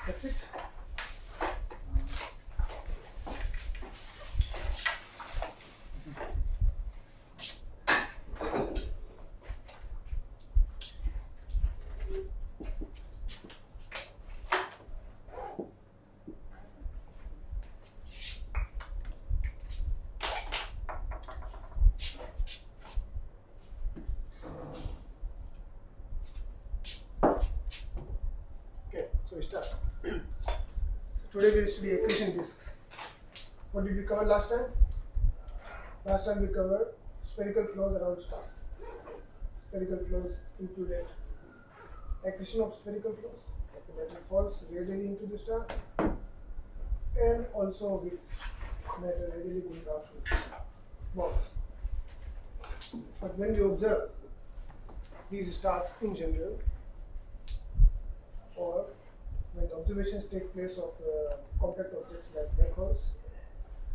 That's it. So we start. So today we will study accretion disks. What did we cover last time? Last time we covered spherical flows around stars. Spherical flows included accretion of spherical flows, like the matter falls radially into the star, and also with matter radially going out from the star. Both. But when you observe these stars in general, or when observations take place of compact objects like black holes,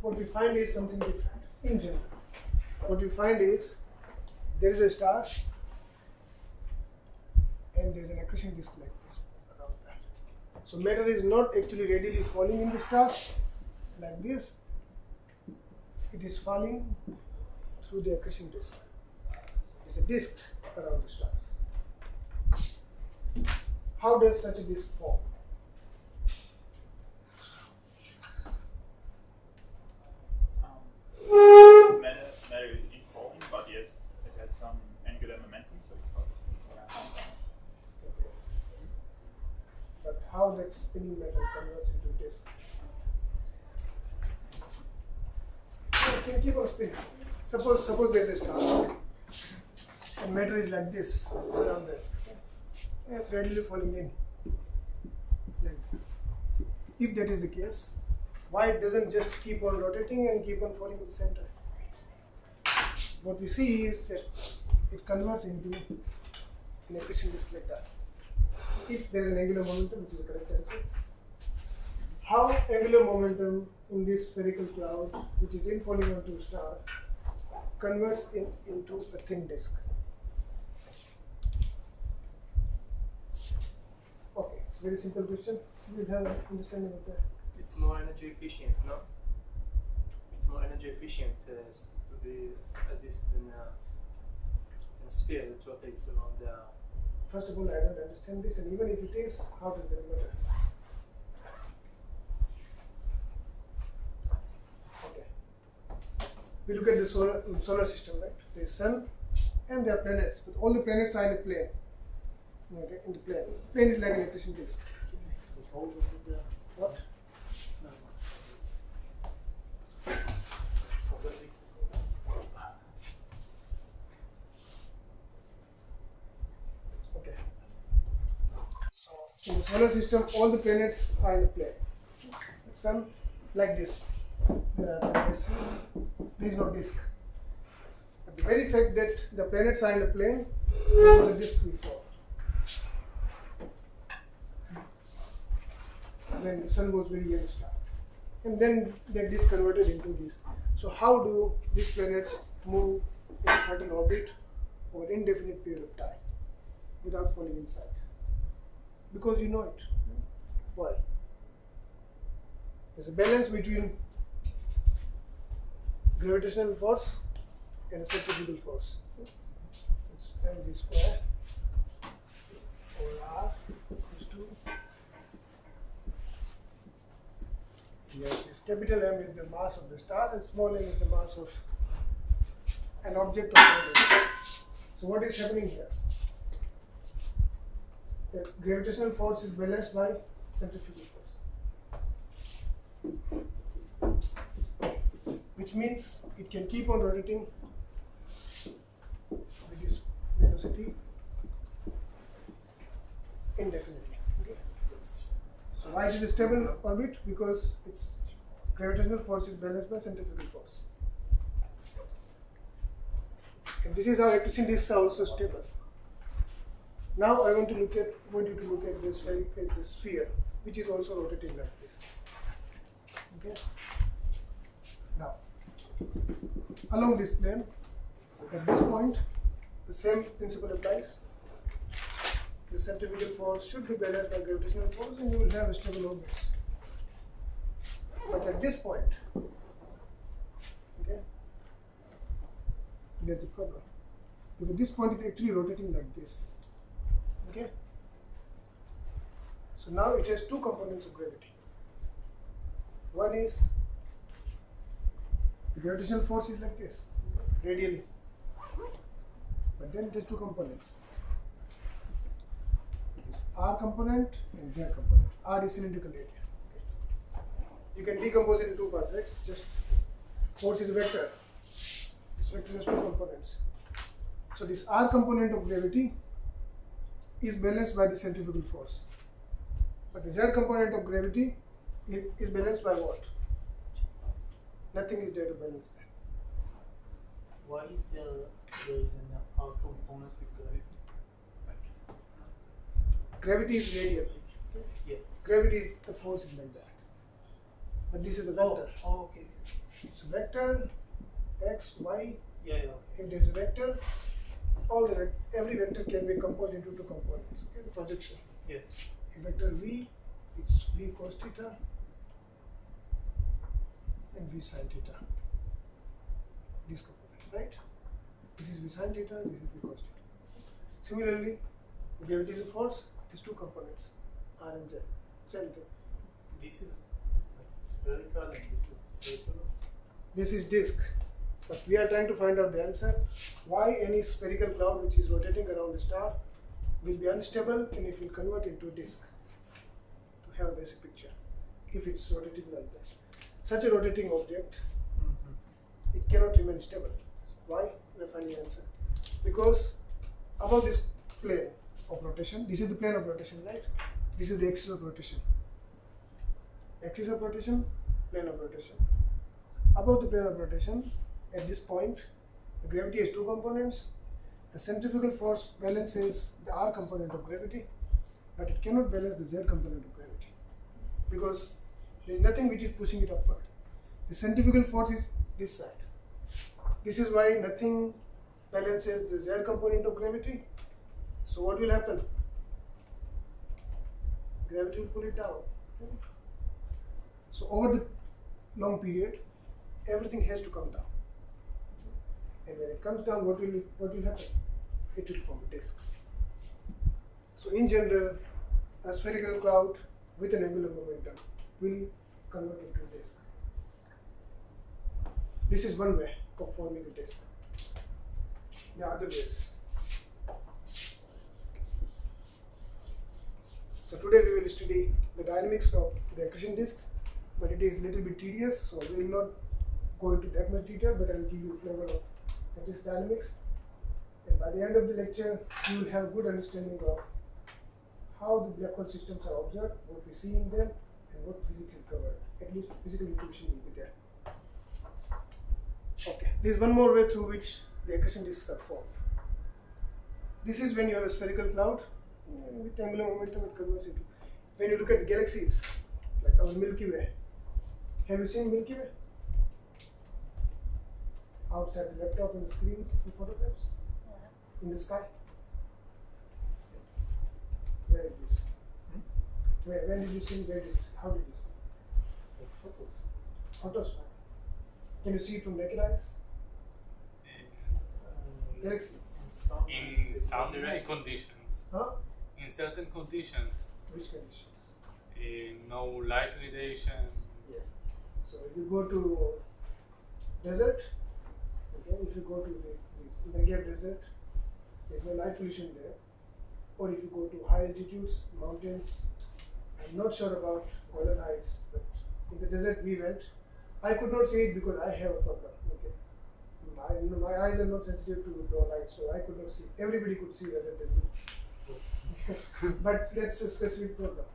what we find is something different in general. What we find is there is a star and there is an accretion disk like this around that. So matter is not actually readily falling in the star like this, it is falling through the accretion disk. It's a disk around the stars. How does such a disk form? Matter is informing, but yes, it has some angular momentum, so it starts. Okay. But how that spinning matter converts into disk? It can keep on spinning. Suppose there is a star and matter is like this, surrounded. And it's readily falling in. Like, if that is the case, why it doesn't just keep on rotating and keep on falling at the same time? What we see is that it converts into an accretion disk like that. If there is an angular momentum, which is the correct answer. How angular momentum in this spherical cloud, which is infalling onto a star, converts into a thin disk? Okay, it's a very simple question. You have an understanding of that. It's more energy efficient, no? It's more energy efficient to be a disk than a sphere that rotates around the. First of all, I don't understand this, and even if it is, how does that matter? Okay. We look at the solar system, right? There is sun and there are planets, but all the planets are in a plane. Okay, in the plane. Plane is like an accretion disk. What? Okay. So in the solar system, all the planets are in a plane. The sun, like this. There are planets. There is no disk. But the very fact that the planets are in a plane, the disk will fall. When the sun goes very young star, and then that disk converted into this. So how do these planets move in a certain orbit for an indefinite period of time without falling inside? Because you know it. Why? There's a balance between gravitational force and a centrifugal force. It's mv square over r equals to. Yes, this capital M is the mass of the star and small m is the mass of an object of gravity. So what is happening here? The gravitational force is balanced by centrifugal force, which means it can keep on rotating with this velocity indefinitely. Okay. So why is it a stable orbit? Because its gravitational force is balanced by centrifugal force. And this is how accretion disks are also stable. Now I want you to look at this sphere, which is also rotating like this. Okay. Now, along this plane, at this point, the same principle applies. The centrifugal force should be balanced by gravitational force, and you will have stable orbits. But at this point, okay, there's a problem. Because this point is actually rotating like this. Okay? So now it has two components of gravity. One is the gravitational force is like this, radially. But then it has two components. This R component and Z component. R is cylindrical radius. Okay. You can decompose it in two parts, right? It's just force is a vector. This vector has two components. So this R component of gravity is balanced by the centrifugal force. But the Z component of gravity is balanced by what? Nothing is there to balance that. Why there is an R component of gravity? Gravity is radial. Yeah. Gravity is the force is like that. But this is a vector. Oh, okay. It's a vector, x, y. Yeah, yeah. If there is a vector, every vector can be composed into two components. Okay, the projection. Yes. A vector v, it's v cos theta and v sin theta. This component, right? This is v sin theta, this is v cos theta. Similarly, gravity is a force. These two components, R and Z. Same thing. This is like spherical and this is circular. This is disk. But we are trying to find out the answer. Why any spherical cloud which is rotating around a star will be unstable and it will convert into a disk. To have a basic picture. If it's rotating like that. Such a rotating object, it cannot remain stable. Why? We are finding the answer. Because above this plane of rotation, this is the plane of rotation, right? This is the axis of rotation. Axis of rotation, plane of rotation. Above the plane of rotation, at this point, the gravity has two components. The centrifugal force balances the R component of gravity, but it cannot balance the Z component of gravity because there is nothing which is pushing it upward. The centrifugal force is this side. This is why nothing balances the Z component of gravity. So what will happen? Gravity will pull it down. Okay? So over the long period, everything has to come down. And when it comes down, what will happen? It will form a disk. So in general, a spherical cloud with an angular momentum will convert into a disk. This is one way of forming a disk. There are other ways. So today we will study the dynamics of the accretion disks, but it is a little bit tedious, so we will not go into that much detail, but I will give you a flavor of lattice dynamics. And by the end of the lecture, you will have a good understanding of how the black hole systems are observed, what we see in them, and what physics is covered. At least physical intuition will be there. Okay, there is one more way through which the accretion disks are formed. This is when you have a spherical cloud with angular momentum, it converts into. When you look at galaxies, like our Milky Way, have you seen Milky Way? Outside the laptop and the screens, the photographs? Yeah. In the sky? Yes. Where did you see? When did you see? Where did you see? How did you see? Like photos. Photos, right? Can you see it from naked eyes? Galaxy. In some conditions. Huh? In certain conditions. Which conditions? No light radiation. Yes. So if you go to desert, okay, if you go to the Negev desert, there is no light pollution there. Or if you go to high altitudes, mountains, I'm not sure about Golan Heights, but in the desert we went. I could not see it because I have a problem. Okay, my eyes are not sensitive to low light, so I could not see. Everybody could see rather than me. But that's a specific problem.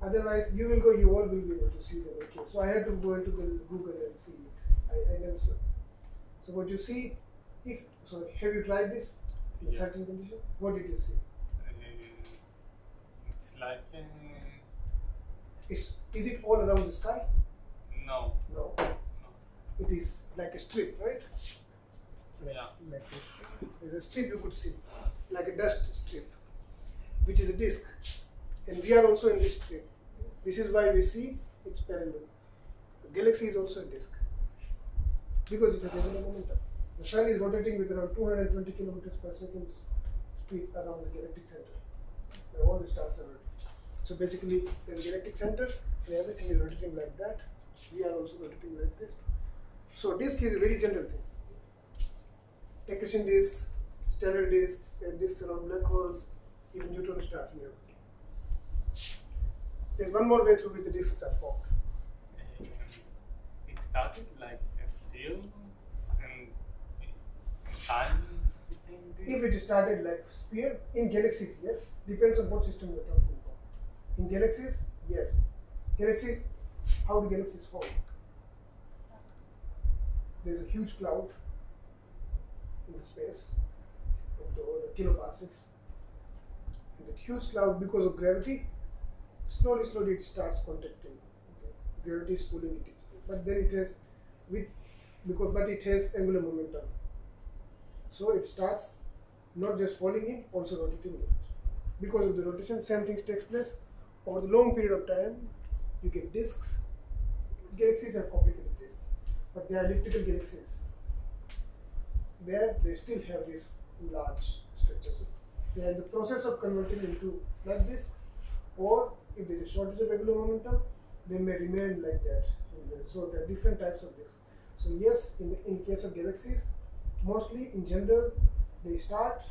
Otherwise, you will go, you all will be able to see the okay. So I had to go into Google and see it. I never saw. So what you see, have you tried this in certain condition? What did you see? It's like Is it all around the sky? no. No. It is like a strip, right? Yeah. Like this. There's a strip you could see, like a dust strip. which is a disk, and we are also in this state. This is why we see it's parallel. The galaxy is also a disk because it has angular momentum. The sun is rotating with around 220 kilometers per second speed around the galactic center. Where all the stars are rotating. So basically, there's a galactic center, and everything is rotating like that. We are also rotating like this. So disk is a very general thing. Accretion disks, stellar disks, and disks around black holes, even neutron stars and everything. There's one more way through which the disks are formed. It started like a sphere and time became this. If it started like sphere, in galaxies, yes. Depends on what system you're talking about. In galaxies, yes. Galaxies, how do galaxies form? There's a huge cloud in the space, in the kiloparsecs. And that huge cloud, because of gravity, slowly it starts contacting. Okay. Gravity is pulling it, but then it has but it has angular momentum. So it starts not just falling in, also rotating in. Because of the rotation, same thing takes place over the long period of time. You get disks. Galaxies have complicated disks, but they are elliptical galaxies. There, they still have this large structure. So they are in the process of converting into flat disks, or if there is a shortage of angular momentum, they may remain like that. So there are different types of disks. So yes, in case of galaxies, mostly in general, they start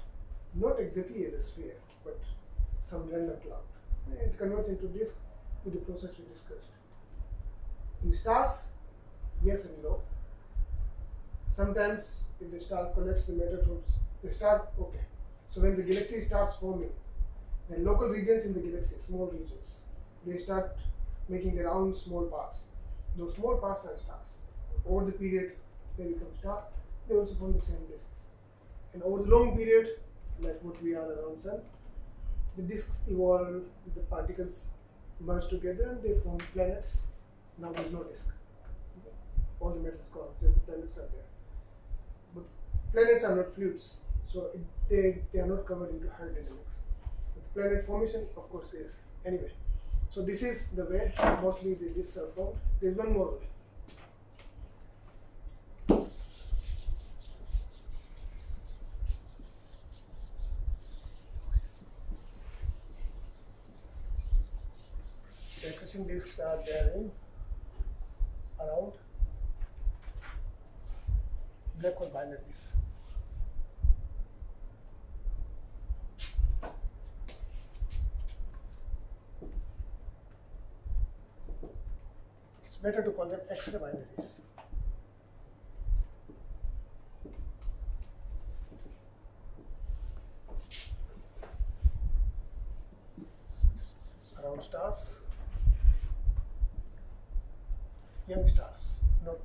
not exactly as a sphere, but some random cloud. And it converts into disk with the process we discussed. In stars, yes and no. Sometimes if the star collects the matter from the star, okay. So when the galaxy starts forming, then local regions in the galaxy, small regions, they start making their own small parts. Those small parts are stars. Over the period, they become star. They also form the same disks. And over the long period, like what we are around Sun, the disks evolve, the particles merge together and they form planets. Now there is no disk. Okay. All the matter is gone, just the planets are there. But planets are not fluids, so they are not covered into hydrodynamics. But the planet formation, of course, is. Anyway, so this is the way mostly the disks are formed. There is one more way. The accretion disks are there in around black hole binaries. It's better to call them X-ray binaries. Around stars. Young stars, not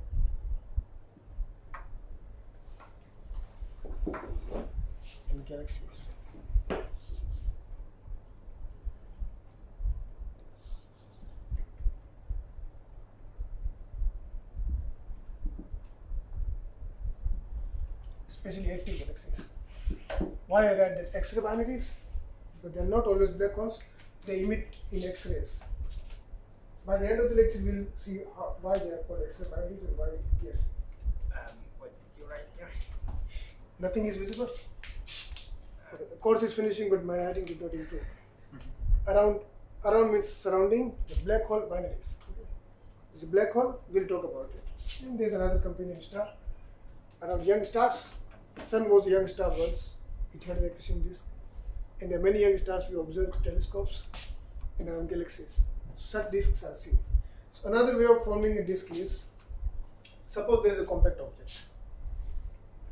in galaxies. Especially active galaxies. Why I write that X-ray binaries? Because they are not always black holes, they emit in X-rays. By the end of the lecture, we'll see why they are called X-ray binaries and why, yes. What did you write here? Nothing is visible. Okay, the course is finishing, but my writing did not improve. Around means surrounding the black hole binaries. Okay. There's a black hole, we'll talk about it. And there's another companion star. Around young stars, Sun was a young star once. It had an accretion disk. And there are many young stars we observe with telescopes and around galaxies. Such disks are seen. So another way of forming a disk is, suppose there is a compact object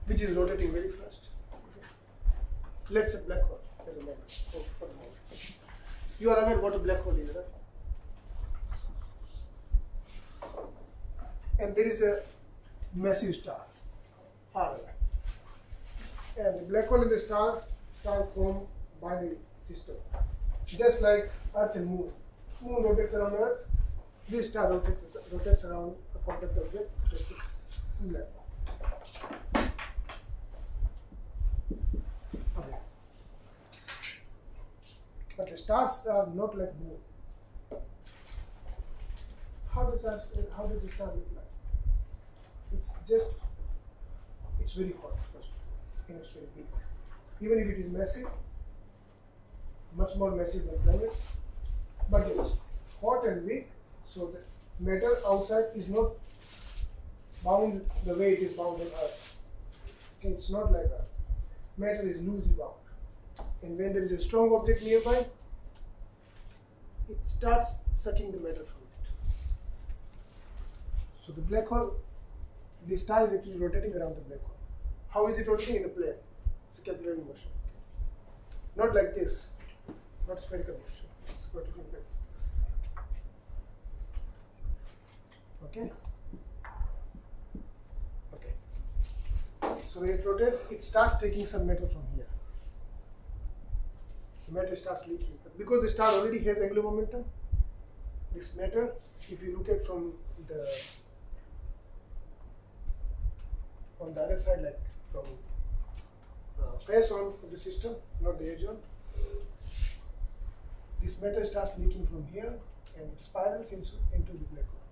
which is rotating very fast. Okay. Let's say black hole as a moment, for the moment. You are aware what a black hole is, right? And there is a massive star far away. And the black hole and the stars form binary system. Just like Earth and Moon. Moon rotates around Earth, this star rotates around a compact object, just a black hole. Okay. But the stars are not like moon. How does the star look like? It's very hot first, and it's very big. Even if it is massive, much more massive than planets, but it's hot and big, so the matter outside is not bound the way it is bound on Earth. Okay, it's not like Earth. Matter is loosely bound. And when there is a strong object nearby, it starts sucking the matter from it. So the black hole, the star is actually rotating around the black hole. How is it rotating? In the plane. It's a capillary motion. Not like this, not spherical motion. It's rotating like this. Okay? Okay. So when it rotates, it starts taking some matter from here. The matter starts leaking. But because the star already has angular momentum, this matter, if you look at from the on the other side, like from face on of the system, not the edge on, this matter starts leaking from here and it spirals into the black hole.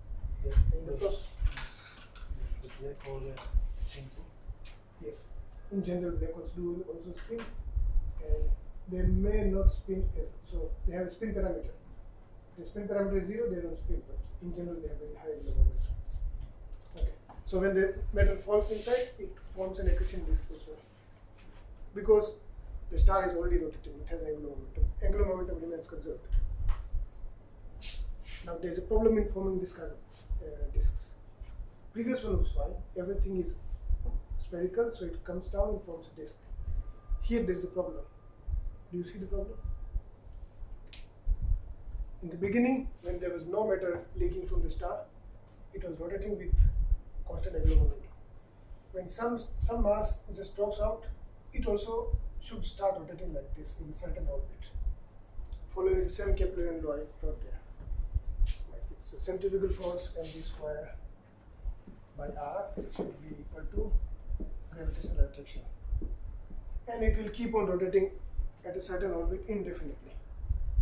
The black hole spin too? Yes, in general black holes do also spin, and they may not spin, so they have a spin parameter. If the spin parameter is 0, they don't spin, but in general they have very high angular momentum. Okay, so when the matter falls inside, it forms an accretion disk as well. Because the star is already rotating, it has an angular momentum. Angular momentum remains conserved. Now there is a problem in forming this kind of disks. Previous one was fine, everything is spherical, so it comes down and forms a disk. Here there is a problem. Do you see the problem? In the beginning, when there was no matter leaking from the star, it was rotating with constant angular momentum. When some mass just drops out, it also should start rotating like this in a certain orbit, following the same Keplerian law I brought there. Like it's a centrifugal force mv square by r should be equal to gravitational attraction, and it will keep on rotating at a certain orbit indefinitely,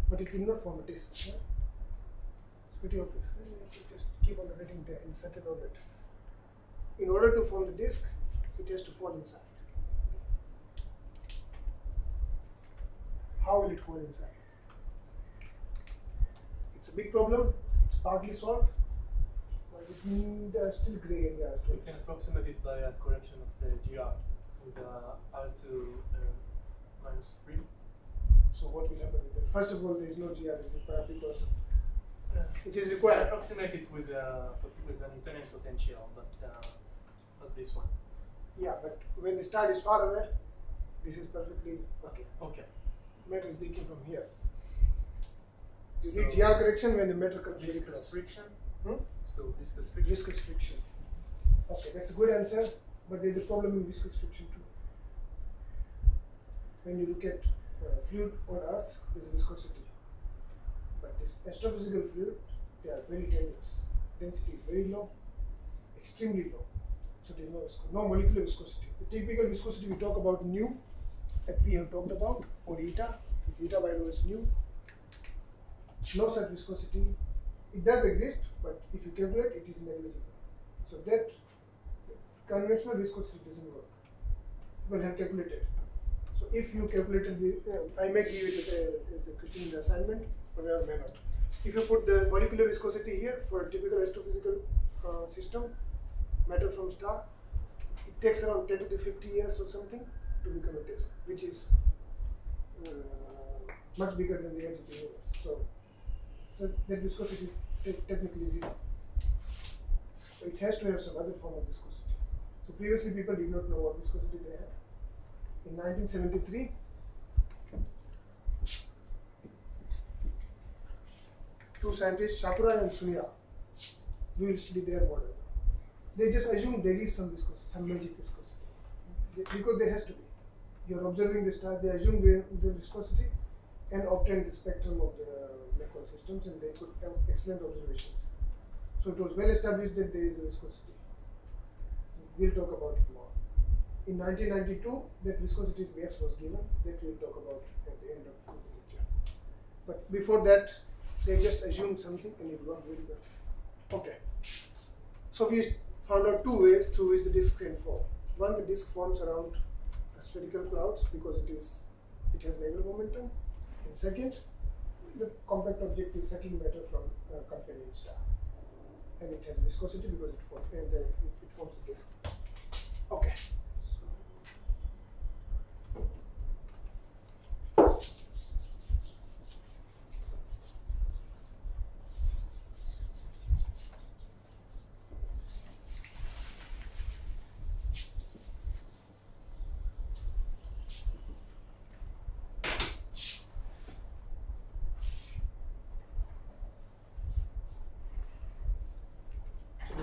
but it will not form a disk. Yeah? It's pretty obvious. It just keep on rotating there in a certain orbit. In order to form the disk, it has to fall inside. How will it fall inside? It's a big problem. It's partly solved, but there are still gray areas. We can approximate it by a correction of the GR with R2 minus 3. So what will happen with it? First of all, there is no GR is required because it is We required. approximate it with an Newtonian potential, but not this one. Yeah, but when the star is far away, this is perfectly okay. Okay. Matter is leaking from here. You So need GR correction when the matter comes very Viscous close. friction. Hmm? So viscous friction. Viscous friction. Okay, that's a good answer, but there is a problem in viscous friction too. When you look at fluid on Earth, there is a viscosity. But this astrophysical fluid, they are very tenuous. Density is very low, extremely low. So there is no molecular viscosity. The typical viscosity we talk about nu, that we have talked about, or eta, eta by rho is nu. No such viscosity. It does exist, but if you calculate, it is negligible. So that conventional viscosity doesn't work. People have calculated. So if you calculated the, I may give it as a question in the assignment, or may not. If you put the molecular viscosity here for a typical astrophysical system, matter from star, it takes around 10 to the 50 years or something to become a disk, which is much bigger than the edge of the universe. So that viscosity is technically zero. So it has to have some other form of viscosity. So previously people did not know what viscosity they had. In 1973, two scientists, Shakura and Sunya, we will study their model. They just assume there is some viscosity, some magic viscosity, because there has to be. You are observing the star, they assume the viscosity and obtain the spectrum of the black hole systems, and they could explain the observations. So it was well established that there is a viscosity. We'll talk about it more. In 1992, that viscosity Vias was given, that we'll talk about at the end of the lecture. But before that, they just assumed something and it worked very well. Okay. So we found out two ways through which the disk can form. One, the disk forms around the spherical clouds because it has negative momentum. And second, the compact object is sucking matter from a companion star, and it has viscosity because it forms the disk. Okay.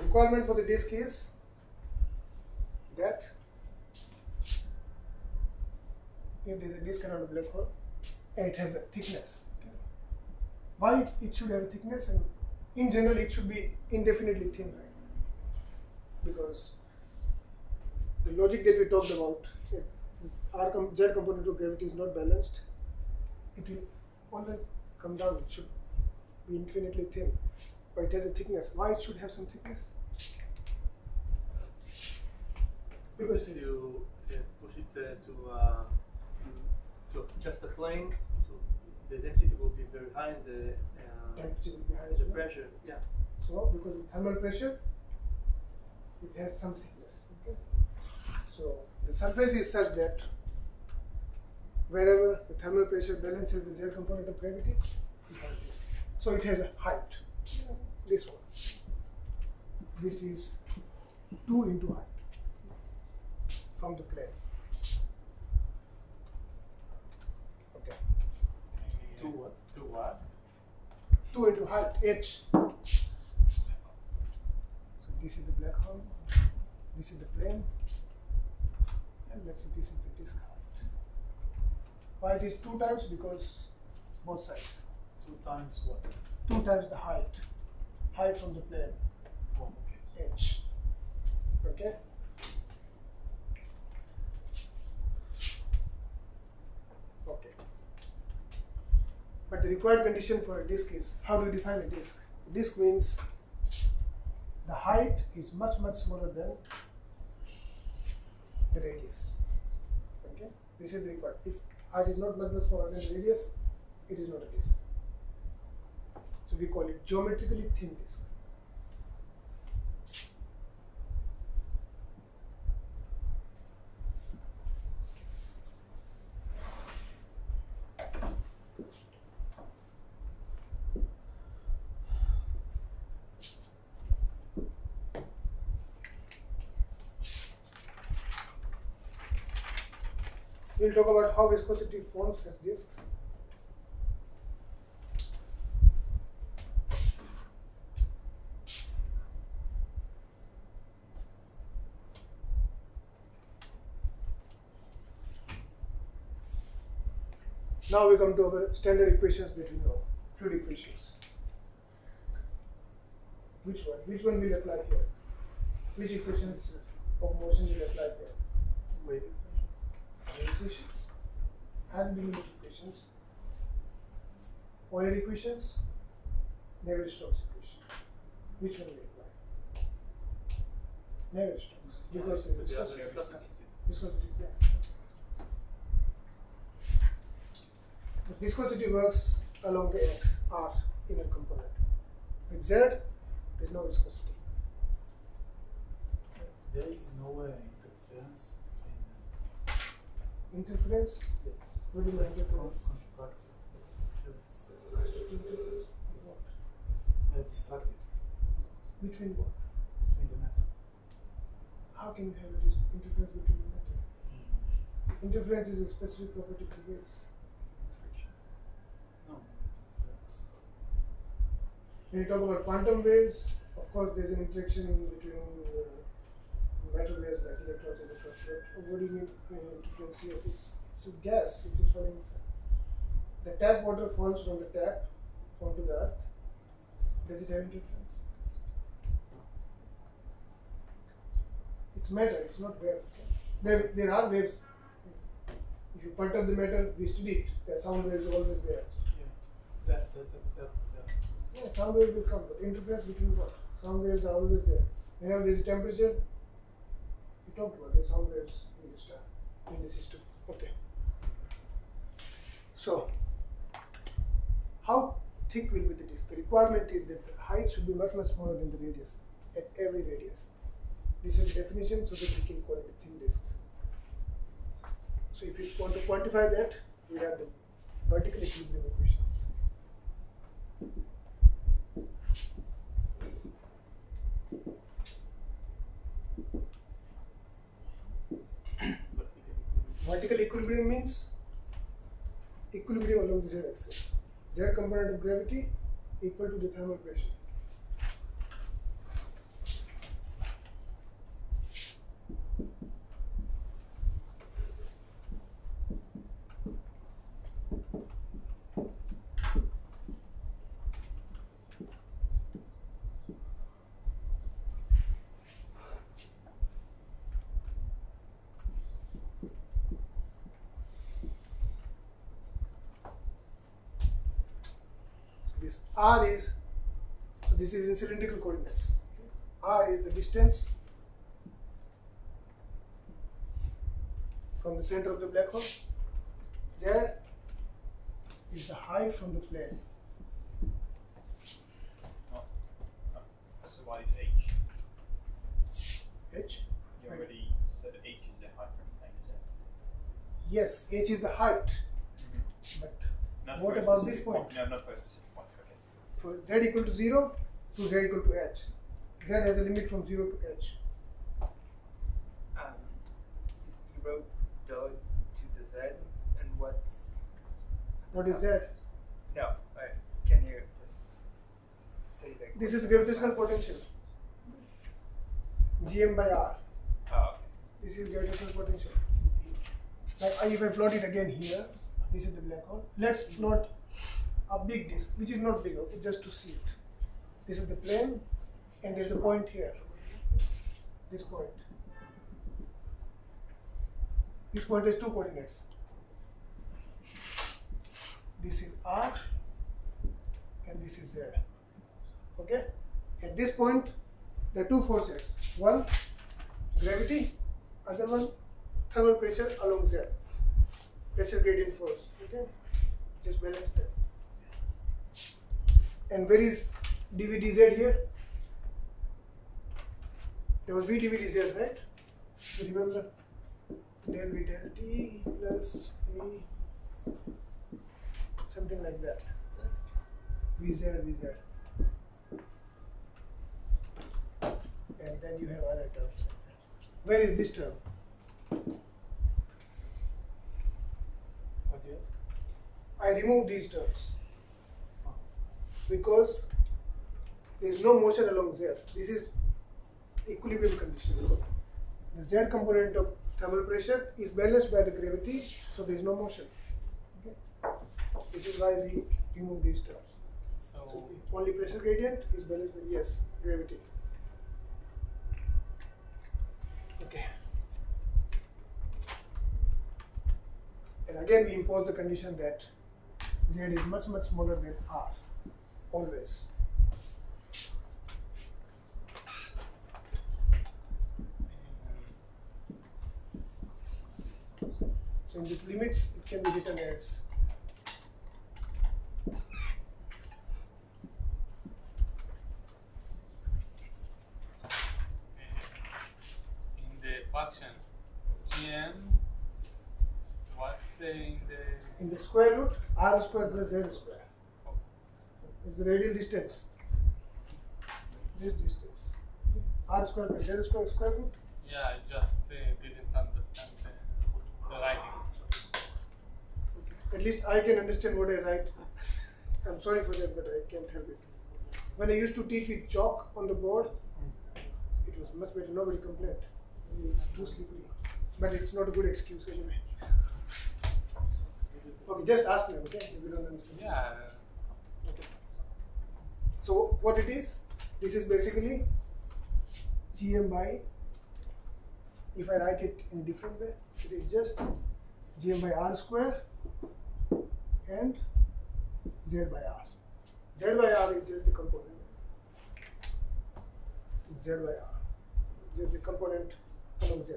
Requirement for the disk is that if there is a disk around a black hole and it has a thickness. Why it should have a thickness? And in general it should be indefinitely thin, right? Because the logic that we talked about, if this Z component of gravity is not balanced, it will only come down. It should be infinitely thin, but it has a thickness. Why it should have some thickness? Because if you push it to just a plane, so the density will be very high and Temperature will be high as the well. pressure, yeah. So, because of thermal pressure, it has some thickness. Okay? So, the surface is such that wherever the thermal pressure balances the Z component of gravity, it has this. So, it has a height. This one. This is 2 into height from the plane. Okay. 2 what? 2 what? 2 into height, h. So this is the black hole, this is the plane, and let's say this is the disk height. Why it is 2 times? Because both sides. 2 times what? 2 times the height from the plane, Oh, okay. h. Okay? Okay. But the required condition for a disk is, how do you define a disk? A disk means the height is much, much smaller than the radius. Okay? This is the required. If height is not much, much smaller than the radius, it is not a disk. So we call it geometrically thin disk. We'll talk about how viscosity forms such disks. Now we come to our standard equations that we know, fluid equations. Which one? Which one will apply here? Which equations of motion will apply here? Wave equations. Wave equations, hand limit equations, Euler equations, Navier-Stokes equation. Which one will apply? Navier-Stokes, because the viscosity is there. The viscosity works along the x, r, inner component. With z, there is no viscosity. There is no interference between Interference? yes. What do you mean interference? Constructive interference. Destructive. Between what? Between the matter. How can you have a interference between the matter? Interference is a specific property of the waves. Friction. No, interference. When you talk about quantum waves, of course there is an interaction between matter waves like electrons and electrons. What do you mean interference here? It's a gas which is falling inside. The tap water falls from the tap onto the earth. Does it have interference? It's matter, it's not wave. There are waves. If you perturb the matter, we study it. The sound waves are always there. Yeah. Yeah, sound wave will come, but interference between what? Sound waves are always there. Whenever there is temperature, we talked about the sound waves in the system. Okay. So, how thick will be the disk? The requirement is that the height should be much smaller than the radius at every radius. This is the definition so that we can call it thin disks. So if you want to quantify that, we have the vertical equilibrium equations. Vertical equilibrium means equilibrium along the z-axis. Z component of gravity equal to the thermal pressure. This r is, so this is in cylindrical coordinates. R is the distance from the center of the black hole. Z is the height from the plane. So why is H? H? You already said H is the height from plane to Z. Yes, H is the height. But Not what for a about specific this point? No, not for a specific point. Okay. For Z equal to 0 to Z equal to H. Z has a limit from 0 to H. You wrote dot to the Z, and what's What is Z? no? Can you just say that? This is gravitational potential. Gm by R. Oh, okay. This is gravitational potential. Like if I plot it again here, this is the black hole. Let's plot a big disk, which is not big, okay, just to see it. This is the plane, and there's a point here. This point. This point has two coordinates. This is R, and this is Z. Okay? At this point, there are two forces. One, gravity, other one, thermal pressure along Z. Pressure gradient force. Okay? Just balance that. And where is dVdz here? There was v dVdz, right? You remember? Del v del t plus v, something like that. Vz, vz. And then you have other terms like that. Where is this term? What is? I remove these terms because there is no motion along Z. This is equilibrium condition. The Z component of thermal pressure is balanced by the gravity, so there is no motion. Okay? This is why we remove these terms. So the only pressure gradient is balanced by, yes, gravity. Okay. And again we impose the condition that Z is much smaller than R, always. So in these limits, it can be written as in the function gm, what's in the square root R square plus Z square. Is the radial distance. This distance. R square plus Z square square root. Yeah, I just didn't understand the writing. At least I can understand what I write. I'm sorry for that, but I can't help it. When I used to teach with chalk on the board, it was much better. Nobody complained. It's too slippery. But it's not a good excuse anyway. Okay, just ask me, okay? If you don't understand. Yeah. Okay. So what it is? This is basically Gm by, if I write it in a different way, it is just Gm by R square and Z by R. Z by R is just the component. Z by R, just the component along Z.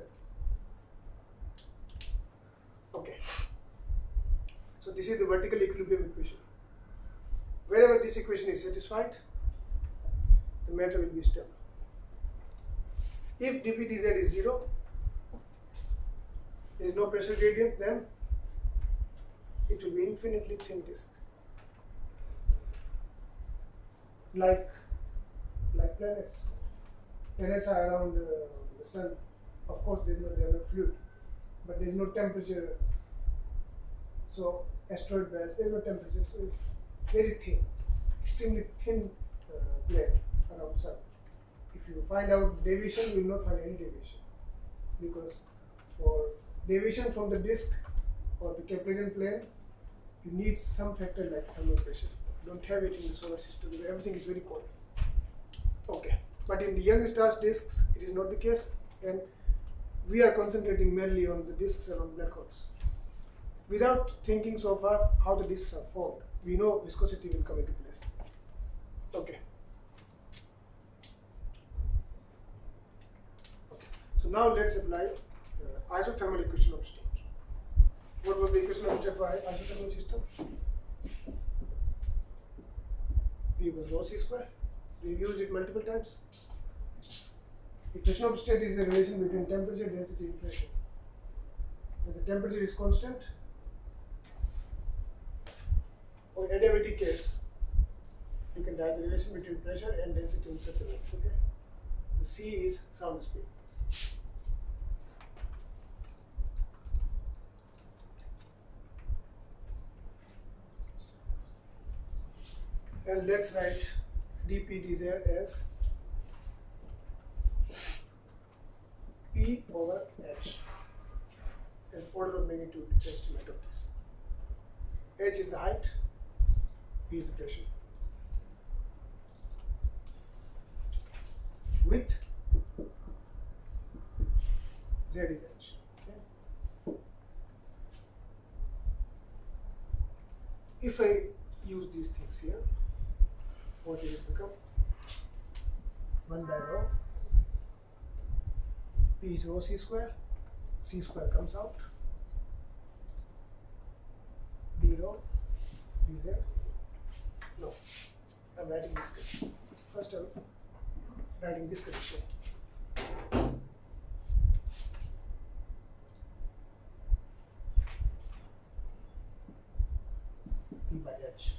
Okay. So this is the vertical equilibrium equation. Wherever this equation is satisfied, the matter will be stable. If dp dz is 0, there is no pressure gradient, then it will be infinitely thin disk. Like planets. Planets are around the sun. Of course, they are not fluid, but there is no temperature. So asteroid belts, there is no temperature. So it's very thin, extremely thin plane around sun. If you find out deviation, you will not find any deviation, because for deviation from the disk or the Keplerian plane, you need some factor like thermal pressure. You don't have it in the solar system, where everything is very cold. Okay, but in the young stars disks, it is not the case, and we are concentrating mainly on the disks around black holes. Without thinking so far how the disks are formed, we know viscosity will come into place. Okay. So now let's apply isothermal equation of state. What was the equation of state for isothermal system? P was rho c square. We used it multiple times. Equation of state is the relation between temperature, density, and pressure. When the temperature is constant, or in adiabatic case, you can write the relation between pressure and density in such a way. Okay? The C is sound speed. And let's write dp dz as P over H as order of magnitude estimate of this. H is the height, P is the pressure. Width, Z is H. Okay? If I use these things here, what will it become? 1 by rho. P is rho c square. C square comes out. D rho dz. No, I'm writing this condition. First, I'm writing this condition. P by H.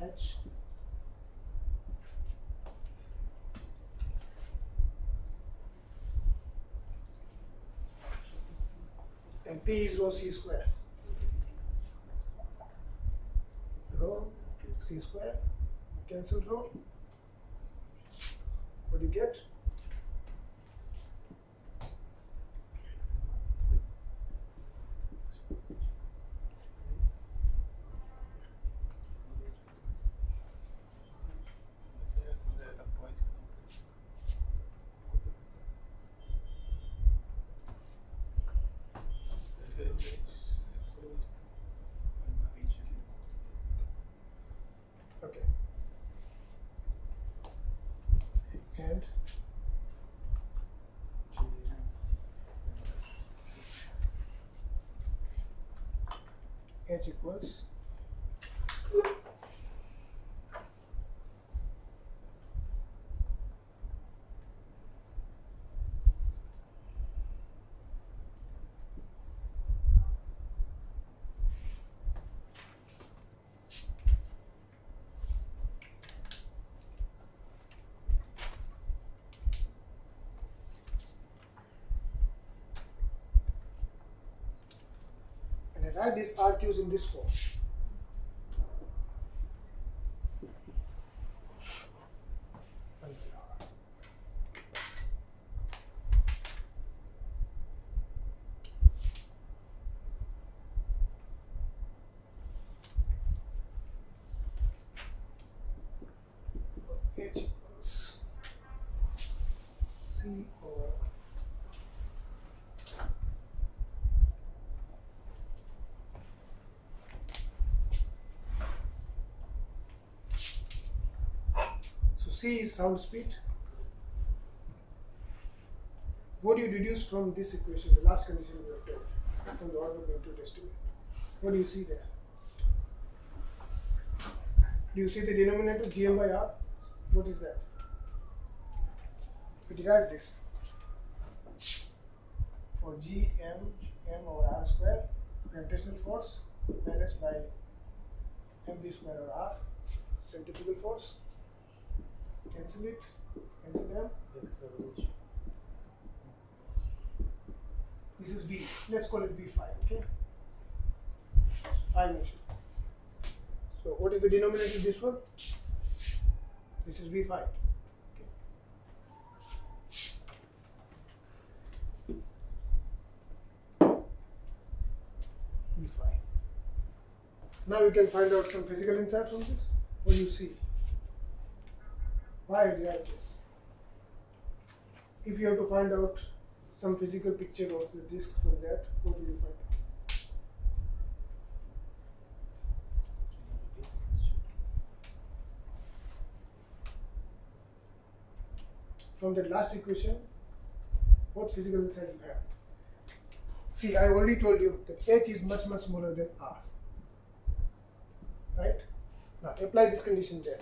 H and P is rho c square. Rho c square, cancel rho. What do you get? Okay. And H equals write these RQs in this form. H equals C over C is sound speed. What do you deduce from this equation, the last condition we have taken, from the order of magnitude estimate? What do you see there? Do you see the denominator Gm by R? What is that? We derive this for Gm m over R square, gravitational force, balanced by mv square over R, centrifugal force. Cancel it, cancel them. This is V. Let's call it V phi, okay? Phi motion. So what is the denominator of this one? This is V phi. Okay. V phi. Now we can find out some physical insight from this. What do you see? Why I derive this? If you have to find out some physical picture of the disk from that, what will you find out? From that last equation, what physical insight you have? See, I already told you that H is much smaller than R. Right? Now apply this condition there.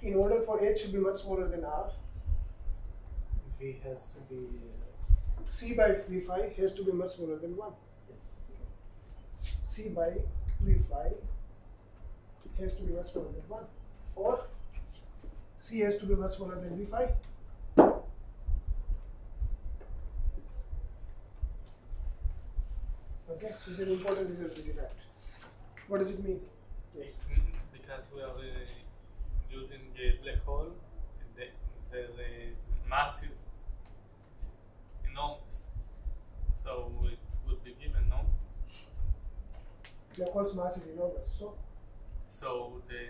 In order for H to be much smaller than R, V has to be C by V phi has to be much smaller than 1. yes. C by V phi has to be much smaller than 1. Or C has to be much smaller than V phi. Okay, this is an important result to derive. What does it mean? Yes. Because we are using a black hole, the mass is enormous, so it would be given, no? Black hole's mass is enormous. So the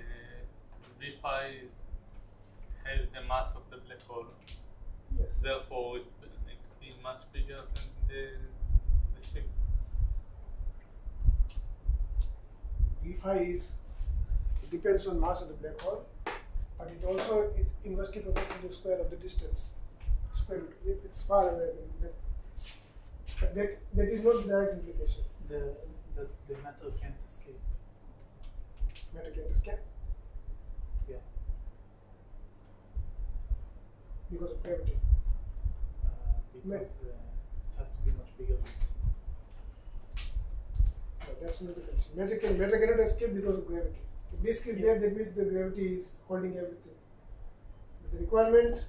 V phi has the mass of the black hole. Yes. Therefore, it will be much bigger than the spin. V phi is, it depends on mass of the black hole, but it also is inversely proportional to the square of the distance. Square root. If it's far away, then that is not the direct implication. The matter can't escape. Matter can't escape Yeah. because of gravity. Because it has to be much bigger than C. No, that's not the condition. Matter cannot escape because of gravity. If disk is there, that means the gravity is holding everything. But the requirement,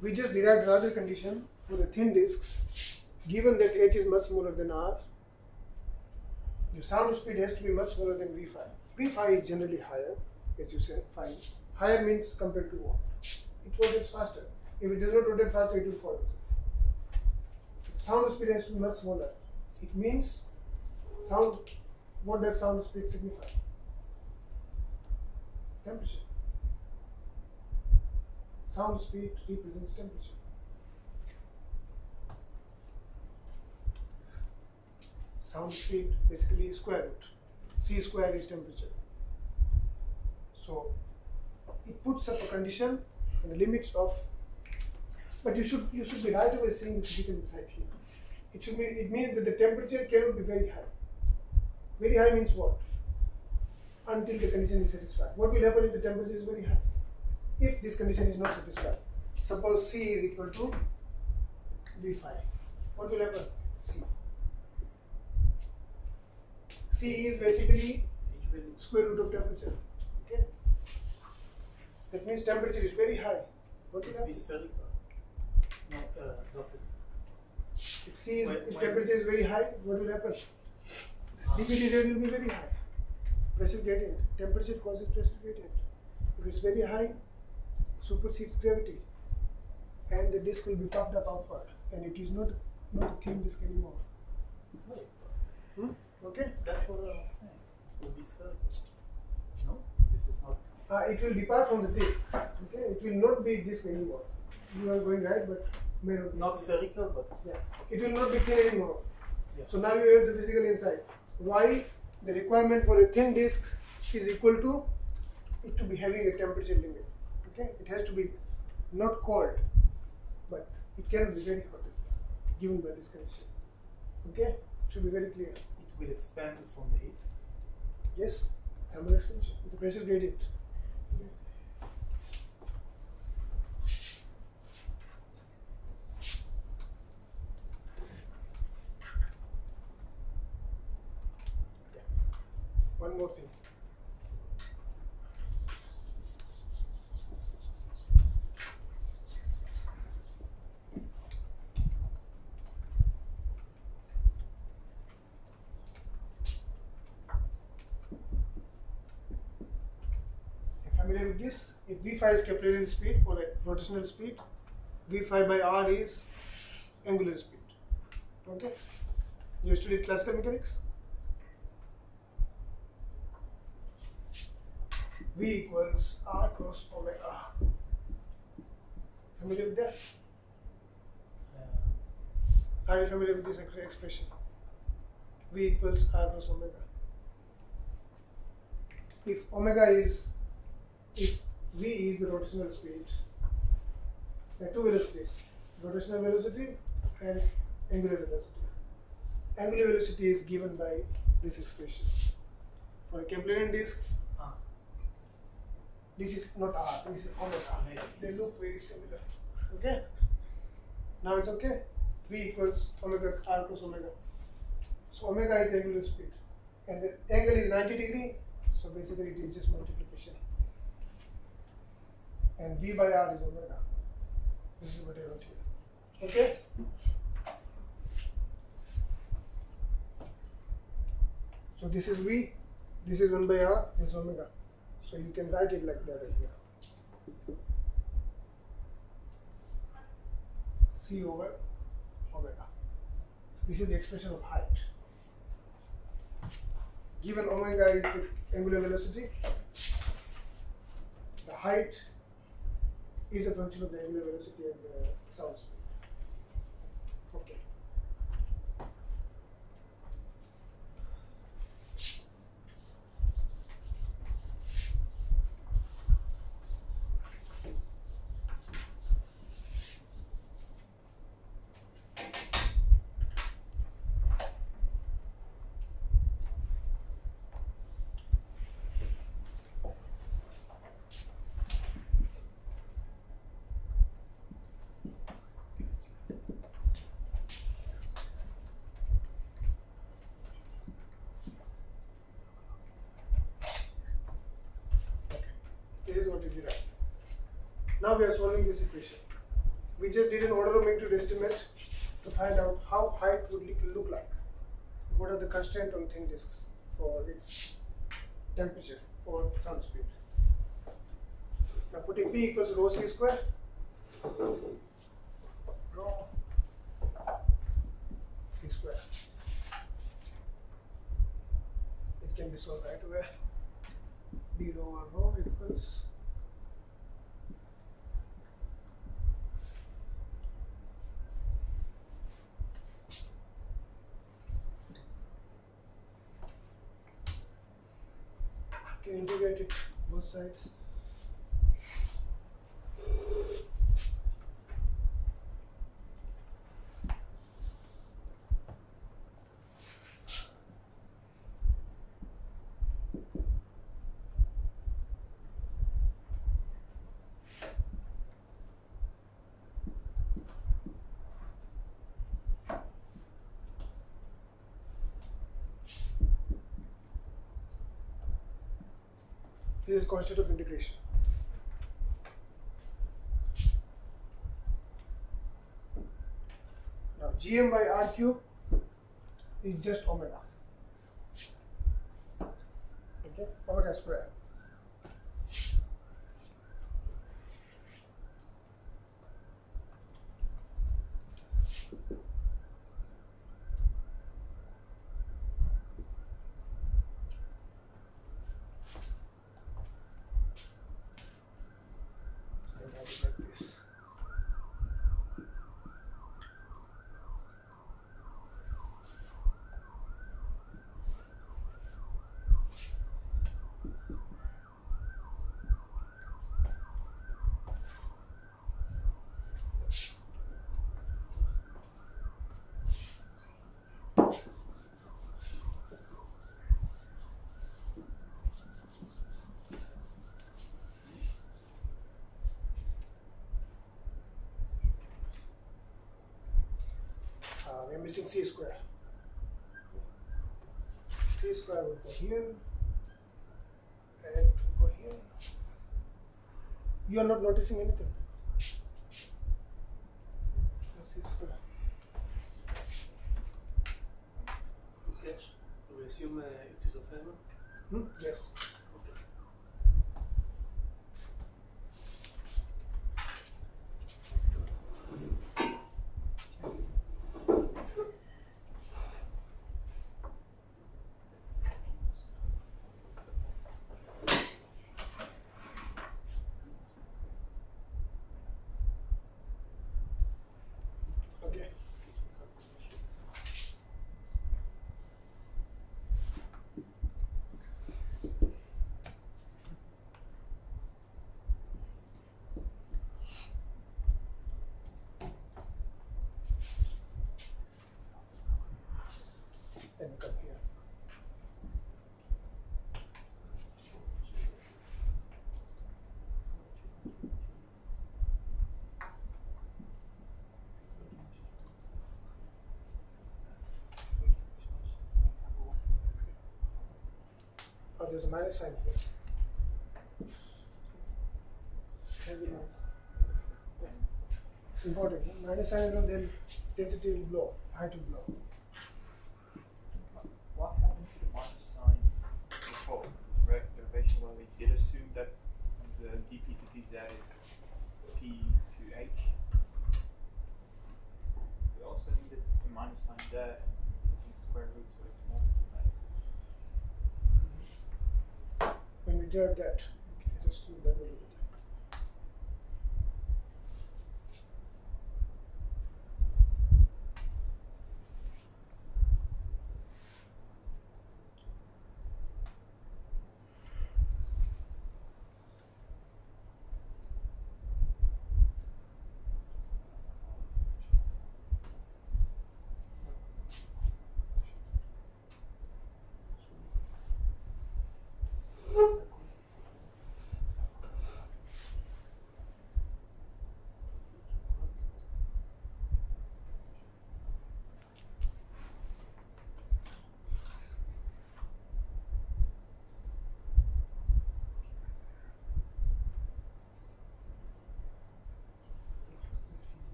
we just derived another condition for the thin disks. Given that H is much smaller than R, the sound speed has to be much smaller than V phi. V phi is generally higher, as you said, phi. Higher means compared to what? It rotates faster. If it does not rotate faster, it will fall. Sound speed has to be much smaller. It means sound. What does sound speed signify? Temperature. Sound speed represents temperature. Sound speed basically is square root. C square is temperature. So it puts up a condition and the limits of. But you should be right away saying the physical insight here. It means that the temperature cannot be very high. Very high means what? Until the condition is satisfied. What will happen if the temperature is very high? If this condition is not satisfied, suppose C is equal to V phi. What will happen? C is basically square root of temperature. Okay. That means temperature is very high. What will happen? Be spherical. No, the opposite. If temperature is very high, what will happen? dP/dZ will be very high. Pressure gradient. Temperature causes pressure gradient. If it's very high, supersedes gravity, and the disk will be puffed up outward, and it is not a thin disk anymore. Okay. That's what I was saying. It will be spherical. No, this is not. It will depart from the disk. Okay. It will not be disk anymore. You are going right, but may not be. Not spherical, but Yeah. It will not be thin anymore. Yeah. So now you have the physical insight. Why the requirement for a thin disk is equal to it to be having a temperature limit. Okay. Okay, it has to be not cold, but it can be very hot given by this condition. Okay, should be very clear. It will expand from the heat. Yes, thermal expansion. It's a pressure gradient. Okay. One more thing. Familiar with this? If V5 is Keplerian speed or rotational speed, V5 by R is angular speed. Okay? You studied classical mechanics? V equals R cross omega. Familiar with that? Are you familiar with this expression? V equals R cross omega. If V is the rotational speed, there are two velocities, rotational velocity and angular velocity. Angular velocity is given by this expression. For a Keplerian disk, this is not R, this is omega. They look very similar. Okay? Now it's okay? V equals omega R plus omega. So omega is the angular speed. And the angle is 90 degree, so basically it is just multiplication. And V by R is omega. This is what I wrote here. Okay? So this is V, this is 1 by R, this is omega. So you can write it like that right here. C over omega. This is the expression of height. Given omega is the angular velocity, the height is a function of the angular velocity and the sound speed. Okay. This is what you did. Now we are solving this equation. We just did an order of magnitude estimate to find out how height would look like. What are the constraints on thin disks for its temperature or sound speed. Now putting P equals rho C square. Rho C square. It can be solved right away. D rho over rho equals can integrate it both sides. This is constant of integration. Now Gm by R cube is just omega. Okay, omega square. We are missing c square. C square will go here and it will go here. You are not noticing anything. C square. Moksh, we assume it's isophemal? Yes. Okay. Okay. Then come here. Oh, there's a minus sign here. Heavy minus. It's important. Minus sign, you know, then density will blow, height will blow. What happened to the minus sign before? The derivation where we did assume that the dp to dz is p to h. We also needed the minus sign there and taking square root, so it's more like When we did that, just do that a little bit.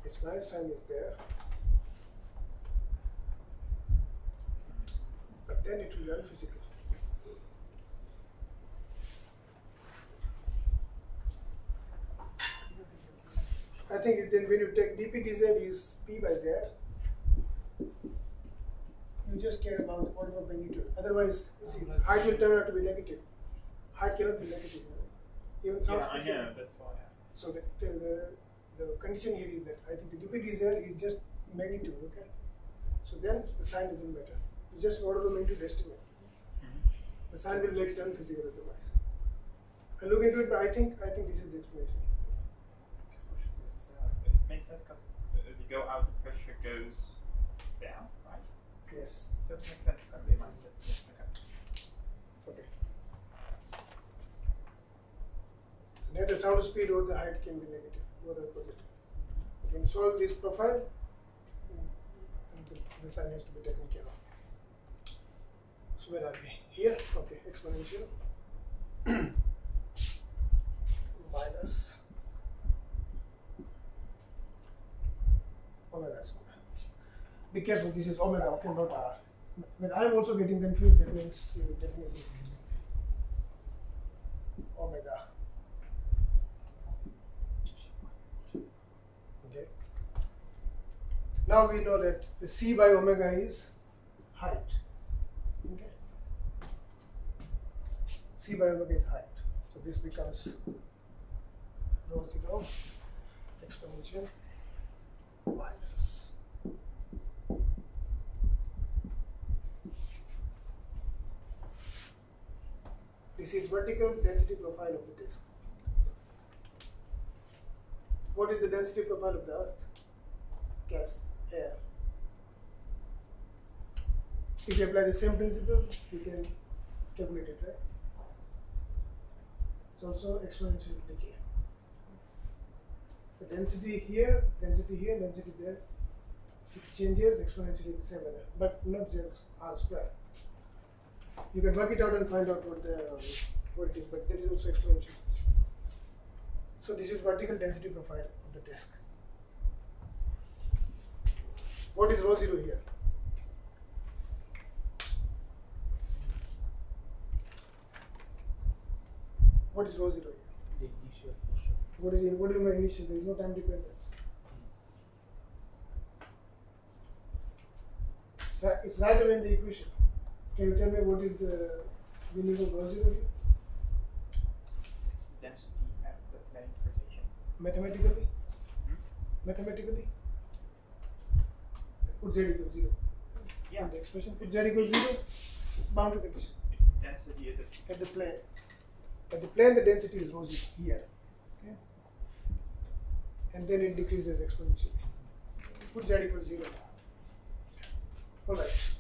This minus sign is there, but then it will be unphysical. I think then when you take dp dz is p by z, you just care about the order of magnitude. Otherwise, you see, height will turn out to be negative. Height cannot be negative. Even sound I speed know, can- that's why. So the condition here is that I think the dp dz is just magnitude, okay? So then the sign doesn't matter. You just order of magnitude estimate. The sign will make it unphysical otherwise. I look into it, but I think this is the explanation. It makes sense because as you go out, the pressure goes down, right? Yes. So it makes sense because they might say, yeah, okay. Okay. So neither sound speed or the height can be negative, or the positive. When you solve this profile, the sign has to be taken care of. So where are we? Here? Okay, exponential minus omega square. Be careful, this is omega, okay, not r. When I am also getting confused, that means you will definitely get omega. Okay. Now we know that the c by omega is height. Okay. C by omega is height. So this becomes rho 0 exponential minus. This is vertical density profile of the disk. What is the density profile of the earth? Gas, air. If you apply the same principle, you can calculate it, right? It's also exponential decay. The density here, density there, it changes exponentially in the same manner, but not just r square. You can work it out and find out what it is, but there is also exponential. So this is vertical density profile of the disk. What is rho 0 here? What is rho 0 here? The initial pressure. What is my initial? There is no time dependence. It's right away in the equation. Can you tell me what is the meaning of rho 0 here? It's density at the plane rotation. Mathematically? Mathematically? Put z equals 0. Yeah. In the expression, put z equals 0, boundary condition. It's density At the plane. At the plane, the density is rho 0 here. Okay? And then it decreases exponentially. Put z equals 0. Alright.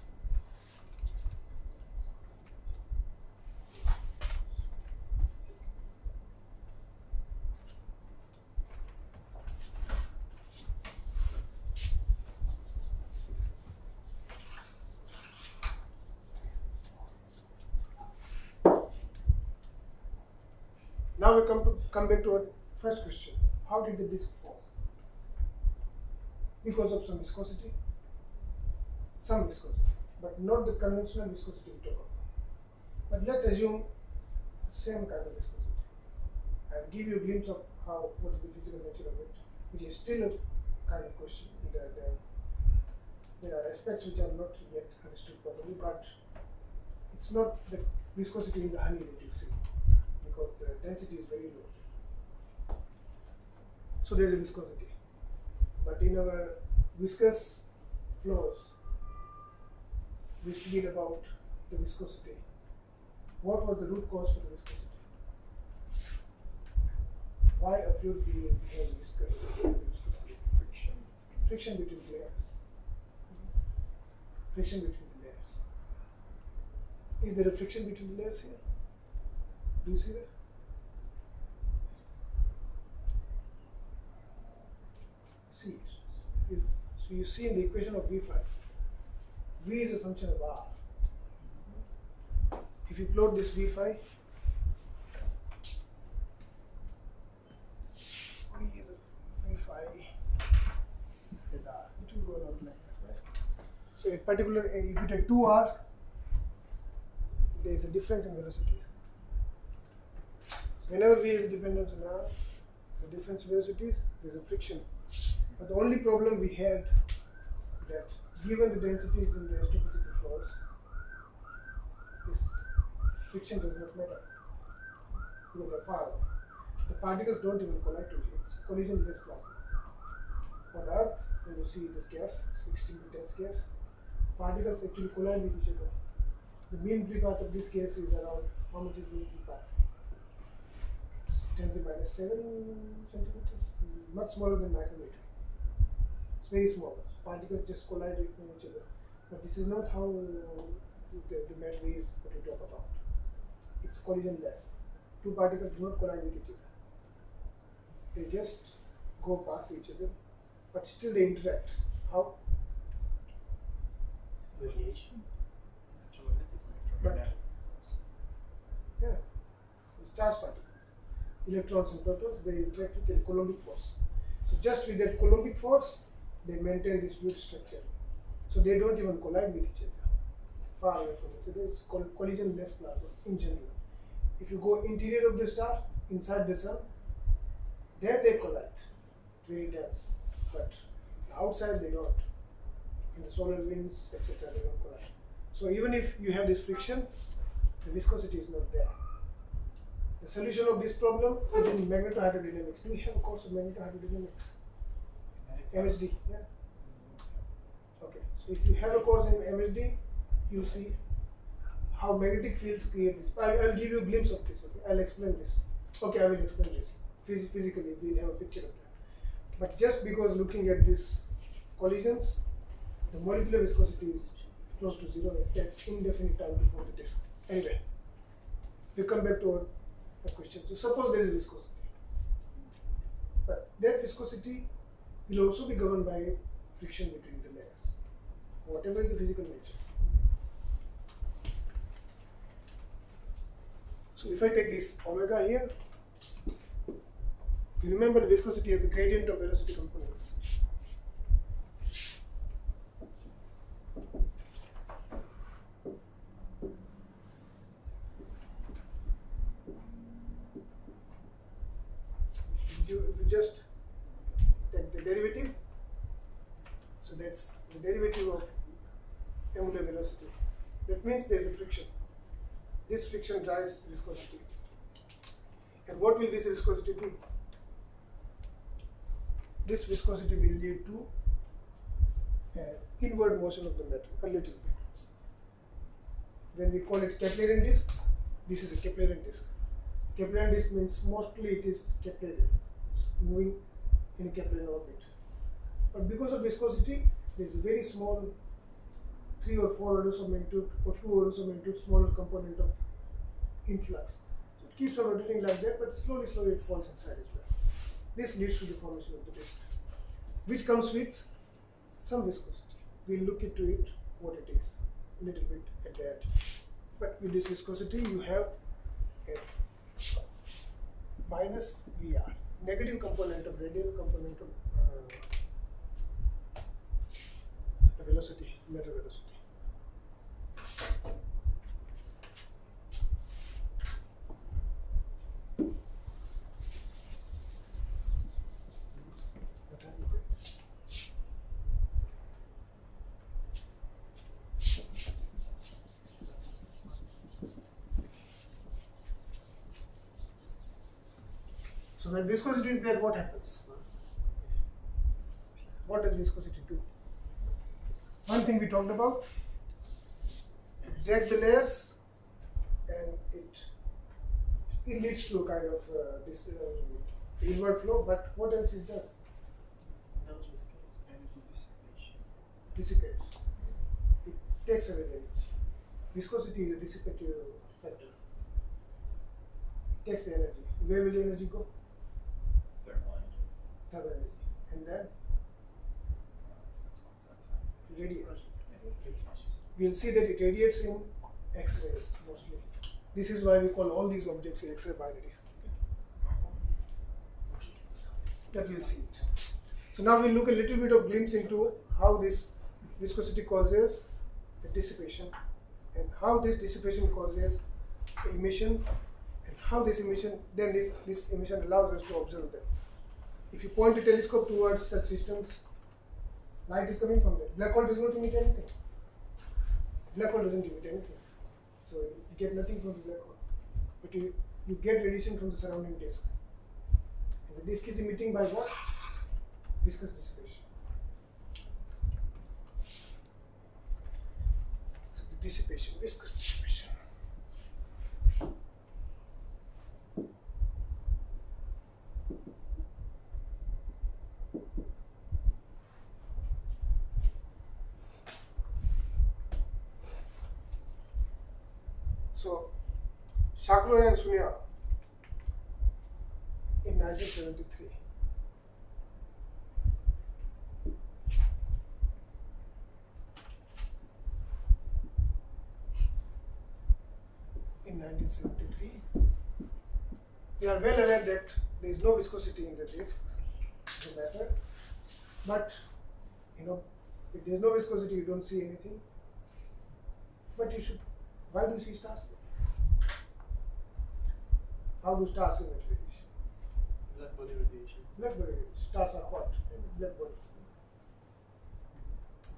Now we come back to our first question. How did the disk form? Because of some viscosity, but not the conventional viscosity we talk about. But let's assume the same kind of viscosity. I'll give you a glimpse of what is the physical nature of it, which is still a kind of question. There are aspects which are not yet understood properly, but it's not the viscosity in the honey that you see, because the density is very low. So there is a viscosity. But in our viscous flows, we studied about the viscosity. What was the root cause for the viscosity? Why a fluid behaves viscous? friction. Friction between layers. Friction between the layers. Is there a friction between the layers here? Do you see that? See it. So you see in the equation of V phi, V is a function of R. If you plot this V phi, V is a V phi with R. It will go around like that, right? So in particular, if you take 2R, there is a difference in velocities. Whenever V is a dependence on R, the difference in velocities, there is a friction. But the only problem we had that given the densities in the astrophysical flows, this friction does not matter because they're far away. The particles don't even collide with it. It's collision-less plasma. On Earth, when you see this gas, it's extremely dense gas, particles actually collide with each other. The mean free path of this gas is around, how much is mean free path? It's 10 to the minus 7 centimeters, much smaller than micrometer. It's very small. Particles just collide with each other. But this is not how the matter is what we talk about. It's collision-less. Two particles do not collide with each other. They just go past each other, but still they interact. How? Radiation. But, yeah, it's charged particles. Electrons and protons, they interact with the Coulombic force. So just with that Coulombic force, they maintain this fluid structure. So they don't even collide with each other, far away from each other. It's called collisionless plasma in general. If you go interior of the star, inside the sun, there they collide, very dense. But outside they don't. In the solar winds, etc., they don't collide. So even if you have this friction, the viscosity is not there. The solution of this problem is in magnetohydrodynamics. Do we have a course of magnetohydrodynamics? MSD, yeah. Okay, so if you have a course in MSD, you see how magnetic fields create this. I'll give you a glimpse of this. Okay, I'll explain this. Okay, I will explain this physically. We'll have a picture of that. But just because looking at these collisions, the molecular viscosity is close to zero. It takes indefinite time to form the disk. Anyway, we come back to our question. So suppose there is viscosity, but that viscosity will also be governed by friction between the layers, whatever is the physical nature. So if I take this omega here, you remember the viscosity of the gradient of velocity components. If you just take the derivative, so that's the derivative of angular velocity. That means there is a friction. This friction drives viscosity. And what will this viscosity do? This viscosity will lead to inward motion of the metal a little bit. When we call it Keplerian disks, this is a Keplerian disk. Keplerian disk means mostly it is Keplerian. It's moving in a Keplerian orbit. But because of viscosity, there is a very small 3 or 4 orders of magnitude or 2 orders of magnitude smaller component of influx. So it keeps on rotating like that, but slowly it falls inside as well. This leads to the formation of the disk, which comes with some viscosity. We'll look into it, what it is, a little bit at the end. But with this viscosity, you have a minus VR, negative component of radial component of the velocity, metal velocity. So when viscosity is there, what happens? What does viscosity do? One thing we talked about, it drags the layers and it leads to a kind of this inward flow, but what else it does? Energy dissipation. Dissipates. It takes away the energy. Viscosity is a dissipative factor. It takes the energy. Where will the energy go? Thermal energy. Thermal energy. And then radiation. We'll see that it radiates in X-rays mostly. This is why we call all these objects X-ray binaries. That we'll see it. So now we'll look a little bit of glimpse into how this viscosity causes the dissipation and how this dissipation causes the emission and how this emission, then this emission allows us to observe them. If you point a telescope towards such systems, light is coming from there. Black hole does not emit anything. Black hole doesn't emit anything. So you get nothing from the black hole. But you get radiation from the surrounding disk. And the disk is emitting by what? Viscous dissipation. So the dissipation, viscous dissipation. So, Shaklo and Sunya in 1973. In 1973, we are well aware that there is no viscosity in the disk, the matter, but You know, if there is no viscosity, you don't see anything. But you should. Why do you see stars then? How do stars emit radiation? Black body radiation. Black body radiation. Stars are hot and black body.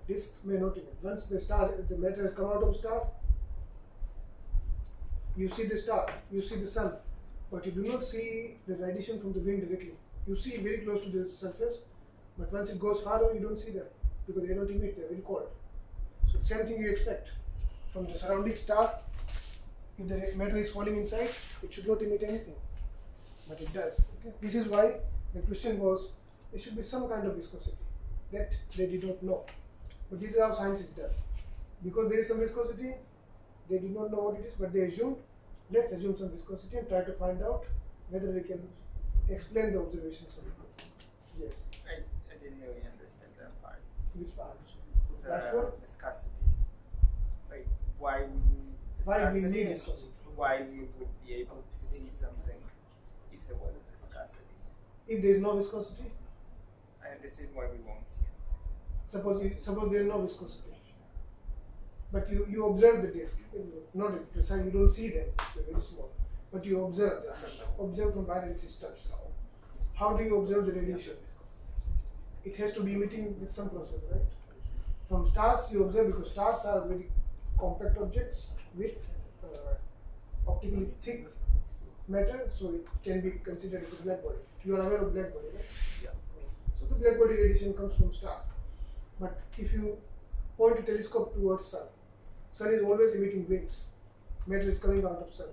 Disks may not emit. Once the matter has come out of star, you see the star, you see the sun, but you do not see the radiation from the wind directly. You see very close to the surface, but once it goes far away, you don't see them because they don't emit, they're very cold. So the same thing you expect from the surrounding star. If the matter is falling inside, it should not emit anything, but it does. Okay? This is why the question was, there should be some kind of viscosity. That they did not know. But this is how science is done. Because there is some viscosity, they did not know what it is, but they assumed, let's assume some viscosity and try to find out whether we can explain the observations of it. Yes. I didn't really understand that part. Which part? The viscosity. Like why we need viscosity. Why we would be able to see something if there wasn't viscosity. If there is no viscosity, I understand why we won't see it. Suppose there is no viscosity. But you observe the disk, not precise, you don't see them, they're very small. But you observe them, observe from binary systems. How do you observe the radiation? It has to be emitting with some process, right? From stars you observe because stars are very compact objects with optically thick matter, so it can be considered as a black body. You are aware of black body, right? Yeah. So the black body radiation comes from stars. But if you point a telescope towards sun, sun is always emitting winds. Matter is coming out of sun.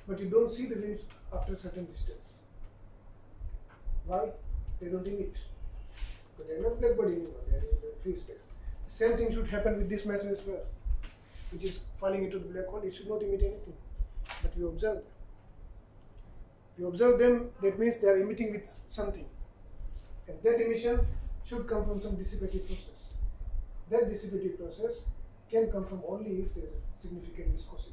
But you don't see the winds after a certain distance. Why? They don't emit. But they are not black body anymore, they are in the free space. The same thing should happen with this matter as well, which is falling into the black hole. It should not emit anything. But we observe them. If you observe them, that means they are emitting with something. And that emission should come from some dissipative process. That dissipative process can come from only if there is a significant viscosity.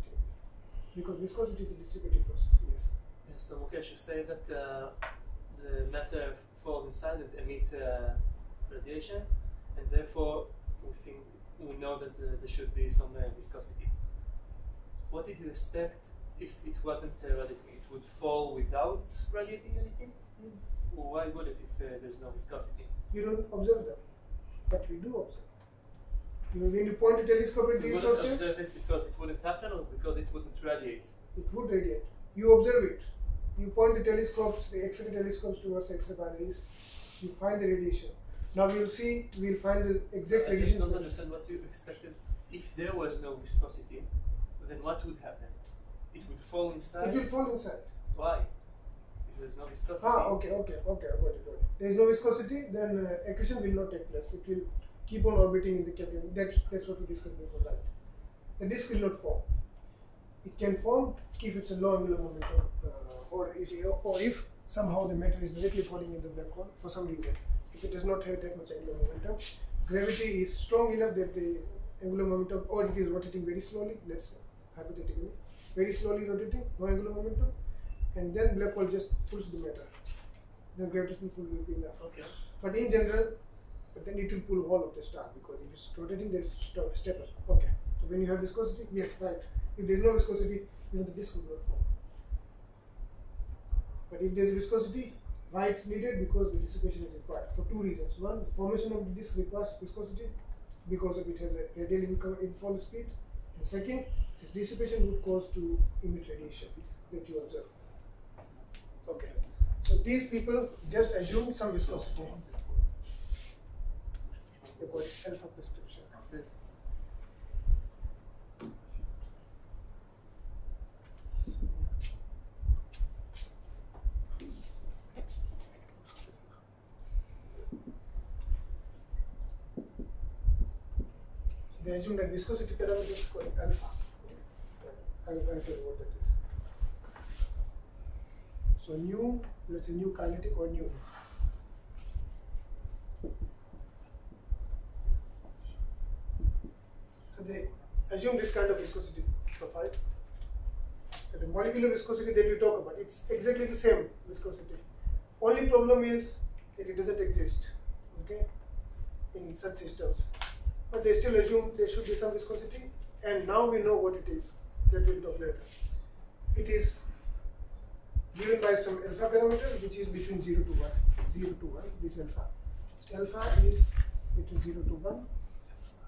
Because viscosity is a dissipative process, yes. Yeah, so Moksh, you say that the matter falls inside and emit radiation, and therefore we know that there should be some viscosity. What did you expect if it wasn't radiating? It would fall without radiating anything? Or why would it if there's no viscosity? You don't observe them, but we do observe. When you point a telescope at these you wouldn't sources, observe it because it wouldn't happen or because it wouldn't radiate? it would radiate. You observe it. You point the telescopes, the X-ray telescopes towards X-ray binaries, you find the radiation. Now we'll find the exact I radiation. just don't understand what you expected. If there was no viscosity, then what would happen? It would fall inside? It will fall inside. Why? If there's no viscosity. Okay, I got it. There is no viscosity, then accretion will not take place. It will keep on orbiting in the cavity. That's what we discussed before, right? The disk will not form. It can form if it's a low angular momentum, or if somehow the matter is directly falling in the black hole for some reason. If it does not have that much angular momentum, gravity is strong enough that the angular momentum, or it is rotating very slowly, let's say, hypothetically, very slowly rotating, no angular momentum, and then black hole just pulls the matter. Then gravitational pull will be enough. Okay. But in general, then it will pull all of the star, because if it's rotating, there's stepper. Okay. So when you have viscosity, yes, right. If there's no viscosity, even the disk will not form. But if there's viscosity, why it's needed? Because the dissipation is required for two reasons. One, the formation of the disk requires viscosity because of it has a radial infall speed. And second, this dissipation would cause to emit radiation that you observe. Okay. So these people just assume some viscosity. They call it alpha prescription. They assume that viscosity parameter is called alpha. I will tell you what that is. So nu, let's say nu kinetic or nu. So they assume this kind of viscosity profile. The molecular viscosity that we talk about, it's exactly the same viscosity. Only problem is that it doesn't exist. Okay? in such systems. But they still assume there should be some viscosity, and now we know what it is. That we'll talk later. It is given by some alpha parameter which is between 0 to 1. 0 to 1, this alpha. So alpha is between 0 to 1.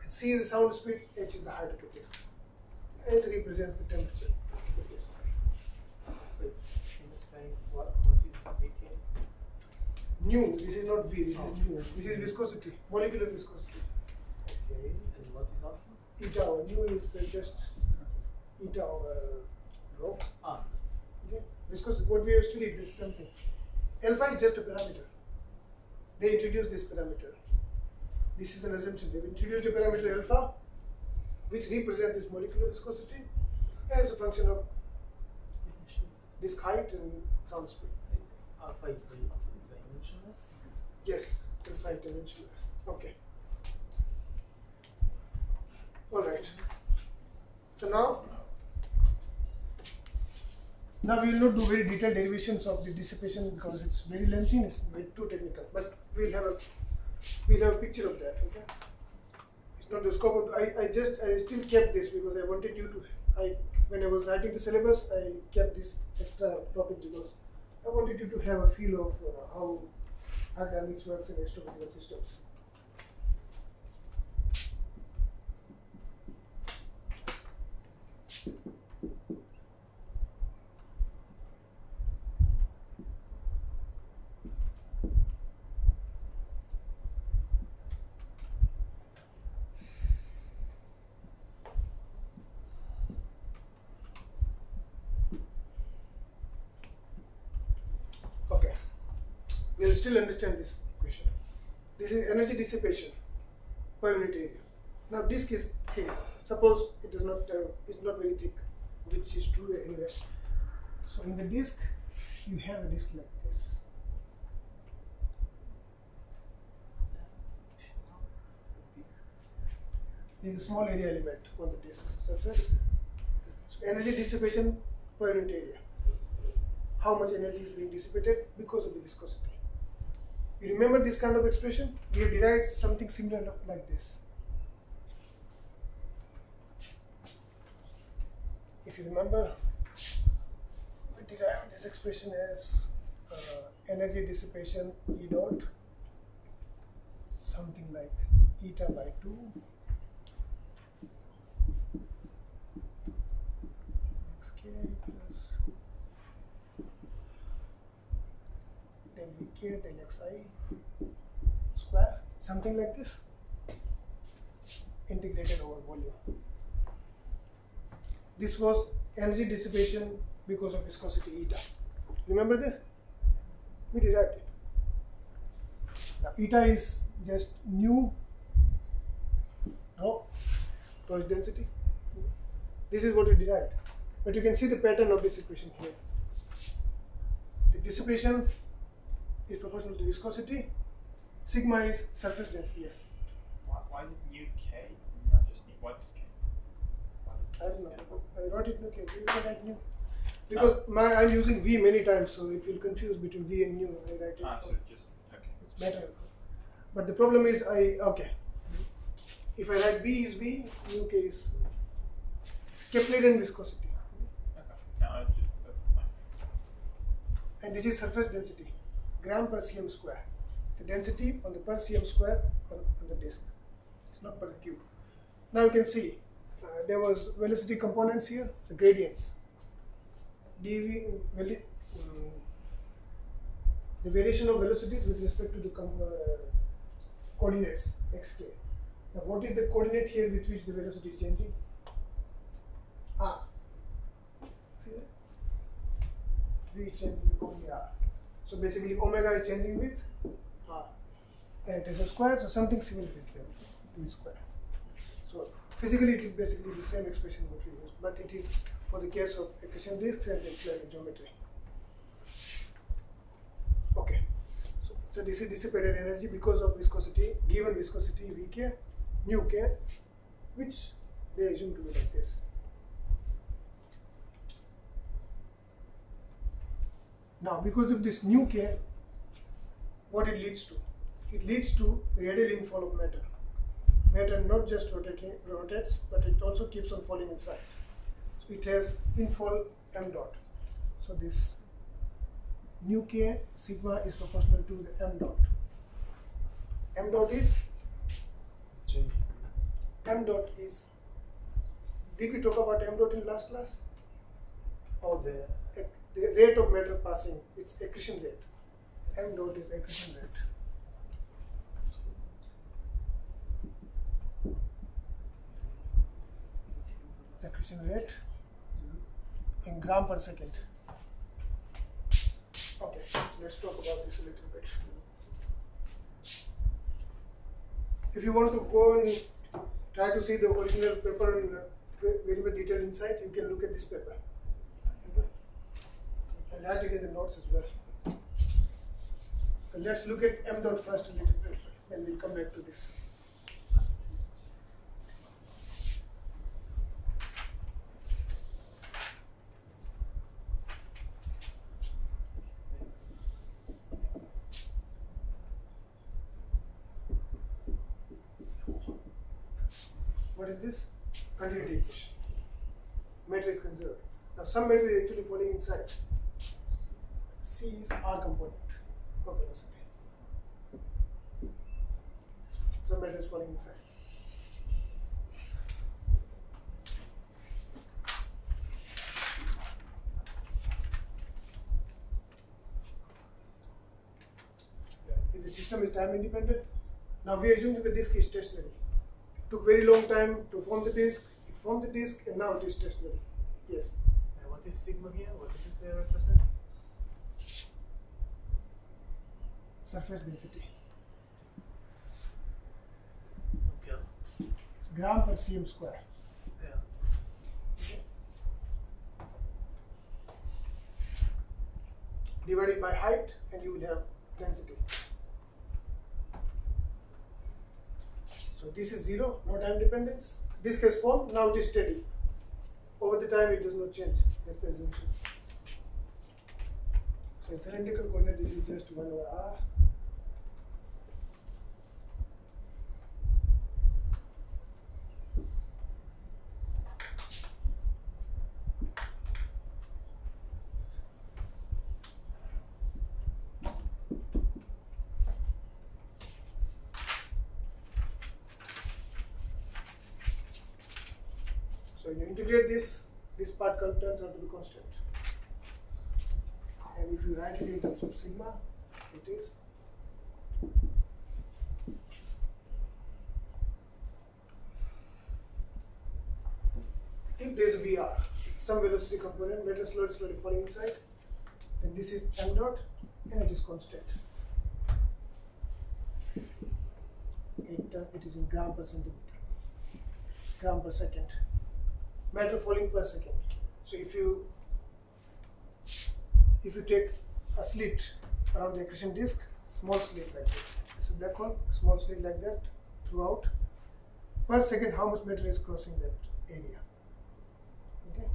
And C is the sound speed, H is the height of the disk. H represents the temperature of the disk. Wait, can you explain what is VK? Nu, this is not V, this is nu. This is viscosity, molecular viscosity. Okay, and what is alpha? Eta or nu is just eta over rho. Ah, Okay. Viscosity, what we have studied, this is something. Alpha is just a parameter. They introduced this parameter. This is an assumption. They've introduced a parameter alpha, which represents this molecular viscosity, and it's a function of disk height and sound speed. alpha is the dimensionless. Yes, alpha is dimensionless. Okay. All right. So now we will not do very detailed derivations of the dissipation because it's very lengthy and it's very too technical. But we'll have a picture of that. Okay. It's not the scope of. I still kept this because I wanted you to. When I was writing the syllabus, I kept this extra topic because I wanted you to have a feel of how hydrodynamics works in extrophysical systems. Okay, we'll still understand this equation. This is energy dissipation per unit area. Now disk is thin. Suppose it does not, it's not very thick, which is true anyway. So in the disk, you have a disk like this. There is a small area element on the disk surface. So energy dissipation per unit area. How much energy is being dissipated because of the viscosity. You remember this kind of expression? We have derived something similar like this. If you remember, we derived this expression as energy dissipation E dot, something like eta by 2 xk plus del Vk del xi square, something like this, integrated over volume. This was energy dissipation because of viscosity eta. Remember this? We derived it. Now eta is just nu rho torus density. This is what we derived. But you can see the pattern of this equation here. The dissipation is proportional to viscosity. Sigma is surface density. Yes. Why is it nu k, not just nu? What is k? I don't know. I wrote it nu k. You can write nu. Because I'm using V many times, so it will confuse between V and nu. I write it. So just okay. It's better. But the problem is okay. If I write V is V, nu k is Keplerian viscosity. Okay. No, that's fine. And this is surface density, gram per cm square. The density on the per cm square on the disk. It's not per cube. Now you can see there was velocity components here, the gradients. dV, the variation of velocities with respect to the coordinates xk. Now what is the coordinate here with which the velocity is changing? R. See that? V is changing with only R. So basically omega is changing with R. And it is a square, so something similar is there, V square. So physically it is basically the same expression what we used, but it is for the case of accretion disks and the geometry. Okay. So this is dissipated energy because of viscosity, given viscosity Vk, nu k, which they assume to be like this. Now because of this nu k, what it leads to? it leads to radial infall of matter. Matter not just rotates, but it also keeps on falling inside. So it has infall m dot. So this nu k sigma is proportional to the m dot. M dot is m dot is. Did we talk about m dot in last class? Oh, The rate of matter passing, it's accretion rate. M dot is accretion rate. Accretion rate in gram per second. Okay, so let's talk about this a little bit. If you want to go and try to see the original paper in very much detailed insight, you can look at this paper. Okay? I'll add it in the notes as well. So let's look at m dot first a little bit, and we'll come back to this. What is this? Continuity equation. Matter is conserved. Now some matter is actually falling inside. C is R component of velocity. Some matter is falling inside. If the system is time independent, now we assume that the disk is stationary. It took very long time to form the disk. It formed the disk, and now it is stationary. Yes. And what is sigma here? What does it represent? Surface density. Okay. It's gram per cm square. Yeah. Divided by height, and you will have density. So this is 0, no time dependence. Disk has formed, now it is steady. Over the time it does not change. That's the assumption. So in cylindrical coordinate, this is just 1 over r. So you integrate this part turns out to be constant. And if you write it in terms of sigma, it is if there is a VR, some velocity component, matter slowly falling inside, then this is m dot and it is constant. It is in gram per centimeter, gram per second. Matter falling per second. So if you take a slit around the accretion disk, small slit like this is a black hole, a small slit like that throughout, per second how much matter is crossing that area, okay,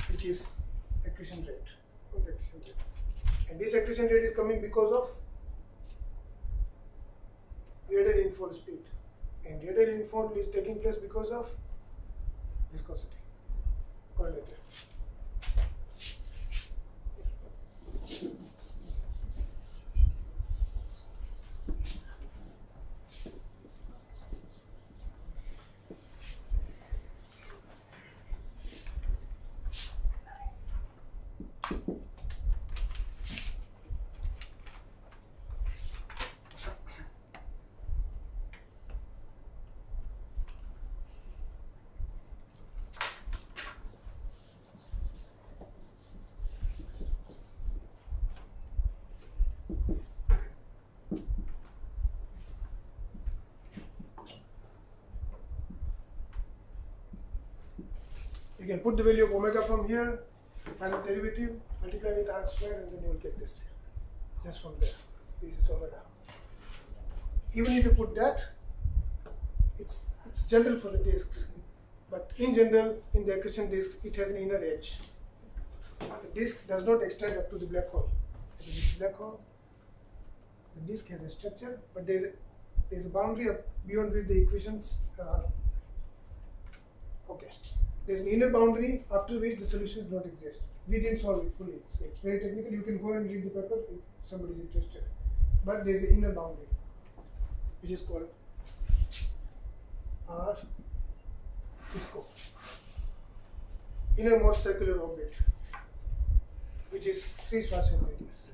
which is accretion rate, and this accretion rate is coming because of radial infall speed, and radial infall is taking place because of viscosity correlated. You can put the value of omega from here, find the derivative, multiply with r square, and then you will get this. Just from there. This is omega. Even if you put that, it's general for the disks. But in general, in the accretion disk, it has an inner edge. The disk does not extend up to the black hole. This is black hole. The disk has a structure, but there's a boundary beyond which the equations okay. There's an inner boundary after which the solution does not exist. We didn't solve it fully. So it's very technical. You can go and read the paper if somebody is interested. But there's an inner boundary, which is called R ISCO, innermost circular orbit, which is 3 Schwarzschild radius.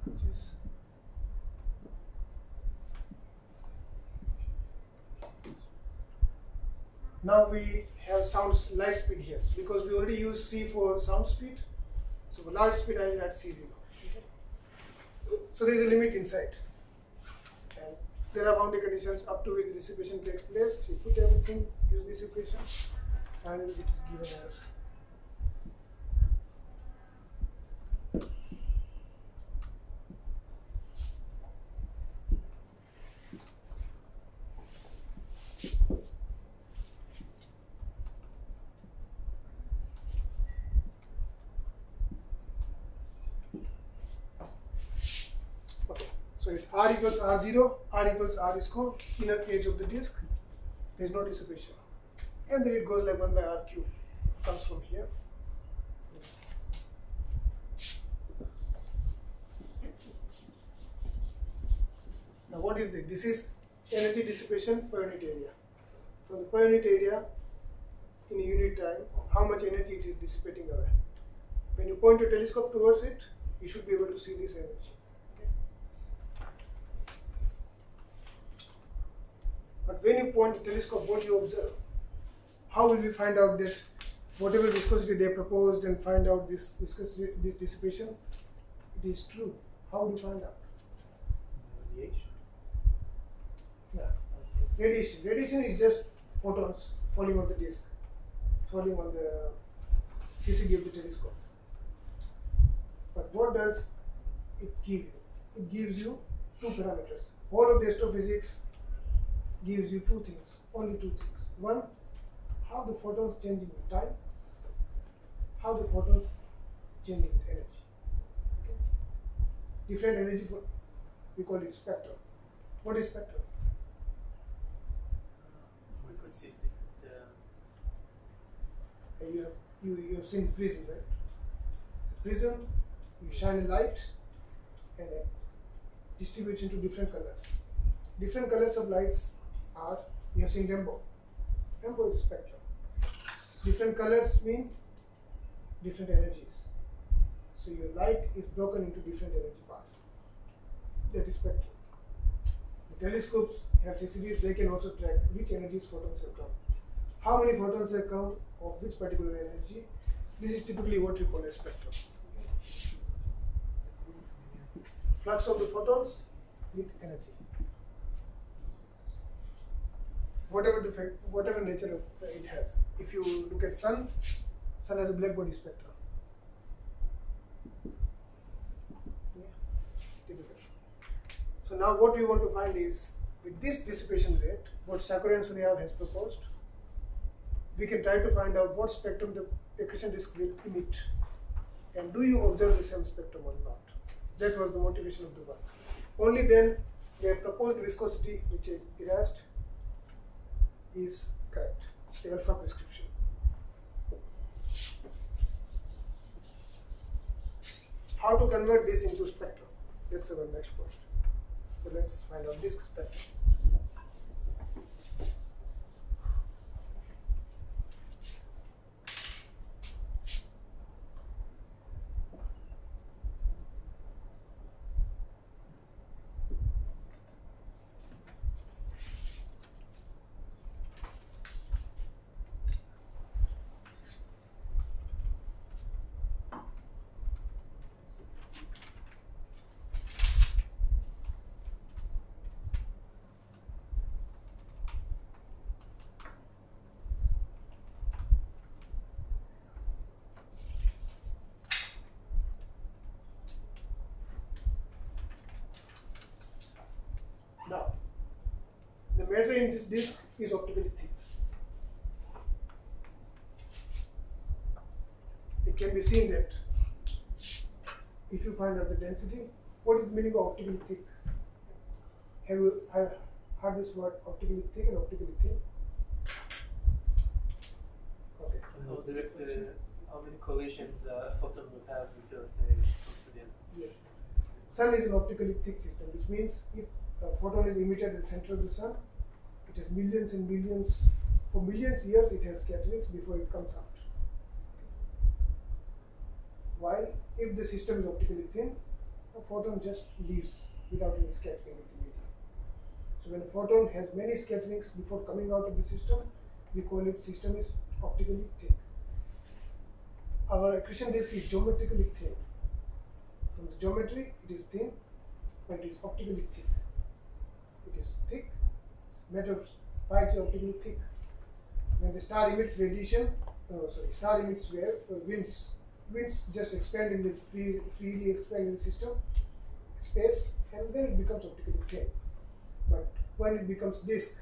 Which is now we have light speed here because we already use C for sound speed. So for light speed, I will add C0. Okay? So there is a limit inside, and there are boundary conditions up to which the dissipation takes place. You put everything, use this equation. Finally, it is given as so if R equals R0, R equals R ISCO, inner edge of the disk, there is no dissipation. And then it goes like 1 by R cube, comes from here. Now what is this? This is energy dissipation per unit area. From the per unit area, in a unit time, how much energy it is dissipating away. When you point your telescope towards it, you should be able to see this energy. But when you point the telescope, what do you observe? How will we find out that whatever viscosity they proposed and find out this viscosity, this dissipation, it is true? How would you find out? Radiation. Yeah. Radiation. Radiation is just photons falling on the disk, falling on the CCD of the telescope. But what does it give you? It gives you 2 parameters. All of the astrophysics gives you 2 things, only 2 things. One, how the photons change in time, how the photons change in energy. Okay? Different energy, we call it spectrum. What is spectrum? Frequencies, different. You have seen prism, right? Prism, you shine a light and it distributes into different colors. Different colors of lights are, you have seen rainbow. Rainbow is a spectrum. Different colors mean different energies. So your light is broken into different energy parts. That is spectrum. The telescopes have CCDs, they can also track which energies photons have come. How many photons have come of which particular energy. This is typically what we call a spectrum. Flux of the photons with energy. Whatever nature of it has. If you look at sun has a black body spectrum. Yeah. Typical. So now what we want to find is, with this dissipation rate, what Sakura and Sunyaev has proposed, we can try to find out what spectrum the accretion disk will emit. And do you observe the same spectrum or not? That was the motivation of the work. Only then their proposed viscosity, which is erased, is correct, the alpha prescription. How to convert this into spectrum? That's our next point. So let's find out disk spectrum. Now, the matter in this disk is optically thick. It can be seen that if you find out the density, what is the meaning of optically thick? Have you heard this word optically thick and optically thin? Okay. How many collisions a photon will have until it comes to the end? Yes. Sun is an optically thick system, which means if a photon is emitted at the center of the sun, it has millions and millions, for millions of years it has scatterings before it comes out. While if the system is optically thin, a photon just leaves without any scattering in the medium. So when a photon has many scatterings before coming out of the system, we call it system is optically thick. Our accretion disk is geometrically thin. From the geometry, it is thin, but it is optically thick. It is thick, matter of why it is optically thick. When the star emits radiation, star emits winds just expand in the freely expand in the system, space, and then it becomes optically thin. But when it becomes disk,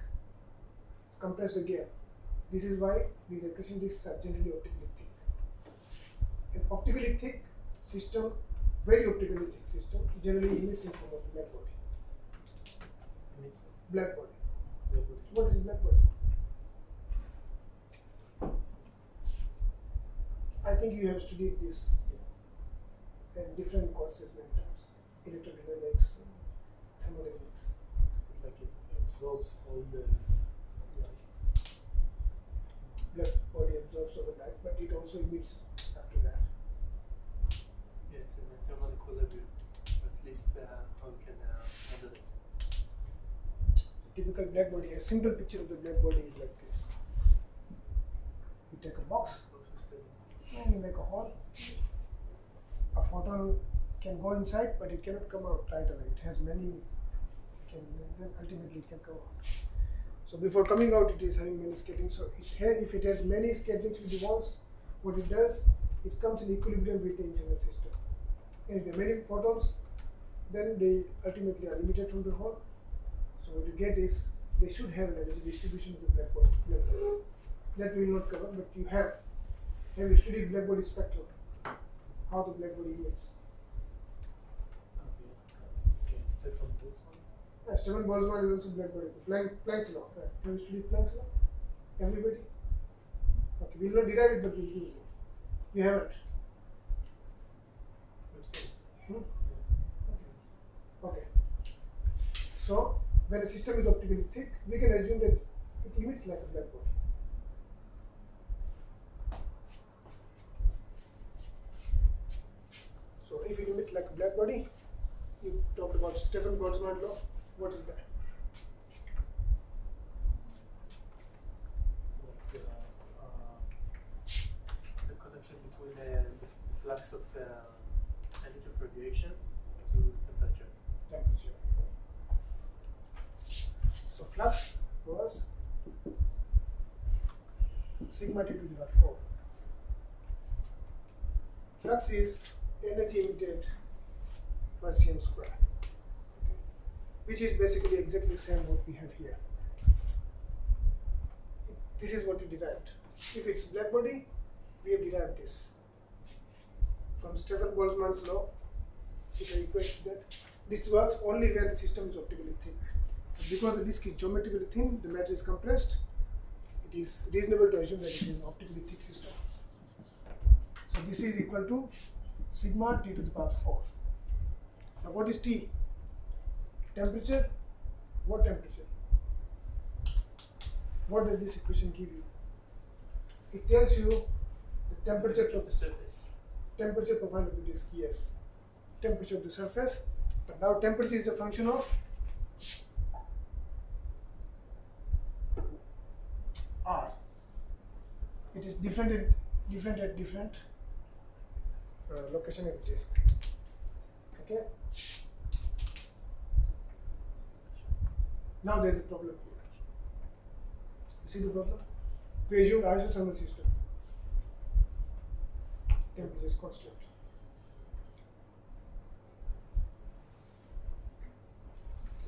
it's compressed again. This is why these accretion disks are generally optically thick. An optically thick system, very optically thick system, generally emits in form of black body. Black body. What is black body? I think you have studied this in different courses many times. Electrodynamics, thermodynamics. Like it absorbs all the light. Black body absorbs all the light, but it also emits after that. Yeah, it's in a thermal equilibrium, or at least how we can handle it. Typical black body, a simple picture of the black body is like this. You take a box and you make a hole. A photon can go inside, but it cannot come out right away. It has many, then ultimately it can come out. So before coming out, it is having many scatterings. So if it has many scatterings with the walls, what it does, it comes in equilibrium with the internal system. And if there are many photons, then they ultimately are emitted from the hole. So what you get is, they should have an energy distribution of the black body. That we will not cover, but you have you studied black body spectrum? How the black body emits? Okay, Stefan Boltzmann. Yeah, Stefan Boltzmann is also black body. Planck's law. Right? Have you studied Planck's law? Everybody? Okay, we will not derive it, but we will use it. You haven't? Okay. So, when a system is optically thick, we can assume that it emits like a black body. So, if it emits like a black body, you talked about Stefan Boltzmann law. What is that? The connection between the flux of energy of radiation to temperature. So flux was sigma T to the power 4. Flux is energy emitted per cm square, okay, which is basically exactly the same what we have here. This is what we derived. If it's black body, we have derived this from Stefan Boltzmann's law. You can equate that. This works only when the system is optically thick. Because the disk is geometrically thin, the matter is compressed, it is reasonable to assume that it is an optically thick system. So this is equal to sigma T to the power 4. Now what is T? Temperature? What temperature? What does this equation give you? It tells you the temperature of the surface. Temperature profile of the disk, yes. Temperature of the surface. But now temperature is a function of R. It is different at different location of the disk. Okay. Now there is a problem here. You see the problem? We assume isothermal system. Temperature is constant.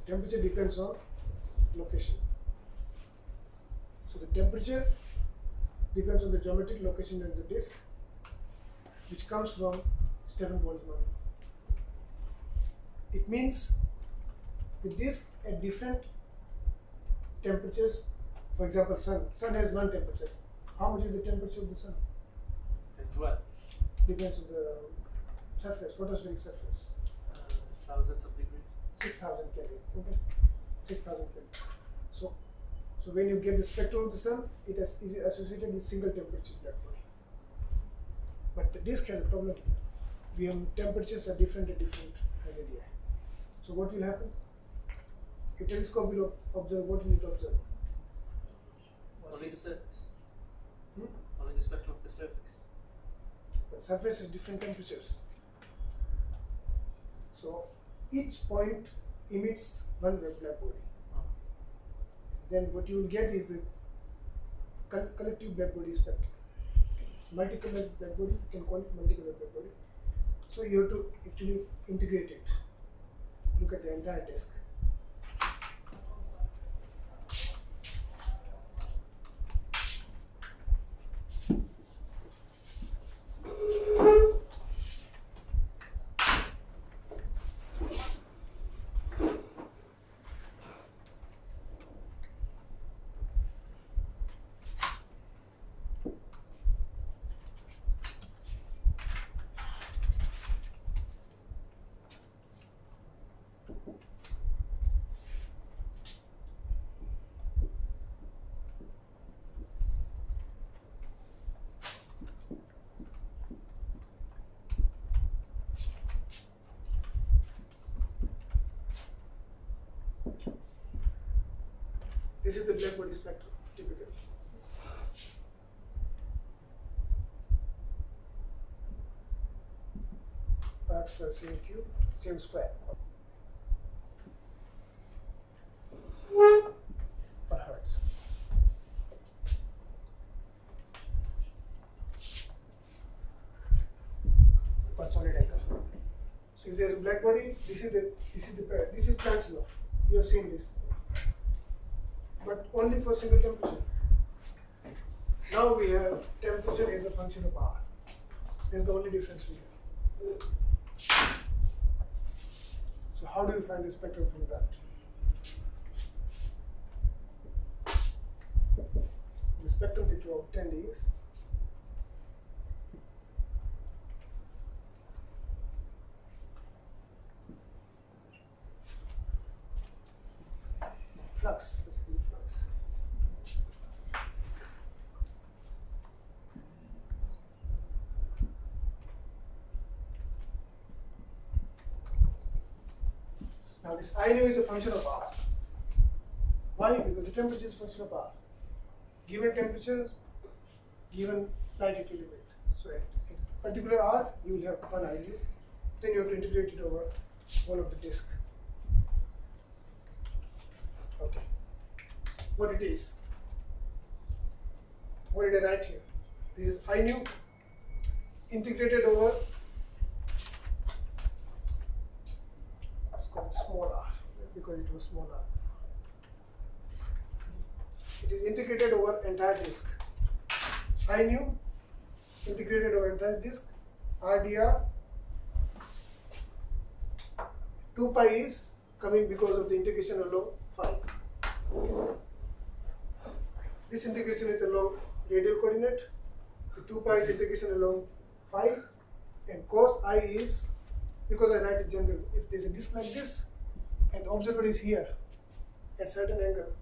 The temperature depends on location. So the temperature depends on the geometric location of the disk, which comes from Stefan Boltzmann. It means the disk at different temperatures. For example, sun has one temperature. How much is the temperature of the sun? Depends what? Depends on the surface, photospheric surface. Thousands of degrees. 6,000 Kelvin. Okay, 6,000 Kelvin. So when you get the spectrum of the sun, it is associated with single temperature black body. But the disk has a problem. We have temperatures are different at different radii. So what will happen? Your telescope will observe. What will it observe? Only the surface. Hmm? Only the spectrum of the surface. The surface has different temperatures. So each point emits one black body. Then what you will get is the collective black body spectrum. It's multicolored black body, you can call it multicolored black body. So you have to actually integrate it. Look at the entire disk. This is the black body spectrum, typically. Parts per same cube, same square. Per hertz. Per solid angle. So if there is a black body, this is Planck's law. You have seen this. But only for single temperature. Now we have temperature as a function of R. That's the only difference we have. So how do you find the spectrum from that? The spectrum that you obtained is flux. Now this I nu is a function of R. Why? Because the temperature is a function of R. Given temperature, given latitude limit. So at a particular R, you will have one I nu. Then you have to integrate it over one of the disk. Okay. What it is? What did I write here? This is I nu integrated over small r, because it was small r. It is integrated over entire disk. I nu integrated over entire disk. RdR 2 pi is coming because of the integration along phi. This integration is along radial coordinate. The 2 pi is integration along phi, and cos I is, because I write it general, if there is a disk like this and the observer is here at certain angle,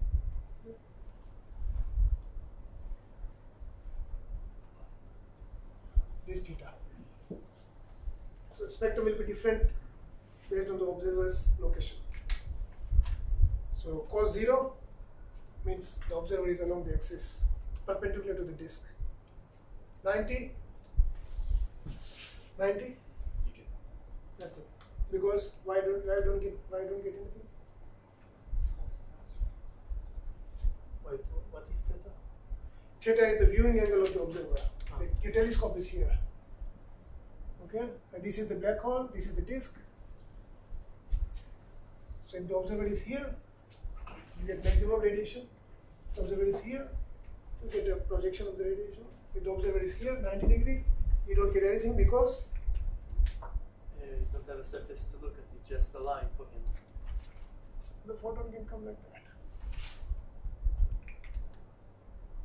this theta. So spectrum will be different based on the observer's location. So cos 0 means the observer is along the axis perpendicular to the disk. 90. Nothing. Because why don't get anything? Wait, what is theta? Theta is the viewing angle of the observer. The telescope is here. Okay? And this is the black hole, this is the disk. So if the observer is here, you get maximum radiation. The observer is here, you get a projection of the radiation. If the observer is here, 90 degree, you don't get anything because It's not don't have a surface to look at, it's just a line for him. The photon can come like that.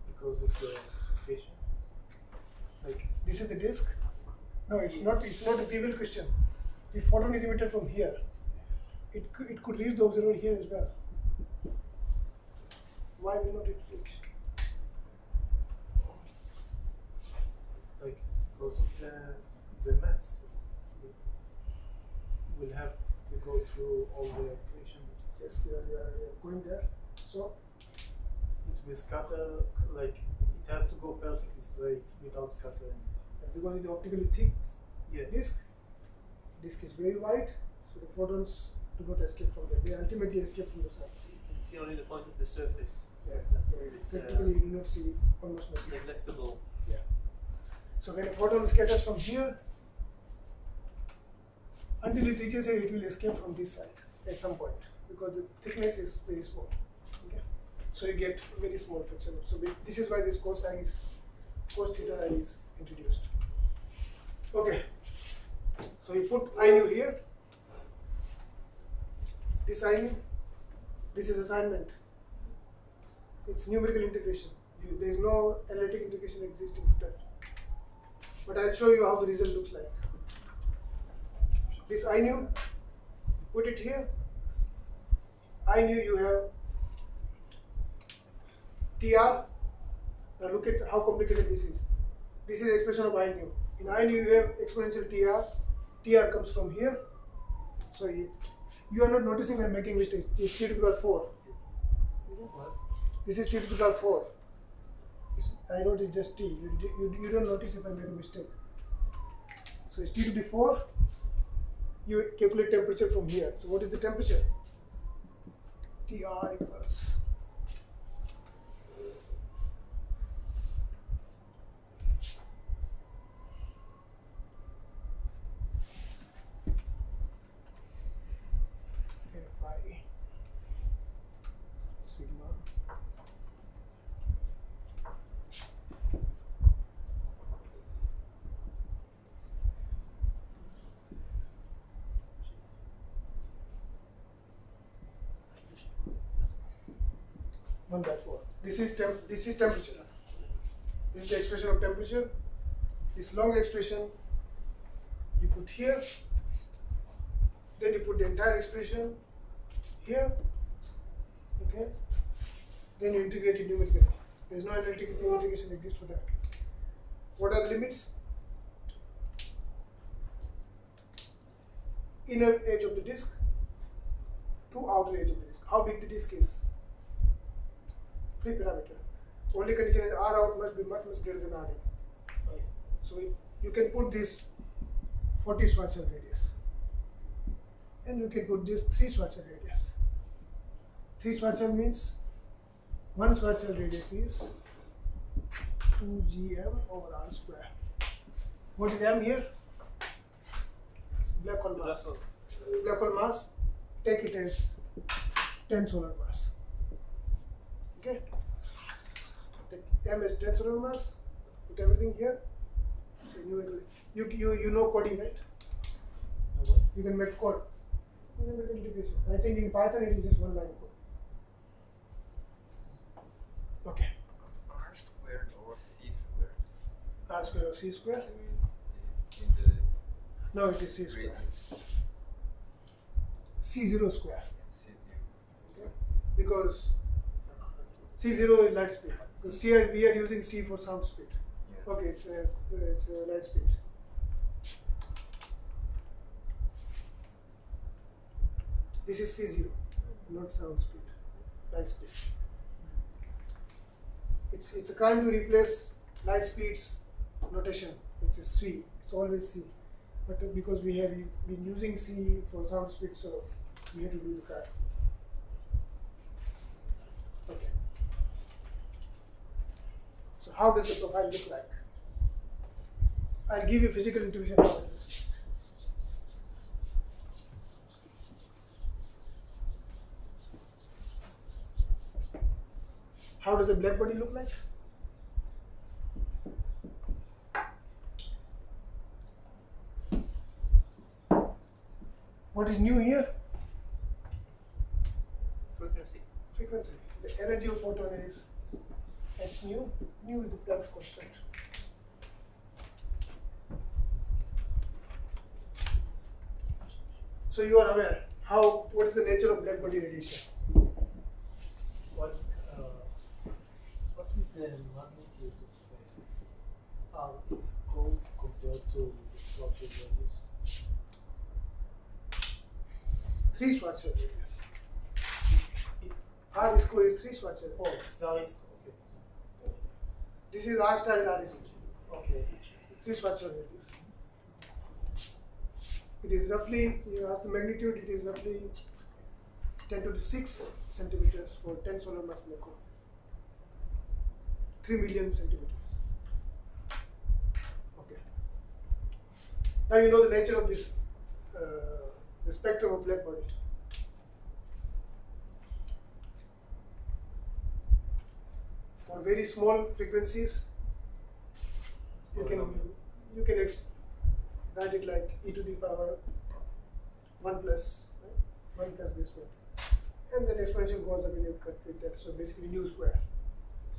Because of the equation. Like This is the disk. No, it's not. It's not a trivial question. If photon is emitted from here, it could reach the observer here as well. Why will not it reach? like because of the mass. We'll have to go through all the equations. Yes, we are going there. So It will scatter, like it has to go perfectly straight without scattering. because it's optically thick Yeah. disk is very wide, so the photons do not escape from there. They ultimately escape from the sides. You can see only the point of the surface. Yeah. It's Practically, you do not see almost nothing. neglectable. Yeah. So when a photon scatters from here, until it reaches here, it will escape from this side at some point because the thickness is very small. Okay. So you get very small fraction. So this is why this cos theta is introduced. Okay. So you put I nu here. This I nu. This is assignment. It's numerical integration. There is no analytic integration existing for that. But I'll show you how the result looks like. This I nu, put it here. I nu you have TR. Now look at how complicated this is. This is expression of I nu. In I nu you have exponential TR. TR comes from here. So you are not noticing I'm making mistakes. It's t to the power 4. This is t to the power 4. I wrote it just t. You don't notice if I make a mistake. So it's t to the 4. You calculate temperature from here. So what is the temperature? TR equals Fi sigma one by 4. This is temperature. This is the expression of temperature. This long expression you put here. Then you put the entire expression here. Okay. Then you integrate it numerically. There is no analytic integration exists for that. What are the limits? Inner edge of the disk to outer edge of the disk. How big the disk is. Free parameter. Only condition is R out must be much greater than R in. So you can put this 40 Schwarzschild radius. And you can put this 3 Schwarzschild radius. 3 Schwarzschild means 1 Schwarzschild radius is 2gm over R square. What is m here? It's black hole mass. Black hole mass, take it as 10 solar mass. Okay? Take m as 10 solar mass, put everything here. So you know coding, right? You can make code. Numerical integration. I think in Python it is just one line code. Okay. R squared or C squared? R square or C square? I mean, in the No, it is C square. radius. C0 square. C0. Okay? Because C0 is light speed. Because we are using C for sound speed. Yeah. Okay, it's a light speed. This is C0, not sound speed, light speed. It's a crime to replace light speed's notation. It's a C. It's always C. But because we have been using C for sound speed, so we have to do the crime. Okay. So how does the profile look like? I'll give you physical intuition about this. How does a black body look like? What is new here? Frequency. Frequency. The energy of photon is h nu. Nu is the Planck's constant. So you are aware what is the nature of black body radiation? What is the magnitude of its scope compared to the structure values? 3 Schwarzschild radius. R ISCO is 3 Schwarzschild. Oh, star is okay. This is R star is R ISCO. Okay. 3 Schwarzschild radius. It is roughly, you ask the magnitude, it is roughly 10 to the 6 centimeters for 10 solar mass black hole. 3 million centimeters. Okay. Now you know the nature of this, the spectrum of black body. For very small frequencies, you can write it like e to the power 1 plus, right? 1 plus this one. And then exponential goes up and you cut with that. So basically nu square.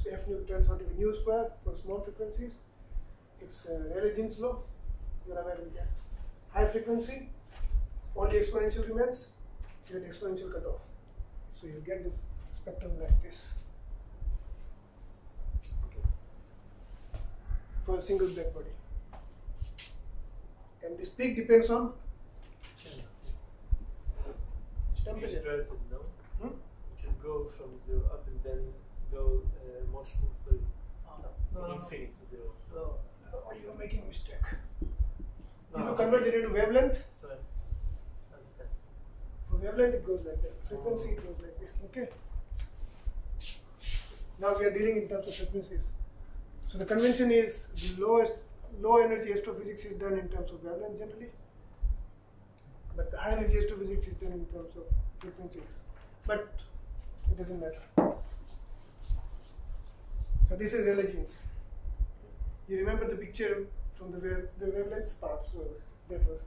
So f nu turns out to be nu square for small frequencies. It's Rayleigh-Jeans law. You're aware of that. High frequency, only exponential remains, you get exponential cutoff. So you get the spectrum like this. Okay. For a single black body. And this peak depends on temperature. Inverted, no? Hmm? It should go from 0 up and then go more smoothly No, no, infinite to 0. no. Oh, you're making a mistake. No, If you convert it into wavelength, Sorry. Understand. for wavelength it goes like that. Frequency it goes like this. Okay. Now we are dealing in terms of frequencies. So the convention is the low energy astrophysics is done in terms of wavelength generally, but the high energy astrophysics is done in terms of frequencies. But it doesn't matter. So this is Rayleigh-Jeans. You remember the picture from the wavelengths part, so that was.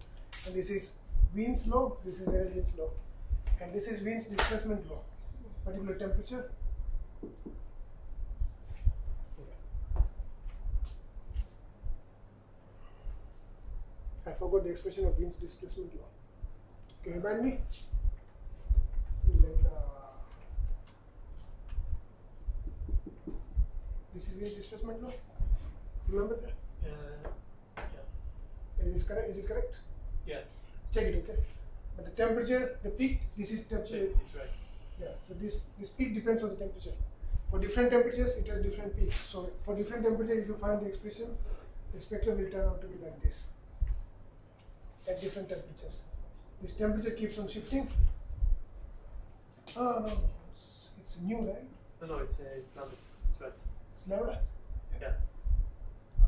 And this is Wien's law, this is Rayleigh-Jeans law. And this is Wien's displacement law, particular temperature. I forgot the expression of Wien's displacement law. Can you remind me? This is Wien's displacement law. Remember that? Yeah. Is it correct? Yeah. Check it, okay? But the temperature, the peak, this is temperature. It's right. Yeah. So this peak depends on the temperature. For different temperatures, it has different peaks. So for different temperature, if you find the expression, the spectrum will turn out to be like this. At different temperatures. This temperature keeps on shifting. Oh no, it's new, right? No, it's lambda. It's right. It's lambda. Yeah.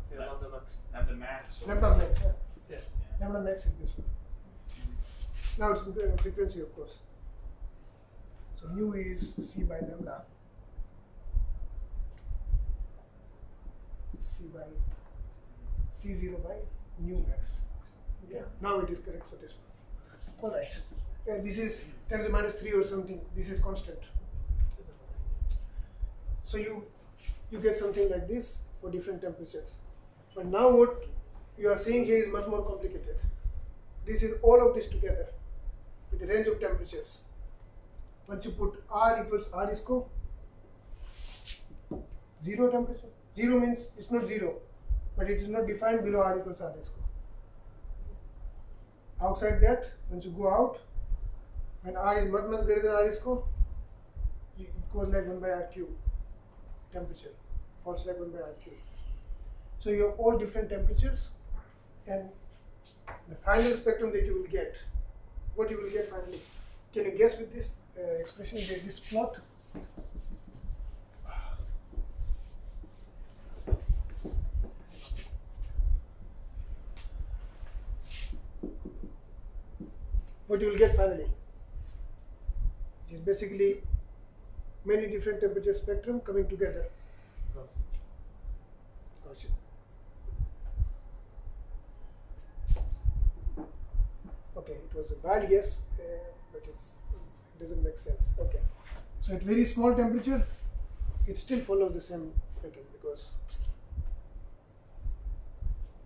So lambda max. Lambda max. or- Lambda max, yeah. Yeah. Lambda max is this one. Now it's the frequency, of course. So mu is c by lambda. C0 by nu max. Okay. Now it is correct for this one. All right. Yeah, this is 10 to the minus 3 or something. This is constant. So you get something like this for different temperatures. But now what you are seeing here is much more complicated. This is all of this together with the range of temperatures. Once you put R equals R ISCO, 0 temperature. 0 means it's not 0, but it is not defined below R equals R ISCO. Outside that, once you go out, when R is much greater than R ISCO, it goes like 1 by R cube temperature, falls like 1 by R cube. So you have all different temperatures, and the final spectrum that you will get, what you will get finally. Can you guess with this expression, this plot? What you will get finally, which is basically many different temperature spectrum coming together. Okay, it was a wild guess, but it doesn't make sense. Okay, so at very small temperature, it still follows the same pattern because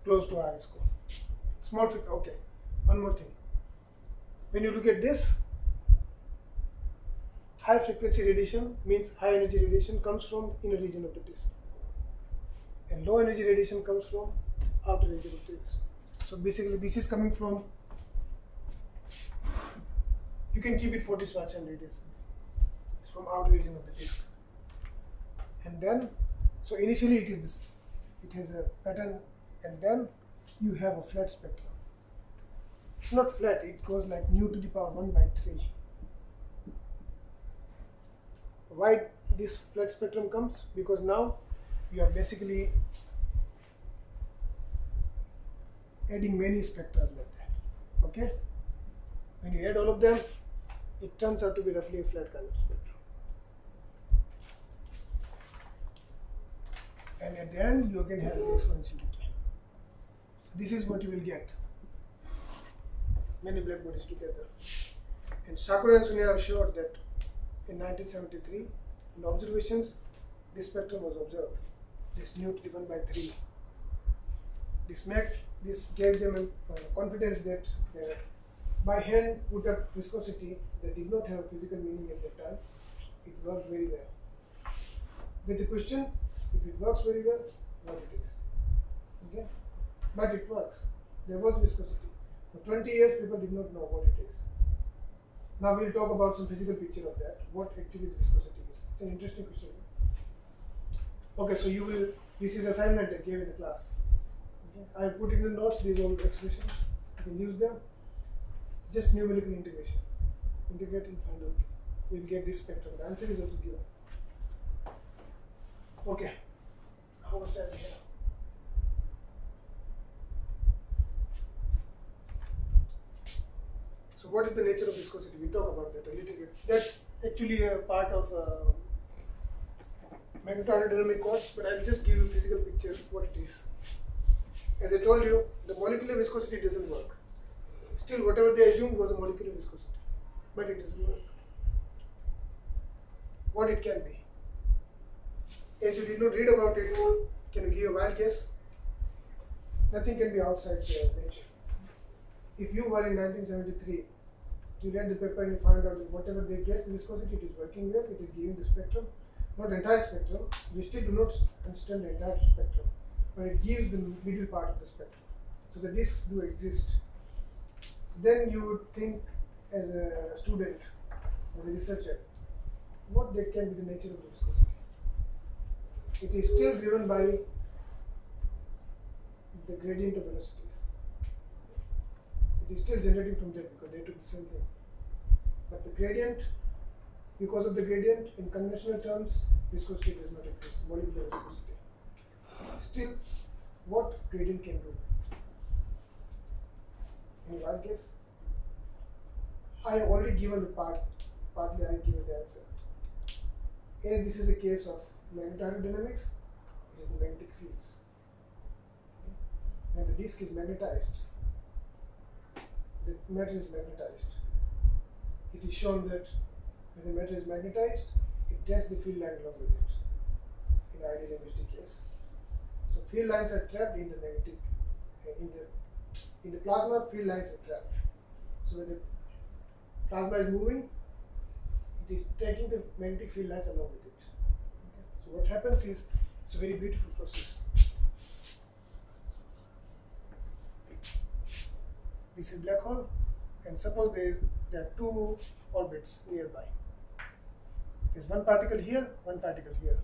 close to R score. Small frequency. Okay, one more thing. When you look at this, high frequency radiation means high energy radiation comes from inner region of the disk, and low energy radiation comes from outer region of the disk. So basically, this is coming from. You can keep it 40 Schwarzschild radius. It's from outer region of the disk, and then so initially it is this. It has a pattern, and then you have a flat spectrum. It's not flat, it goes like nu to the power 1 by 3. Why this flat spectrum comes? Because now you are basically adding many spectra like that. Okay? When you add all of them, it turns out to be roughly a flat kind of spectrum. And at the end, you again have the exponential decay. This is what you will get. Many black bodies together. And Shakur and Sunya have showed that in 1973, in observations, this spectrum was observed. This nu to the 1 by 3. This gave them confidence that by hand put up viscosity that did not have physical meaning at that time. It worked very well. With the question, if it works very well, what it is. Okay? But it works. There was viscosity. For 20 years, people did not know what it is. Now we'll talk about some physical picture of that, what actually the viscosity is. It's an interesting question. Okay, so you will, this is assignment I gave in the class. Okay. I have put in the notes these all expressions. You can use them. Just numerical integration. Integrate and find out. We'll get this spectrum. The answer is also given. Okay. How much time we have? So what is the nature of viscosity? We talk about that a little bit. That's actually a part of magnetohydrodynamic course, but I'll just give you a physical picture of what it is. As I told you, the molecular viscosity doesn't work. Still, whatever they assumed was a molecular viscosity, but it doesn't work. What it can be? As you did not read about it, can you give a wild guess? Nothing can be outside nature. If you were in 1973, you read the paper and you found out that whatever they guessed the viscosity, it is working well, it is giving the spectrum, not the entire spectrum. We still do not understand the entire spectrum, but it gives the middle part of the spectrum. So the disks do exist. Then you would think as a student, as a researcher, what they can be the nature of the viscosity. It is still driven by the gradient of velocities. It is still generating from that because they took the same thing. But the gradient, because of the gradient, in conventional terms, viscosity does not exist, molecular viscosity. Still, what gradient can do? Any wild guess? I have already given the partly I have given the answer. And this is a case of magnetohydrodynamics, it is the magnetic fields. When the disk is magnetized, the matter is magnetized. It is shown that when the matter is magnetized, it drags the field line along with it, in ideal emission case. So field lines are trapped in the magnetic, in the plasma, field lines are trapped. So when the plasma is moving, it is taking the magnetic field lines along with it. Okay. So what happens is, it's a very beautiful process. This is black hole, and suppose there are two orbits nearby. There's one particle here, one particle here.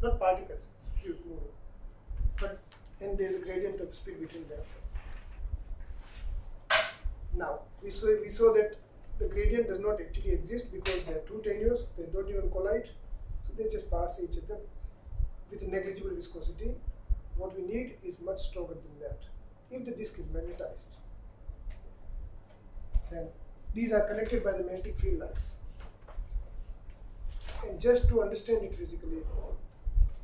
Not particles, it's fluid moving. But and there's a gradient of speed between them. Now we saw that the gradient does not actually exist because they are too tenuous, they don't even collide, so they just pass each other with a negligible viscosity. What we need is much stronger than that. If the disk is magnetized, then these are connected by the magnetic field lines. And just to understand it physically,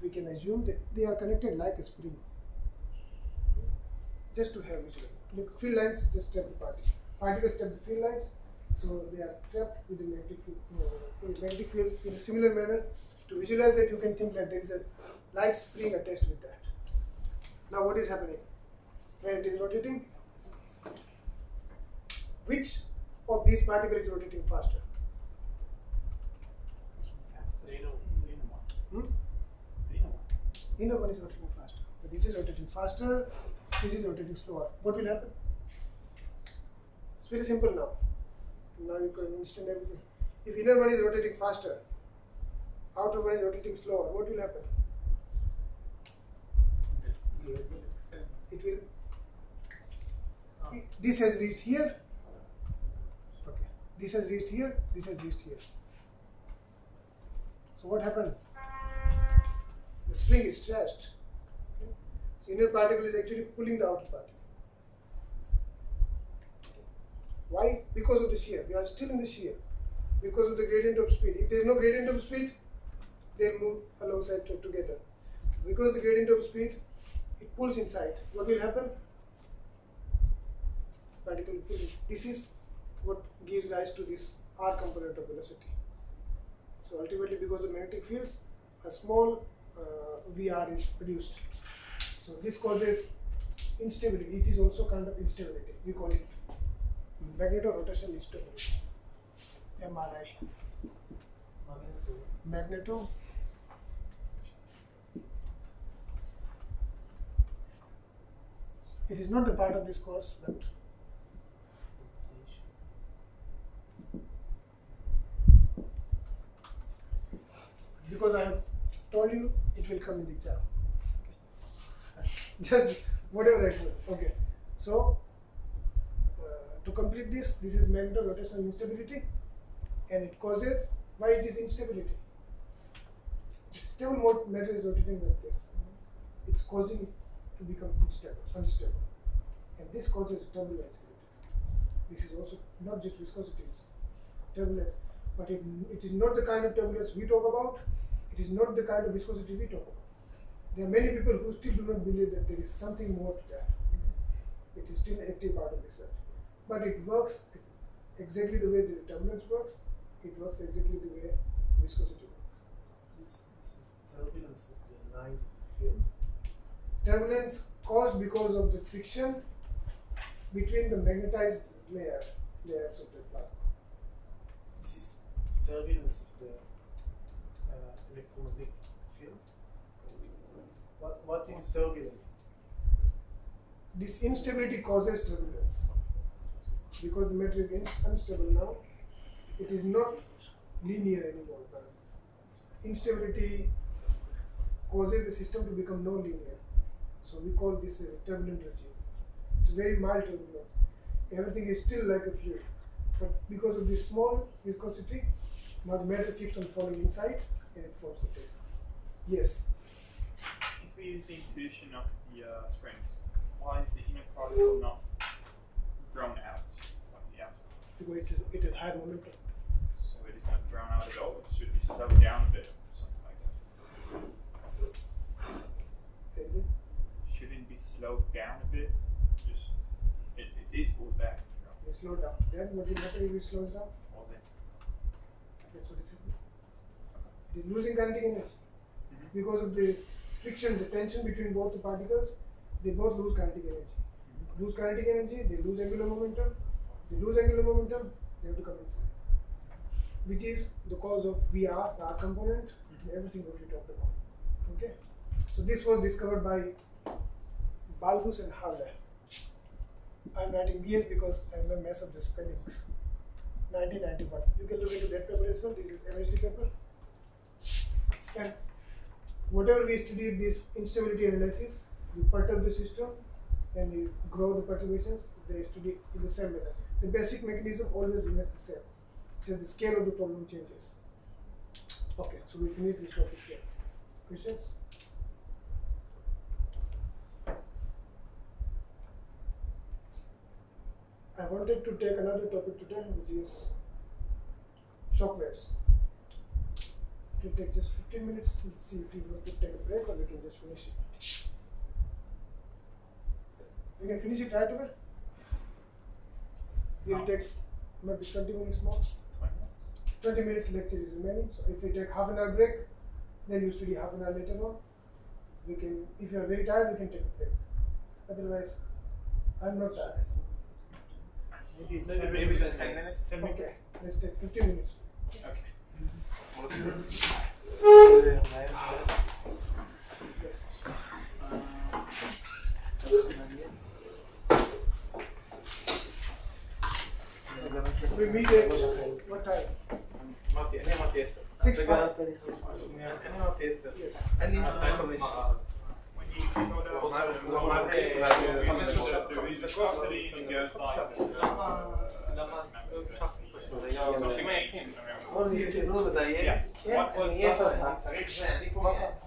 we can assume that they are connected like a spring. Just to have visual. Look, field lines just trap the particle. particles touch the field lines, so they are trapped with the magnetic field in a similar manner. To visualize that, you can think that there is a light spring attached with that. Now what is happening? When it is rotating, which of these particles is rotating faster? Inner one is rotating faster. But this is rotating faster, this is rotating slower. What will happen? It's very simple now. Now you can understand everything. If inner one is rotating faster, outer one is rotating slower, what will happen? It will. This has reached here. Okay. This has reached here. This has reached here. So what happened? The spring is stretched. Okay. So inner particle is actually pulling the outer particle. Okay. Why? Because of the shear. We are still in the shear. Because of the gradient of speed. If there is no gradient of speed, they move alongside together. Because of the gradient of speed, it pulls inside. What will happen? Particle will pull in. This is what gives rise to this R component of velocity. So ultimately, because of magnetic fields, a small VR is produced. So this causes instability. It is also kind of instability. We call it magnetorotation instability. MRI. Magneto. It is not the part of this course, but because I have told you, it will come in the exam. Okay. Just whatever I told. Okay. So to complete this is magnetorotational instability, and it causes, why it is instability? Stable mode matter is rotating like this. It's causing it to become unstable, and this causes turbulence. This is also not just viscosity, it's turbulence, but it is not the kind of turbulence we talk about. It is not the kind of viscosity we talk about. There are many people who still do not believe that there is something more to that. It is still an active part of research, but it works exactly the way the turbulence works. It works exactly the way viscosity works. This is turbulence of the lines of the field. Turbulence caused because of the friction between the magnetized layers of the plasma. This is turbulence of the electromagnetic field. What is turbulent? This instability causes turbulence because the matter is unstable now. It is not linear anymore. Instability causes the system to become non-linear. So we call this a turbulent regime. It's very mild turbulence. Everything is still like a fluid, but because of this small viscosity, now the matter keeps on falling inside and it forms the disk. Yes? If we use the intuition of the springs, why is the inner particle not thrown out like the outer? Because it is high momentum. So it is not thrown out at all. It should be slowed down a bit, or something like that. Say it again? Shouldn't be slowed down a bit. Just it is pulled back. You slow down. Then what will happen if it slows down? Was it? That's what is happening. It is losing kinetic energy. Because of the friction, the tension between both the particles, they both lose kinetic energy. Lose kinetic energy, they lose angular momentum. They lose angular momentum, they have to come inside. Which is the cause of VR, the R component, everything that we talked about. Okay? So this was discovered by Balbus and Havler. I'm writing BS because I may mess up the spellings. 1991. You can look into that paper as well. This is MHD paper. And whatever we studied this instability analysis, you perturb the system and you grow the perturbations, they study in the same manner. The basic mechanism always remains the same. Just the scale of the problem changes. Okay, so we finish this topic here. Questions? I wanted to take another topic today, which is shock waves. It will take just 15 minutes. Let's see if we want to take a break or we can just finish it. We can finish it right away. We'll take maybe 20 minutes more. 20 minutes lecture is remaining. So if we take half an hour break, then you study half an hour later on. We can, if you are very tired, we can take a break. Otherwise, I'm not tired. Maybe just 10 minutes. 10 minutes. Okay, let's take 15 minutes. Okay. Yes. So we meet at what time? אני אמרתי 10. 6:05. אני אמרתי 10. Yes. אני When you go to למה לא המשכתי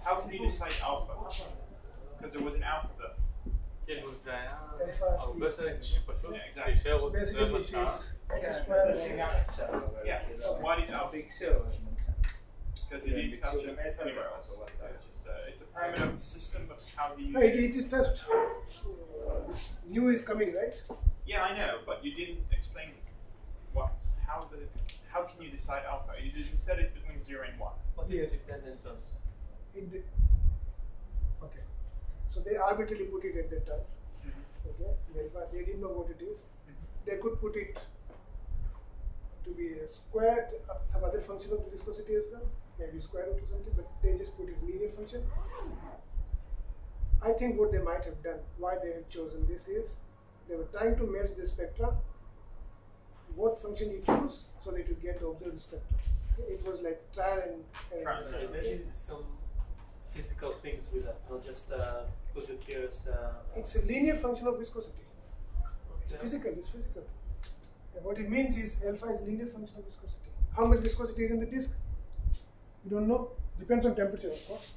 How can you decide alpha? Because there was an alpha there. כן, זה היה Alpha הרבה is שנים Yeah, פשוט exactly. להישאר עוד basically רבע it שעה. is x square. Yeah. Why is alpha? Because you didn't touch it anywhere else. It's a parameter system, but how do you? No, it is touched. This new is coming, right? Yeah, I know, but you didn't explain what. How can you decide alpha? You said it's between 0 and 1. What is Yes. it dependent on? Okay. So they arbitrarily put it at that time. Okay. They didn't know what it is. They could put it to be a square, some other function of the viscosity as well, maybe square root or something, but they just put it linear function. I think what they might have done, why they have chosen this is, they were trying to match the spectra, what function you choose, so that you get the observed spectra. It was like trial and error. They did some physical things with that, not just put it here as. It's a linear function of viscosity. It's physical, it's physical. And what it means is alpha is linear function of viscosity. How much viscosity is in the disk? You don't know. Depends on temperature, of course.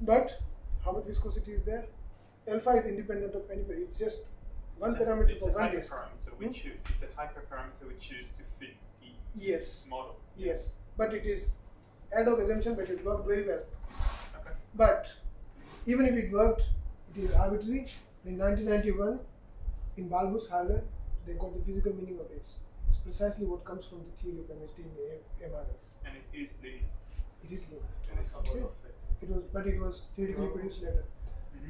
But how much viscosity is there? Alpha is independent of anybody. It's just one parameter for one disk. We choose. It's a hyperparameter we choose to fit the Yes. model. Yes. But it is ad hoc assumption, but it worked very well. Okay. But even if it worked, it is arbitrary. In 1991, in Balbus, Haller, they got the physical meaning of it. It's precisely what comes from the theory of MHD in the MRS. And it is linear. It is linear. And it's Okay. somewhat of it. But it was theoretically produced later.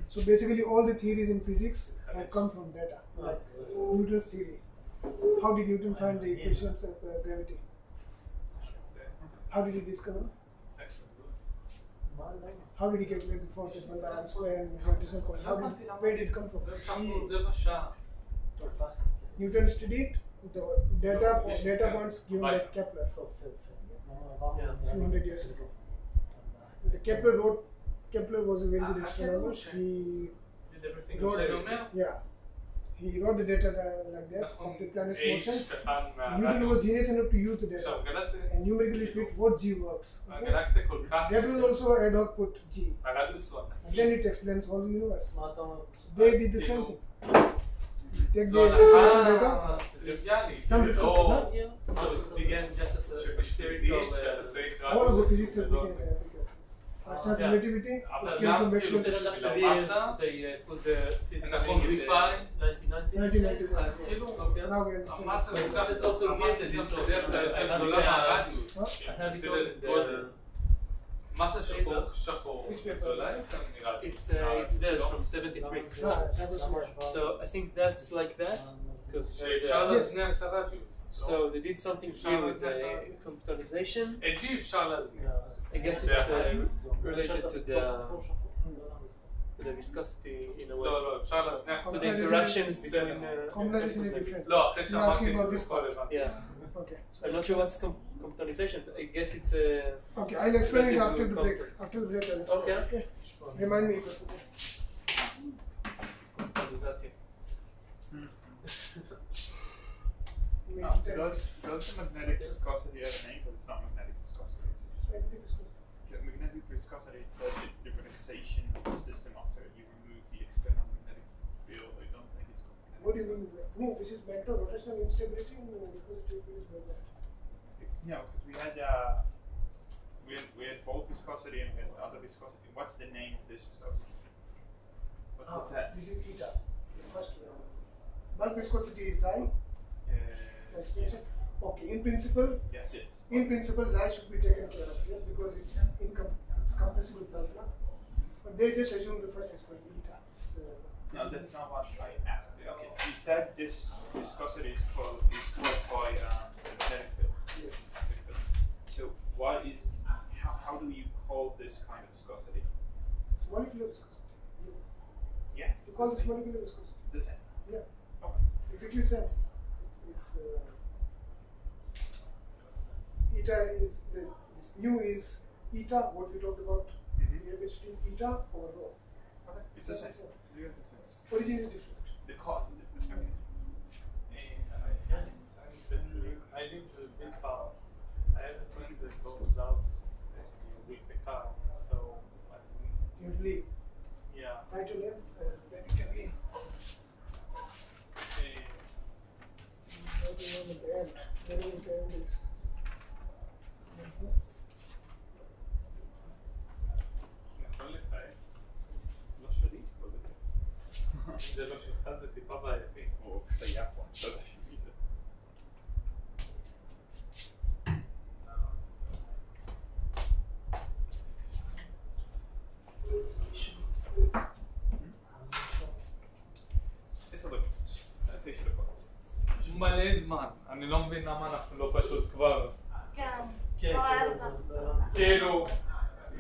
So basically, all the theories in physics have come from data, like Newton's theory. How did Newton find the equations of gravity? How did he discover? How did he calculate the force at 1 by r square and gravitational constant? Where did it come from? רבע שעה. Newton studied the data points given by Kepler 200 years ago. The Kepler was a very good astronomer. He did everything wrote, שאני אומר? he wrote the data like that of the planet's motion. קטן Newton was genius enough to use the data עכשיו, גלקסיה, and numerically fit what G works. Okay? הגלקסיה כל כך... That was also ad hoc put G. הרדיוס הוא And ענקי. then it explains all the universe. מה אתה אומר? They did the same thing. Take the זו equation data. הנחה טריוויאלית. Some זה discuss לא... So it began just as a שבשביל theoretical. אתה צריך All of the רדיוס, physics זה has לא- become applications. Einstein's Yeah. relativity אבל came גם from כאילו You said Maxwell's enough to בשביל be המסה, they put the physical נכון, in the ריפאי, 1990s. אז כאילו, Now we understand. המסה But נמצא it also המסה gives it גם its בדרך כלל I יותר have גדולה it, מהרדיוס. Huh? I have it בסדר on גודל. the, מסה שחור Which paper? גדולה יותר נראה לי. it's theirs לא? from 73. That was smart. So I think that's like that because שאפשר Yes. להזניח את הרדיוס. so they did something here with the computerization. את G אפשר להזניח. I guess it's related to the viscosity in a way. לא, לא, אפשר להזניח. To the interactions between. Computarization is different. לא, אחרי You're שאמרתי asking about את this זה כל הבנתי. Yeah, Okay. I'm not sure what's computerization. But I guess it's Okay, I'll explain it Related after to the break. computer. After the break, I'll explain. Okay. Remind me. קומפוטריזציה. Does the magnetic viscosity have a name? But it's not magnetic viscosity. Magnetic viscosity, it says it's the relaxation of the system after you remove the external magnetic field. I don't think it's called What do you mean? No, this is macro rotational instability and viscosity is like that. No, because we had bulk viscosity and we had other viscosity. What's the name of this viscosity? What's it? This is eta. The first one. Bulk viscosity is psi. Explanation. Okay, in principle, Yeah, this. in principle, xi should be taken care of here because it's compressible plasma. But they just assume the first expression eta. No, that's not what I asked. Okay, so you said this viscosity is caused by magnetic field. Yes. So what is how do you call this kind of viscosity? It's molecular viscosity. Yeah. You call this molecular viscosity. It's the same. Yeah. Okay. It's exactly the same. It's eta is this nu is eta. What we talked about. We have it in eta over rho. Okay. It's the same. Yeah, the same. Origin is different. The cause is different. I live a bit far. I have a friend that goes out with the car, so You leave. yeah. Try to leave, then you can leave. Maybe not at the end. Maybe at the end is. יכול לתאר. לא שלי, לא בטוח. זה לא שלך, זה טיפה בעייתי. או פשוט היה פה, אני לא יודע מי זה. עשר דקות. 9 דקות. מלא זמן. אני לא מבין למה אנחנו לא פשוט כבר... כן. כן, כאילו,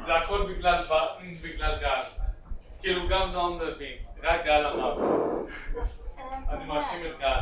זה הכל בגלל גל. כאילו גם לא מבין, רק גל אמר. אני מאשים את גל.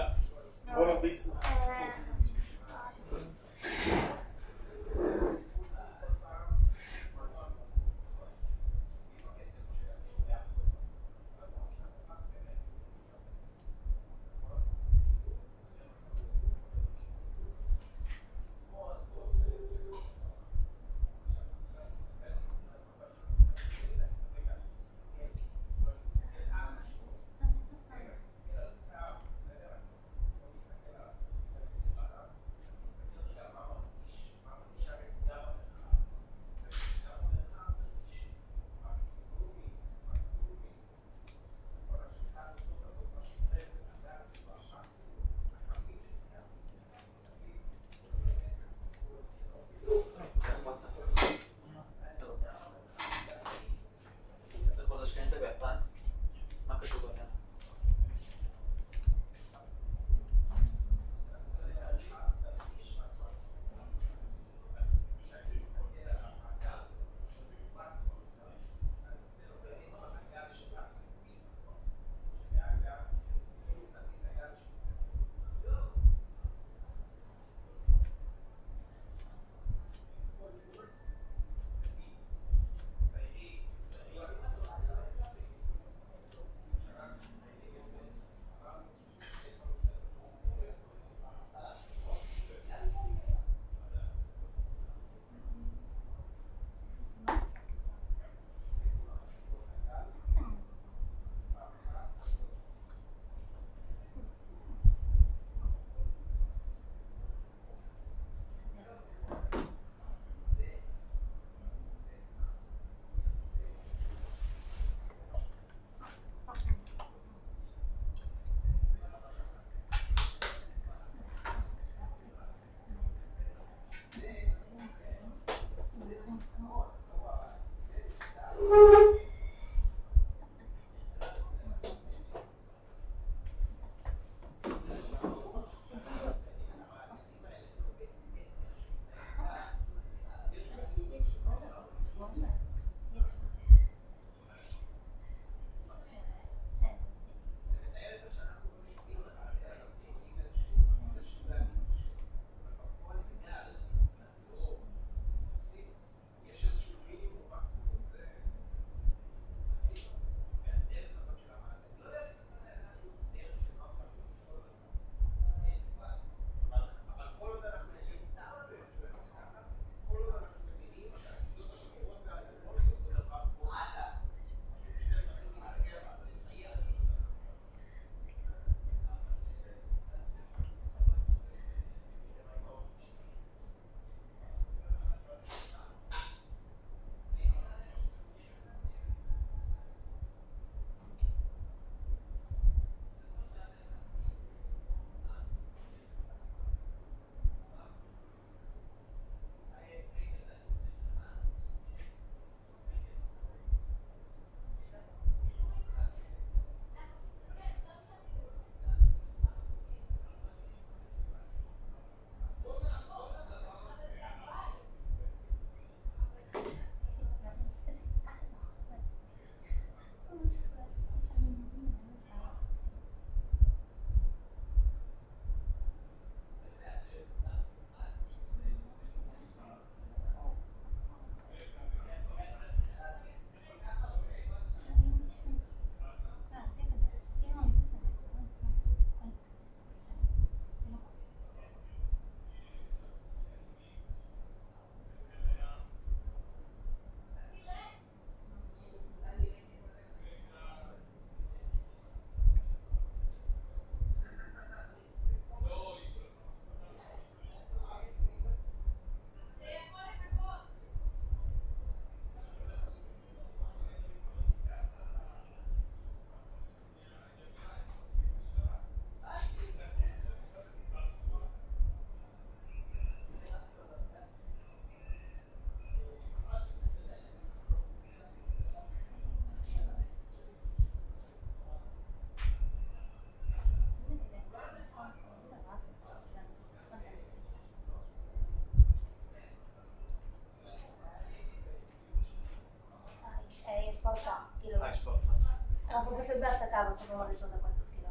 אנחנו פשוט בהפסקה, אבל חוזרים עוד 10 דקות תחילה.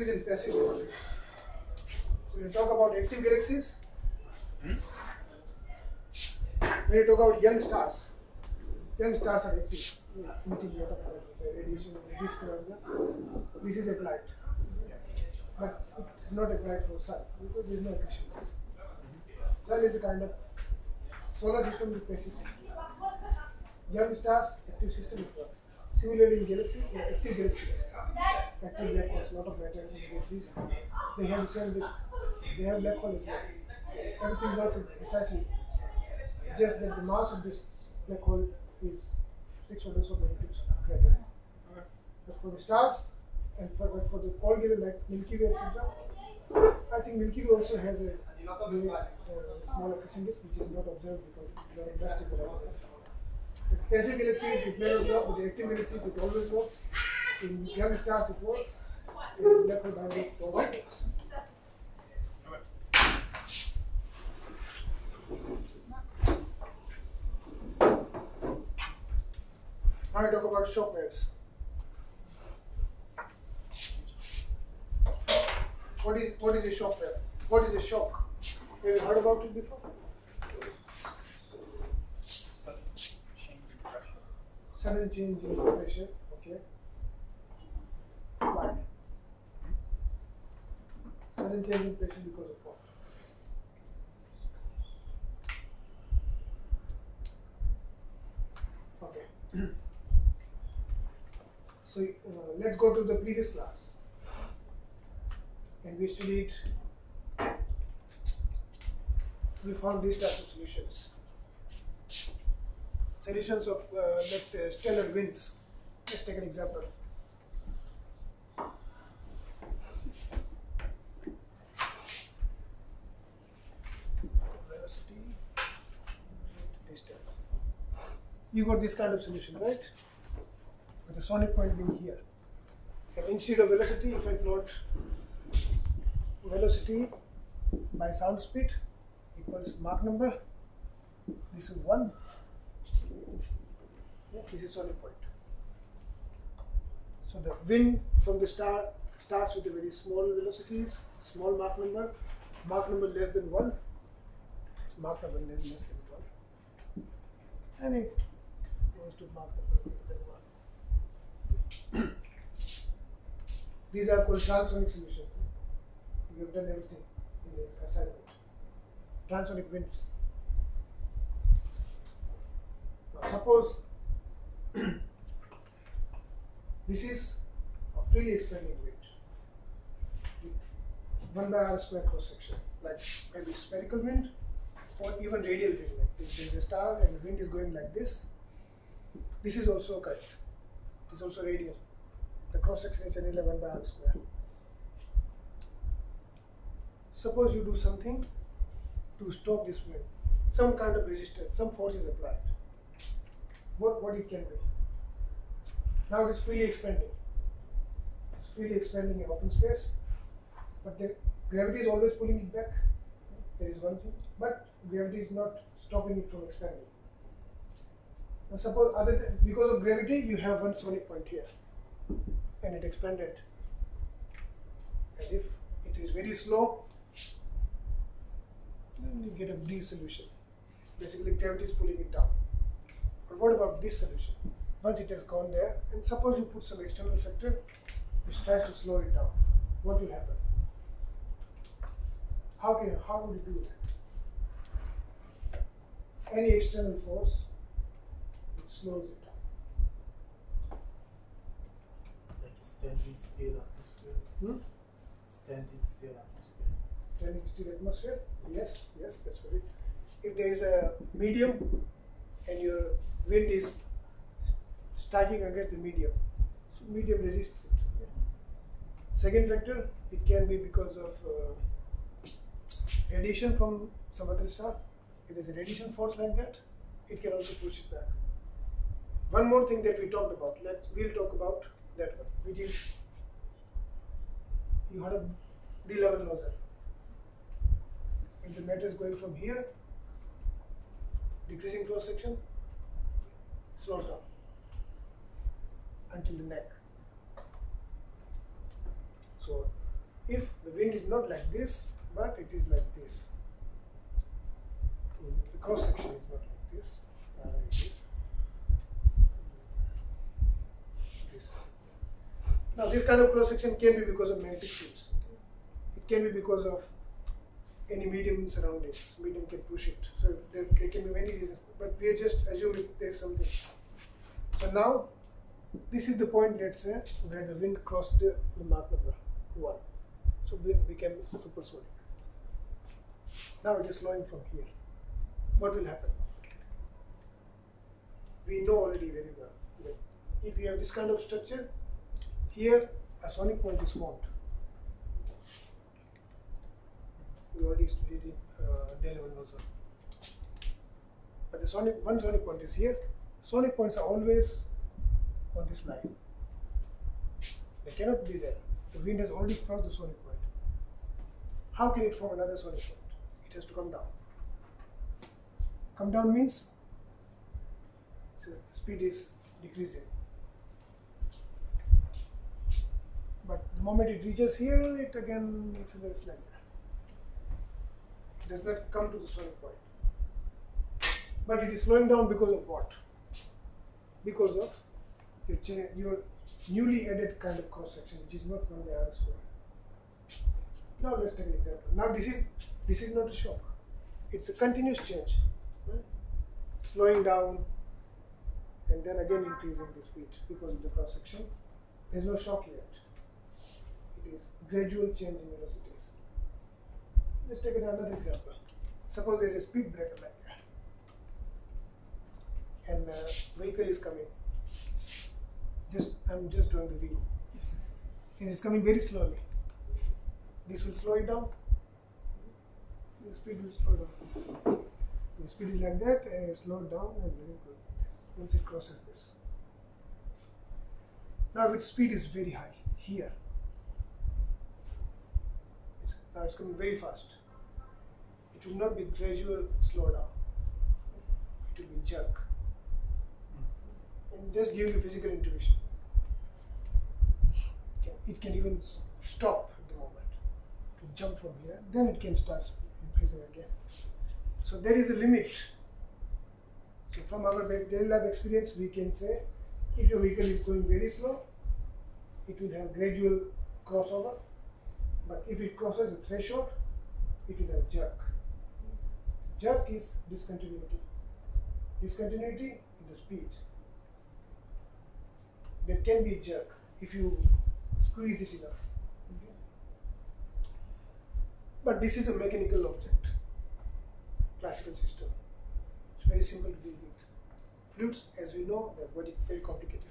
galaxies and passive galaxies. So when you talk about active galaxies, when you talk about young stars are active, emitting lot of radiation, this is applied. But it is not applied for Sun because there is no accretion. Sun is a kind of solar system with passive system. Young stars, active system, it works. Similarly in galaxies, active galaxies, active black holes, lot of matter, they have the same risk. They have black hole as well. Everything works precisely. Just that the mass of this black hole is 6 orders of magnitude greater. But for the stars and for the cold like Milky Way, etc., I think Milky Way also has a small accretion disk which is not observed because the dust is around it. With passive galaxies, it may not work. With the active galaxies, it always works. In young stars, it works. In black hole dynamics, it always works. Now I talk about shock waves. What is a shock wave? What is a shock? Have you heard about it before? Sudden change in pressure. Okay. Why? Sudden change in pressure because of what? Okay. So let's go to the previous class. And we studied, we found these types of solutions. Solutions of, let's say, stellar winds. Let's take an example. Velocity, distance. You got this kind of solution, right? With the sonic point being here. And instead of velocity, if I plot velocity by sound speed equals Mach number, this is 1. This is sonic point. So the wind from the star starts with a very small velocities, small Mach number less than 1. It's Mach number less than 1. And it goes to Mach number greater than 1. These are called transonic solutions. We have done everything in the assignment. Transonic winds. Now suppose this is a freely expanding wind. 1 by r square cross section, like maybe spherical wind or even radial wind. Like this is a star and the wind is going like this. This is also current. It is also radial. The cross section is anyway 1 by r square. Suppose you do something to stop this wind, some kind of resistance, some force is applied. What it can be? Now it is freely expanding. It's freely expanding in open space, but the gravity is always pulling it back. There is one thing, but gravity is not stopping it from expanding. Now suppose because of gravity, you have one sonic point here, and it expanded. And if it is very slow, then you get a D solution. Basically, gravity is pulling it down. But what about this solution? Once it has gone there, and suppose you put some external factor which tries to slow it down, what will happen? How would you do that? Any external force which slows it down. Like a standing still atmosphere. Standing still atmosphere. Standing still atmosphere? Yes, that's correct. If there is a medium and your wind is striking against the medium, so medium resists it. Okay. Second factor, it can be because of radiation from some other star. If there is a radiation force like that, it can also push it back. One more thing that we talked about, we'll talk about that one, which is you had a D11 nozzle. If the matter is going from here, decreasing cross section, slows down until the neck. So If the wind is not like this, but it is like this, the cross section is not like this, it is this. Now this kind of cross section can be because of magnetic fields. It can be because of any medium surroundings. Medium can push it. So there can be many reasons, but we are just assuming there is something. So now this is the point, let's say, where the wind crossed the Mach number 1. So wind became supersonic. Now it is flowing from here. What will happen? We know already very well that if you have this kind of structure, here a sonic point is formed. We already studied it day level also. But the one sonic point is here. Sonic points are always on this line. They cannot be there. The wind has already crossed the sonic point. How can it form another sonic point? It has to come down. Come down means speed is decreasing. But the moment it reaches here, it again accelerates like that. It does not come to the sonic point. But it is slowing down because of what? Because of your newly added kind of cross section, which is not 1 by r square. Now let's take an example. Now this is not a shock. It's a continuous change. Right? Slowing down and then again increasing the speed because of the cross section. There's no shock yet. It is gradual change in velocities. Let's take another example. Suppose there's a speed breaker like that, and a vehicle is coming. I'm just drawing the wheel, and it's coming very slowly. This will slow it down. The speed will slow down. The speed is like that, and it slowed down, and very good. Once it crosses this. Now, if its speed is very high here, now it's coming very fast. It will not be gradual slowdown. It will be jerk. And just give you physical intuition. It can even stop at the moment. To jump from here, then it can start increasing again. So there is a limit. So from our daily life experience, we can say if your vehicle is going very slow, it will have gradual crossover. But if it crosses a threshold, it will have jerk. Jerk is discontinuity. Discontinuity in the speed. There can be a jerk if you squeeze it enough. Okay. But this is a mechanical object, classical system. It's very simple to deal with. Fluids, as we know, they're very complicated.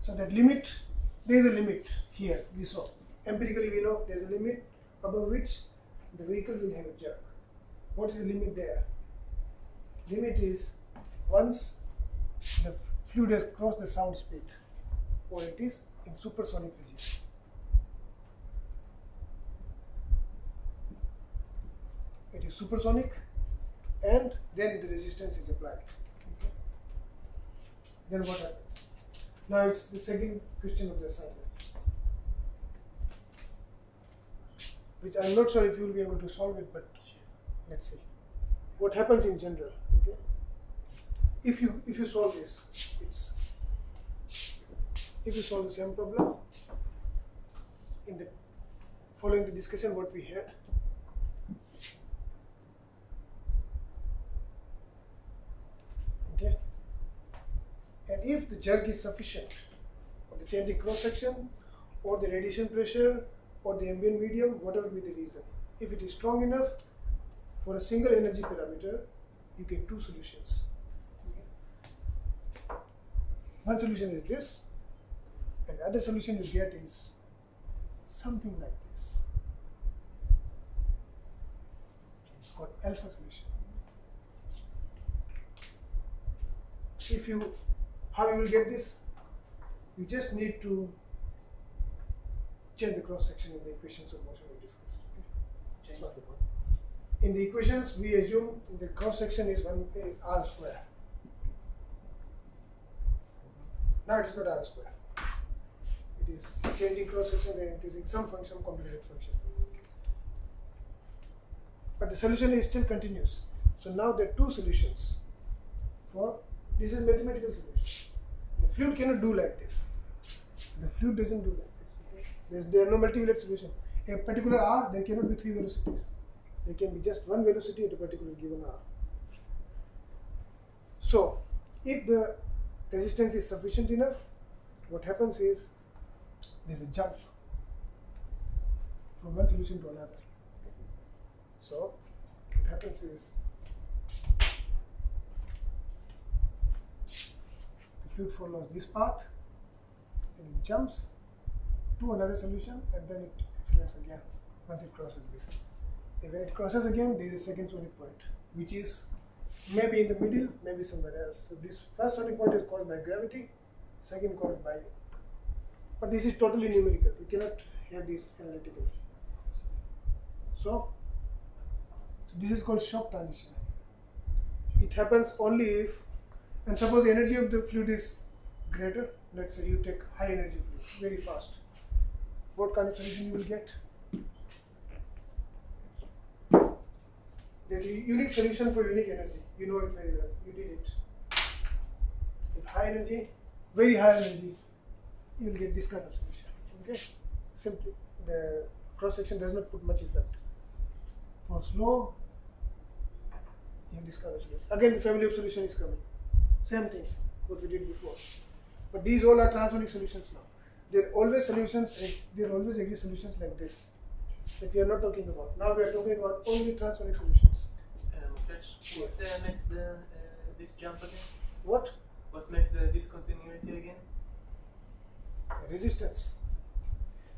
So that limit, there is a limit here, we saw. Empirically we know there is a limit above which the vehicle will have a jerk. What is the limit there? Limit is once the fluid has crossed the sound speed, or it is in supersonic region. It is supersonic, and then the resistance is applied. Okay. Then what happens? Now it's the second question of the assignment, which I'm not sure if you will be able to solve it, but let's see. What happens in general? Okay. If you solve this, if you solve the same problem in the following the discussion what we had. Okay. And if the jerk is sufficient, or the change in cross section, or the radiation pressure, or the ambient medium, whatever be the reason, if it is strong enough for a single energy parameter, you get two solutions. Okay. One solution is this, and the other solution you get is something like this. It's called alpha solution. How you will get this? You just need to change the cross section in the equations of motion we discussed. Okay? In the equations, we assume the cross section is r square. Now it is not r square. It is changing cross section and increasing some function, complicated function. But the solution is still continuous. So now there are two solutions. For this is mathematical solution. The fluid cannot do like this. The fluid doesn't do like this. Okay? There are no multivariate solution. A particular R, there cannot be three velocities. There can be just one velocity at a particular given R. So, if the resistance is sufficient enough, what happens is there is a jump from one solution to another. So, what happens is the fluid follows this path and it jumps to another solution and then it accelerates again once it crosses this. And when it crosses again, there is a second sonic point, which is maybe in the middle, maybe somewhere else. So this first sonic point is caused by gravity, second caused by, but this is totally numerical. You cannot have this analytical. So this is called shock transition. It happens only if, and suppose the energy of the fluid is greater. Let's say you take high energy fluid very fast. What kind of solution you will get? There is a unique solution for unique energy. You know it very well. You did it. If high energy, very high energy, you will get this kind of solution. Okay? Simply, the cross section does not put much effect. For slow, you have this kind of solution. Again, the family of solution is coming. Same thing, what we did before. But these all are transonic solutions now. There are always solutions, there are always exist solutions like this that we are not talking about. Now we are talking about only transonic solutions. Moksh, what makes this jump again? What? What makes the discontinuity again? Resistance.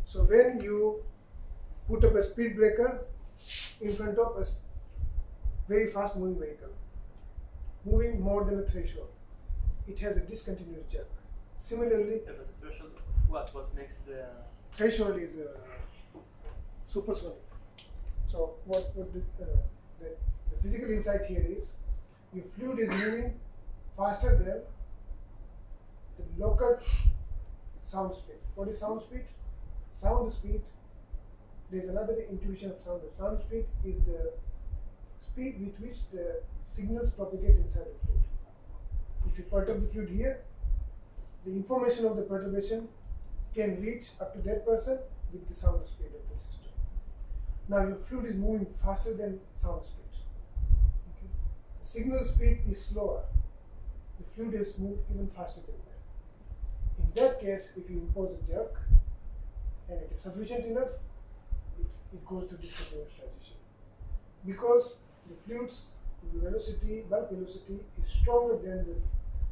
So when you put up a speed breaker in front of a very fast moving vehicle, moving more than a threshold, it has a discontinuous jerk. Similarly, yeah, but the threshold, what makes the threshold is supersonic. So what the physical insight here is, your fluid is moving faster than the local sound speed. What is sound speed? Sound speed, there is another intuition of sound. The sound speed is the speed with which the signals propagate inside the fluid. If you perturb the fluid here, the information of the perturbation can reach up to that person with the sound speed of the system. Now your fluid is moving faster than sound speed. Okay. The signal speed is slower. The fluid is moved even faster than that. In that case, if you impose a jerk and it is sufficient enough, it goes to discontinuous transition. Because the fluid's velocity, bulk velocity, is stronger than the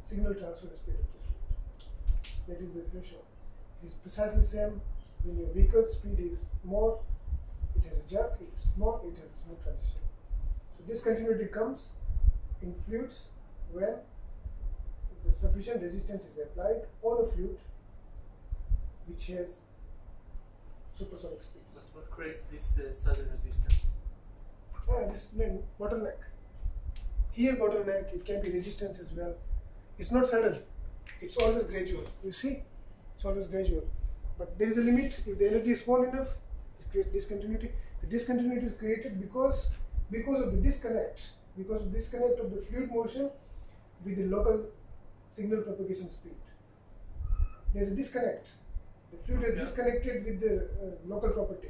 signal transfer speed of the fluid. That is the threshold. It is precisely the same when your vehicle's speed is more, it has a jerk, it is small, it has a smooth transition. So discontinuity comes in fluids when the sufficient resistance is applied on a fluid which has supersonic speeds. But what creates this sudden resistance? This bottleneck. Here bottleneck, it can be resistance as well. It's not sudden, it's always gradual. You see, it's always gradual. But there is a limit. If the energy is small enough, it creates discontinuity. The discontinuity is created because of the disconnect. Because of the disconnect of the fluid motion with the local signal propagation speed. There is a disconnect. The fluid is disconnected with the local property.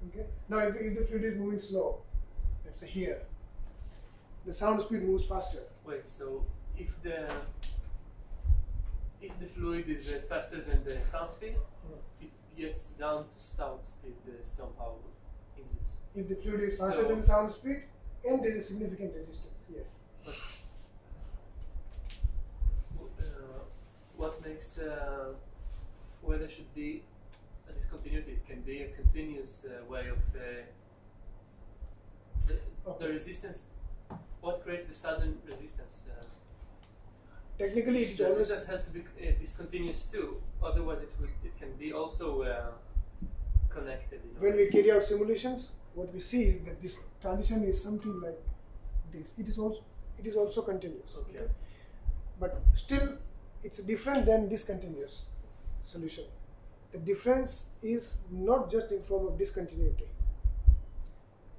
Okay. Now, if the fluid is moving slow, let's say here, the sound speed moves faster. Wait, so if the fluid is faster than the sound speed, it gets down to sound speed somehow in this. If the fluid is faster than the sound speed, and there is a significant resistance, yes. But what makes where there should be a discontinuity? It can be a continuous way of the resistance. What creates the sudden resistance? Technically, it's the always resistance has to be discontinuous too. Otherwise, it can be also connected. You know? When we carry out simulations, what we see is that this transition is something like this. It is also continuous. Okay. But still, it's different than discontinuous solution. the difference is not just in form of discontinuity.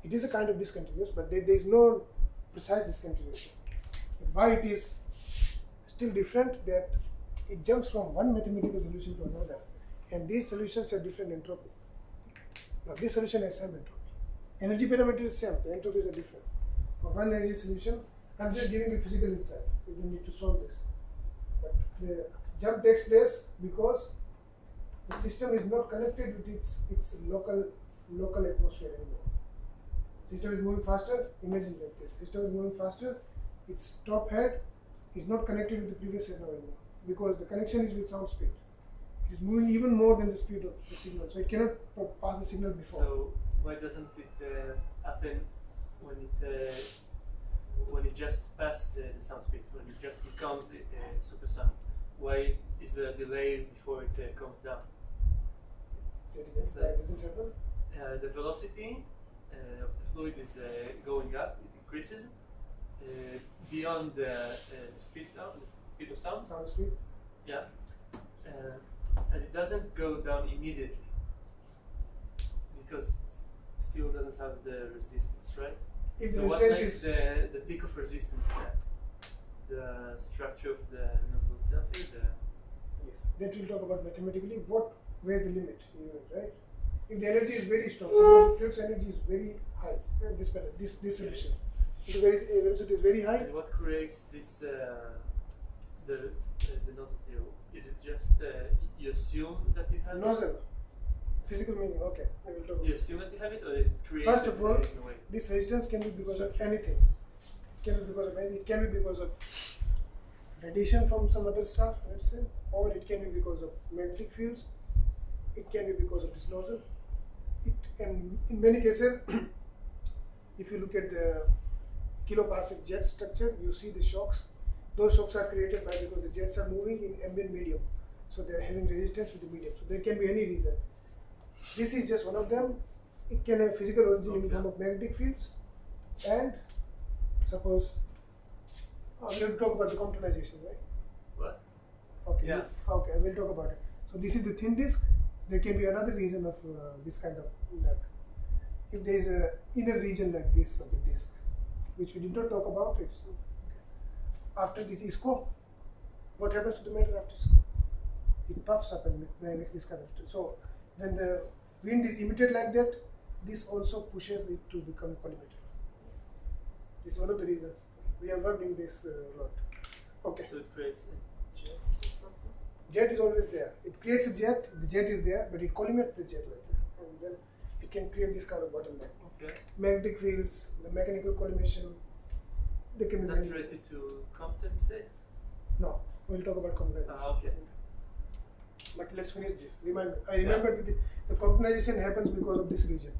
It is a kind of discontinuous, but there is no precise discontinuity. Why it is still different, that it jumps from one mathematical solution to another, and these solutions have different entropy. Now this solution has same entropy. Energy parameter is same, the entropies are different. For one energy solution, I'm just giving you physical insight. You don't need to solve this. But the jump takes place because the system is not connected with its local atmosphere anymore. System is moving faster, imagine like this. System is moving faster, its top head is not connected with the previous head now anymore, because the connection is with sound speed. It is moving even more than the speed of the signal, so it cannot pass the signal before. So why doesn't it happen when it just passes the sound speed, when it just becomes supersonic? Why is there a delay before it comes down? So why does it happen? The velocity of the fluid is going up, it increases beyond the speed of sound. Sound speed? Yeah. And it doesn't go down immediately because it still doesn't have the resistance, right? If So the what resistance makes is the peak of resistance there? The structure of the nozzle itself is yes, that we'll talk about mathematically. Where's the limit, right? If the energy is very strong, suppose Fluke's energy is very high, this solution, if the velocity is very high, And what creates this the nozzle here? Is it just you assume that you have nozzle, physical meaning, okay, I will talk it? about You assume that you have it, or is it created First of all, in a way? this resistance can be because of anything. It can be because of anything. It can be because of radiation from some other star, let's say, or it can be because of magnetic fields. It can be because of this nozzle. And in many cases, if you look at the kiloparsec jet structure, you see the shocks. Those shocks are created by because the jets are moving in ambient medium, so they are having resistance with the medium. So there can be any reason. This is just one of them. It can have physical origin in the form of magnetic fields, and suppose we will talk about the quantization, right? What? Okay. Yeah. Okay, we'll talk about it. So this is the thin disk. There can be another reason of this kind of if there is a inner region like this of the disk, which we did not talk about. It's after this ISCO. What happens to the matter after ISCO? It puffs up and makes this kind of stuff. So when the wind is emitted like that, this also pushes it to become collimated. This is one of the reasons. We have worked in this a lot. Okay. So it creates a jet or something? Jet is always there. It creates a jet, the jet is there, but it collimates the jet like that. And then it can create this kind of bottleneck. Okay. Magnetic fields, the mechanical collimation, they can be That's many. related to compensate? No, we'll talk about quantization. Okay. But let's finish this. I remembered with the quantization happens because of this region.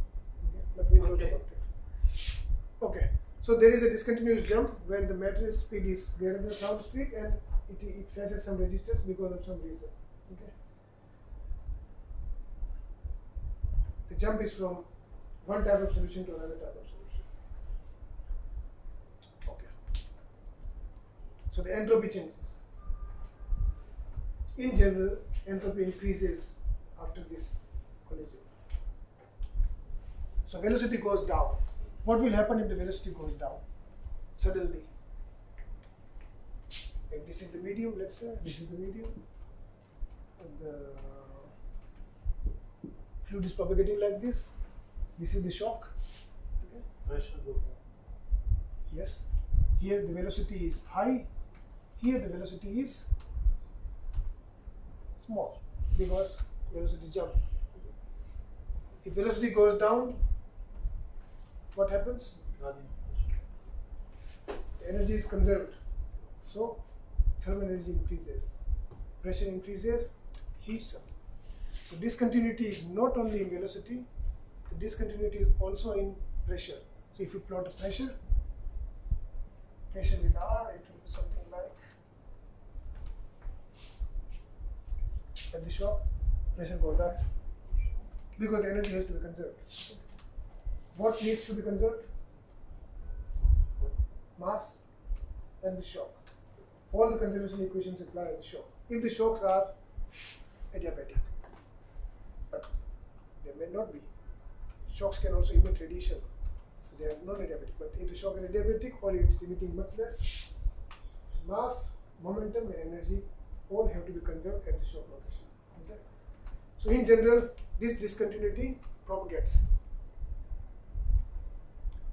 Okay? But we'll talk Okay. about it. Okay. So there is a discontinuous jump when the matter speed is greater than sound speed, and it faces some resistance because of some reason. Okay. The jump is from one type of solution to another type of solution. Okay. So the entropy changes. In general, entropy increases after this collision. So velocity goes down. What will happen if the velocity goes down? Suddenly, if this is the medium, let's say, this is the medium, and the fluid is propagating like this is the shock. Okay. Pressure goes up. Yes, here the velocity is high, here the velocity is small because velocity jump. If velocity goes down, what happens? Gradient pressure. The energy is conserved, so thermal energy increases, pressure increases, heats up. So discontinuity is not only in velocity, the discontinuity is also in pressure. So if you plot a pressure with R, it will be something like at the shock, pressure goes up because the energy has to be conserved. What needs to be conserved? Mass and the shock. All the conservation equations apply at the shock. If the shocks are adiabatic, may not be. Shocks can also emit radiation, so they are not adiabatic. But if the shock is adiabatic or it is emitting much less, mass, momentum, and energy all have to be conserved at the shock location. Okay. So in general, this discontinuity propagates.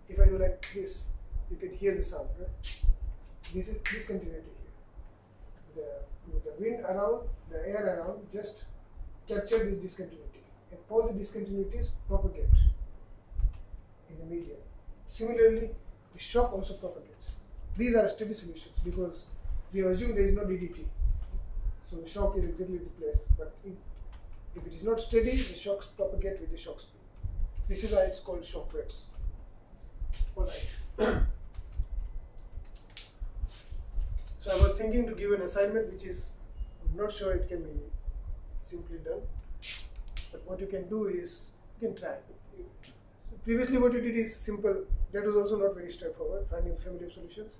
If I do like this, you can hear the sound, right? This is discontinuity here. The wind around, the air around just capture this discontinuity, and all the discontinuities propagate in the medium. Similarly, the shock also propagates. These are steady solutions because we have assumed there is no DDT. So the shock is exactly the place, but if it is not steady, the shocks propagate with the shock speed. This is why it's called shock waves. Alright. So I was thinking to give an assignment which is, I'm not sure it can be simply done, but what you can do is, you can try. So previously what you did is simple, that was also not very straightforward, finding family of solutions.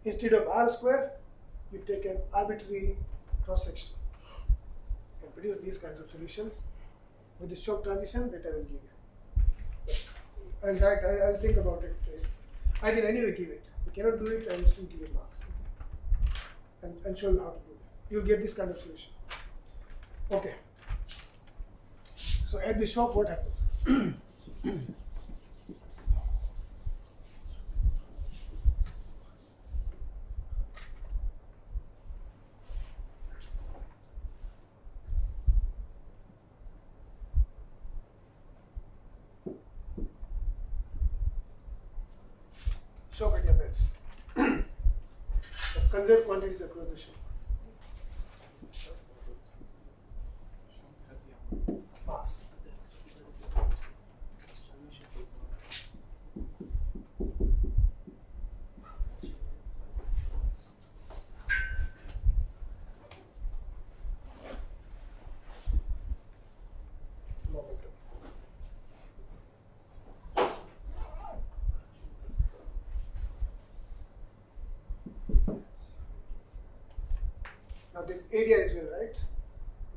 Instead of R square, you take an arbitrary cross section and produce these kinds of solutions with the shock transition that I will give you. I'll think about it. I can anyway give it. You cannot do it, I will still give it marks. And I'll show you how to do it. You'll get this kind of solution. Okay. So at the shock, what happens? Shock at your beds. Conserve quantities across the shock. Pass. Momentum. Now this area is well, right?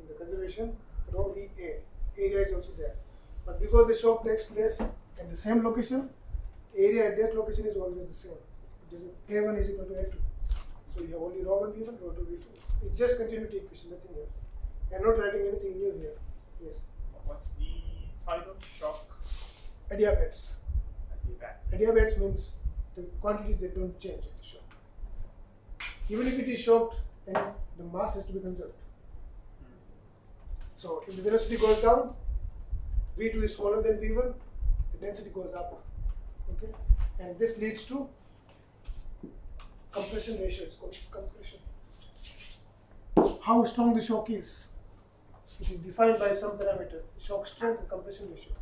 In the conservation, rho VA, area is also there. But because the shock takes place at the same location, area at that location is always the same. It is A1 is equal to A2. So you have only rho 1 V1, rho 2 V2. It's just continuity equation, nothing else. I am not writing anything new here. Yes. What's the title? Shock. Adiabats. Adiabats means the quantities that don't change at the shock. Even if it is shocked, and the mass has to be conserved. So if the velocity goes down, V2 is smaller than V1, the density goes up. Okay, and this leads to compression ratio. It's called compression. How strong the shock is, it is defined by some parameter: shock strength and compression ratio.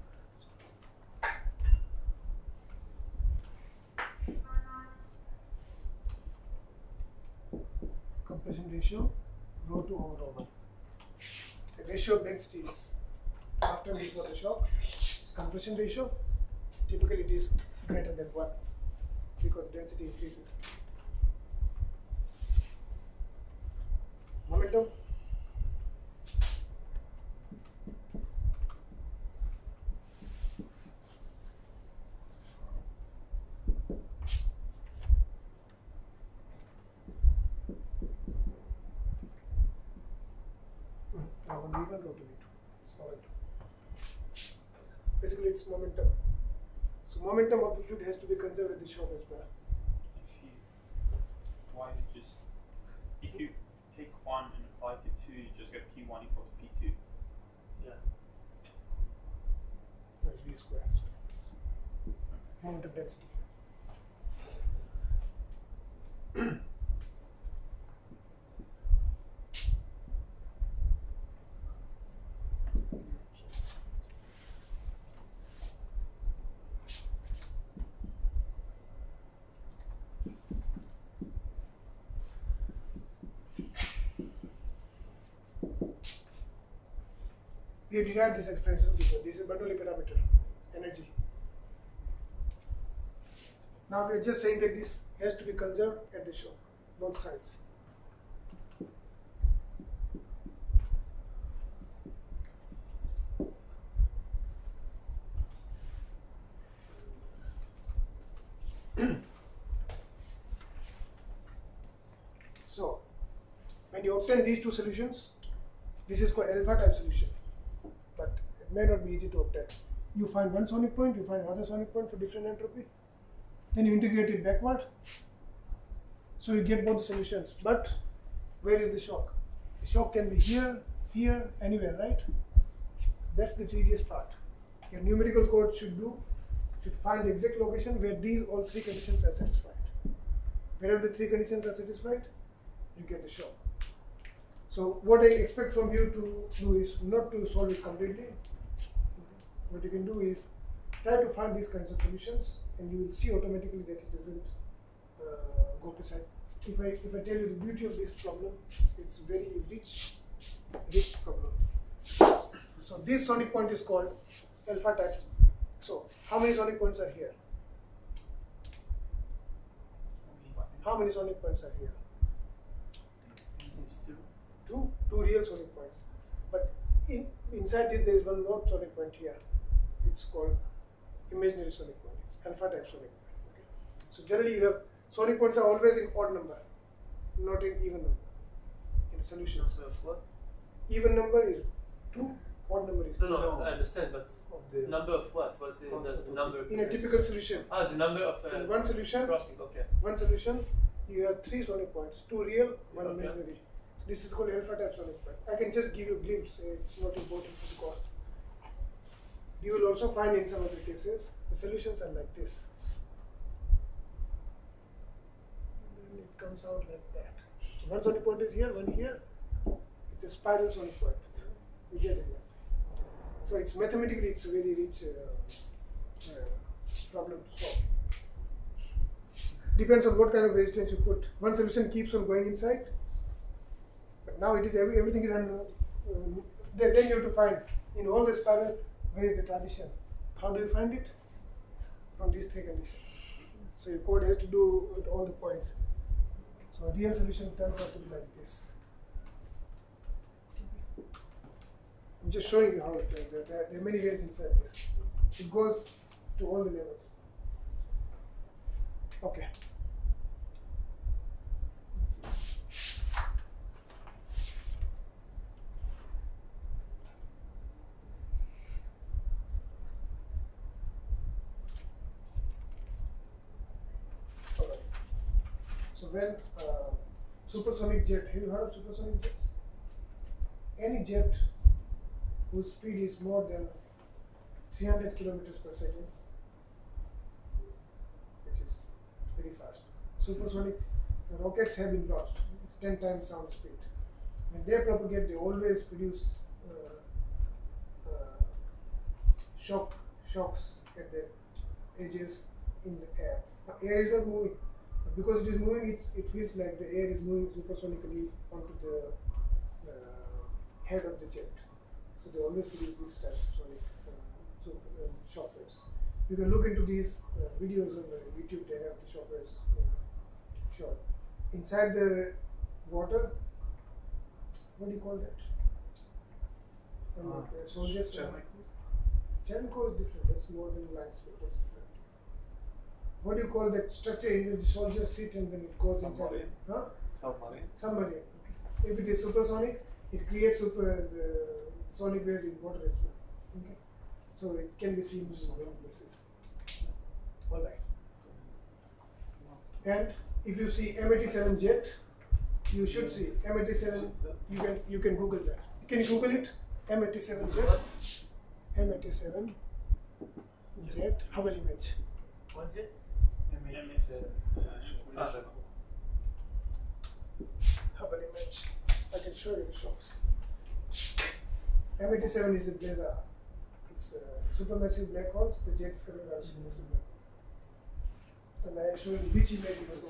Compression ratio, rho 2 over rho 1. The ratio of densities after and before the shock is compression ratio. Typically it is greater than 1 because density increases. Momentum. V1, rho 2 V2. It's momentum. Basically, it's momentum. So momentum of the fluid has to be conserved at the shock as well. If you take 1 and apply it to 2, you just get P1 equal to P2. Yeah. That's V square. Momentum density. We have derived this expression before. This is Bernoulli parameter, energy. Now we are just saying that this has to be conserved at the shock, both sides. So, when you obtain these two solutions, this is called alpha type solution, but it may not be easy to obtain. You find one sonic point, you find another sonic point for different entropy, then you integrate it backward, so you get both the solutions. But where is the shock? The shock can be here, here, anywhere, right? That's the tedious part. Your numerical code should find the exact location where these all three conditions are satisfied. Wherever the three conditions are satisfied, you get the shock. So what I expect from you to do is not to solve it completely. What you can do is try to find these kinds of solutions, and you will see automatically that it doesn't go precise. If I tell you the beauty of this problem, it's very rich problem. So this sonic point is called alpha type. So how many sonic points are here? How many sonic points are here? Seems Two real sonic points. But inside this there is one more sonic point here. It's called imaginary sonic point. It's alpha type sonic point. Okay? So generally you have sonic points are always in odd number, not in even number. In the solution. So what? Even number is 2, odd number is 3. No, I understand, but the number of what? What does the number? In a typical solution. The number of In one solution, crossing. Okay. one solution, you have 3 sonic points, 2 real, 1 Okay. imaginary. So this is called alpha type sonic point. I can just give you a glimpse. It's not important for the cost. You will also find in some other cases the solutions are like this. And then it comes out like that. So one sonic point is here, one here. It's a spiral sonic point. You get it. So it's mathematically it's a very rich problem to solve. Depends on what kind of resistance you put. One solution keeps on going inside, but now it is everything is then you have to find in all the spiral where is the transition. How do you find it? From these 3 conditions. So your code has to do with all the points. So a real solution turns out to be like this. I'm just showing you how it turns out. There are many ways inside this. It goes to all the levels. Okay. Alright. So when supersonic jet, have you heard of supersonic jets? Any jet whose speed is more than 300 kilometers per second, which is very fast. Supersonic rockets have been launched. It's 10 times sound speed. When they propagate, they always produce shocks at the edges in the air. Now, air is not moving. But because it is moving, it feels like the air is moving supersonically onto the head of the jet. So they always produce these types of sonic shock waves. You can look into these videos on YouTube. They have the shock waves shot. Inside the water, what do you call that? Soldiers. Chernico is different. That's more than line speed. That's different. What do you call that structure in which the soldiers sit and then it goes inside? Huh? Submarine. Submarine. Okay. If it is supersonic, it creates the sonic waves in water as well. Okay. So it can be seen in many places. Alright. And if you see M87 jet, you should see M87. You can Google that. Can you Google it? M87 jet. M87 jet Hubble image. What jet? M87. Hubble image. I can show you the shocks. M87 is a blazar. It's supermassive black holes. The jet is coming out of supermassive black holes. And I show you which image you have to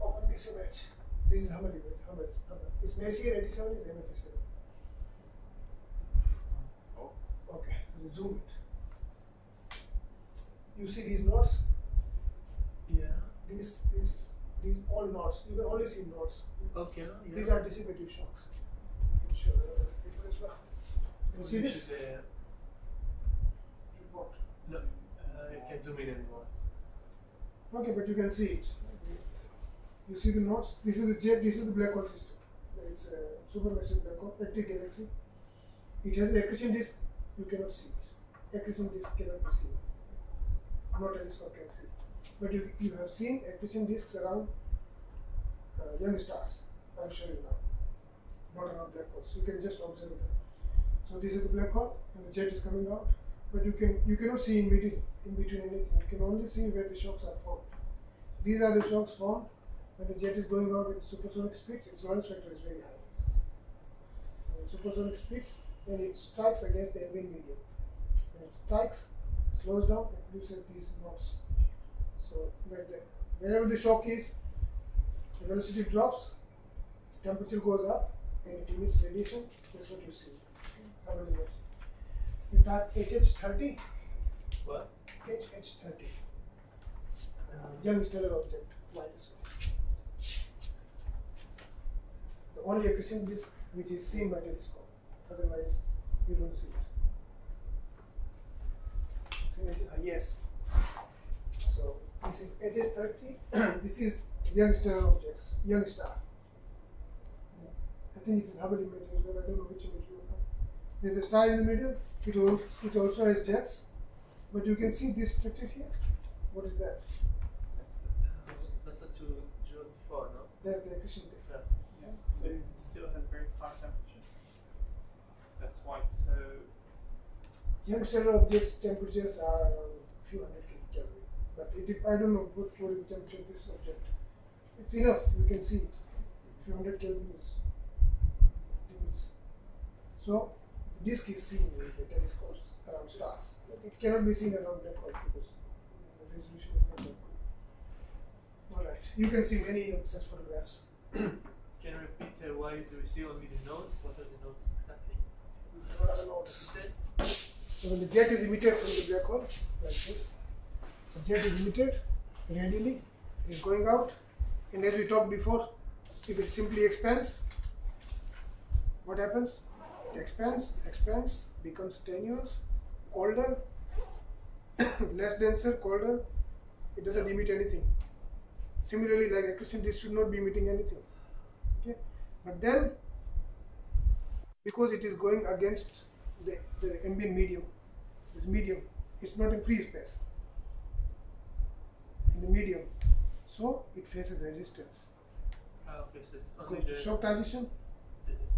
open this image. This is Hubble image. Hubble. It's Messier 87 is M87. Oh. Okay, so zoom it. You see these knots? Yeah. These all knots. You can only see knots. Okay. Yeah. These are dissipative shocks. I can show people as well. You see this? Report. No, I can't zoom in anymore. Okay, but you can see it. You see the nodes? This is the jet, this is the black hole system. It's a supermassive black hole, active galaxy. It has an accretion disk, you cannot see it. Accretion disk cannot be seen. No telescope can see. But you have seen accretion disks around young stars. I'll show you now. Not around black holes. You can just observe them. So this is the black hole, and the jet is coming out. But you cannot see in between anything. You can only see where the shocks are formed. These are the shocks formed when the jet is going out with supersonic speeds. Its noise factor is very high. Supersonic speeds, and it strikes against the ambient medium. When it strikes, slows down, and produces these nodes. So whenever the shock is, the velocity drops, temperature goes up, and it emits radiation. That's what you see. How does it work? You type HH30. What? HH30. Young stellar object, like this one. The only accretion disk which is seen by telescope. Otherwise, you don't see it. Yes. So this is HH30. This is young stellar objects, young star. I think it is Hubble image, but I don't know which image you have. There's a star in the middle. It also has jets, but you can see this structure here. What is that? That's what you drew before, no? That's the accretion disk. Yeah. So it still has very high temperatures. That's why it's so. Young stellar objects temperatures are around a few hundred Kelvin, but I don't know what is the temperature of this object. It's enough. You can see it. A few hundred Kelvin is. So the disk is seen with the telescopes around stars. But it cannot be seen around black holes because the resolution is not that good. Alright, you can see many of such photographs. Can you repeat why do we see only the nodes? What are the nodes exactly? What are the nodes? You said? So when the jet is emitted from the black hole, like this, the jet is emitted radially, it is going out, and as we talked before, if it simply expands, what happens? It expands, becomes tenuous, colder, less denser, colder. It doesn't emit anything. Similarly, like accretion disk should not be emitting anything. Okay, but then because it is going against the ambient medium, this medium, it's not in free space. In the medium, so it faces resistance. Okay, so it's only Goes to shock transition.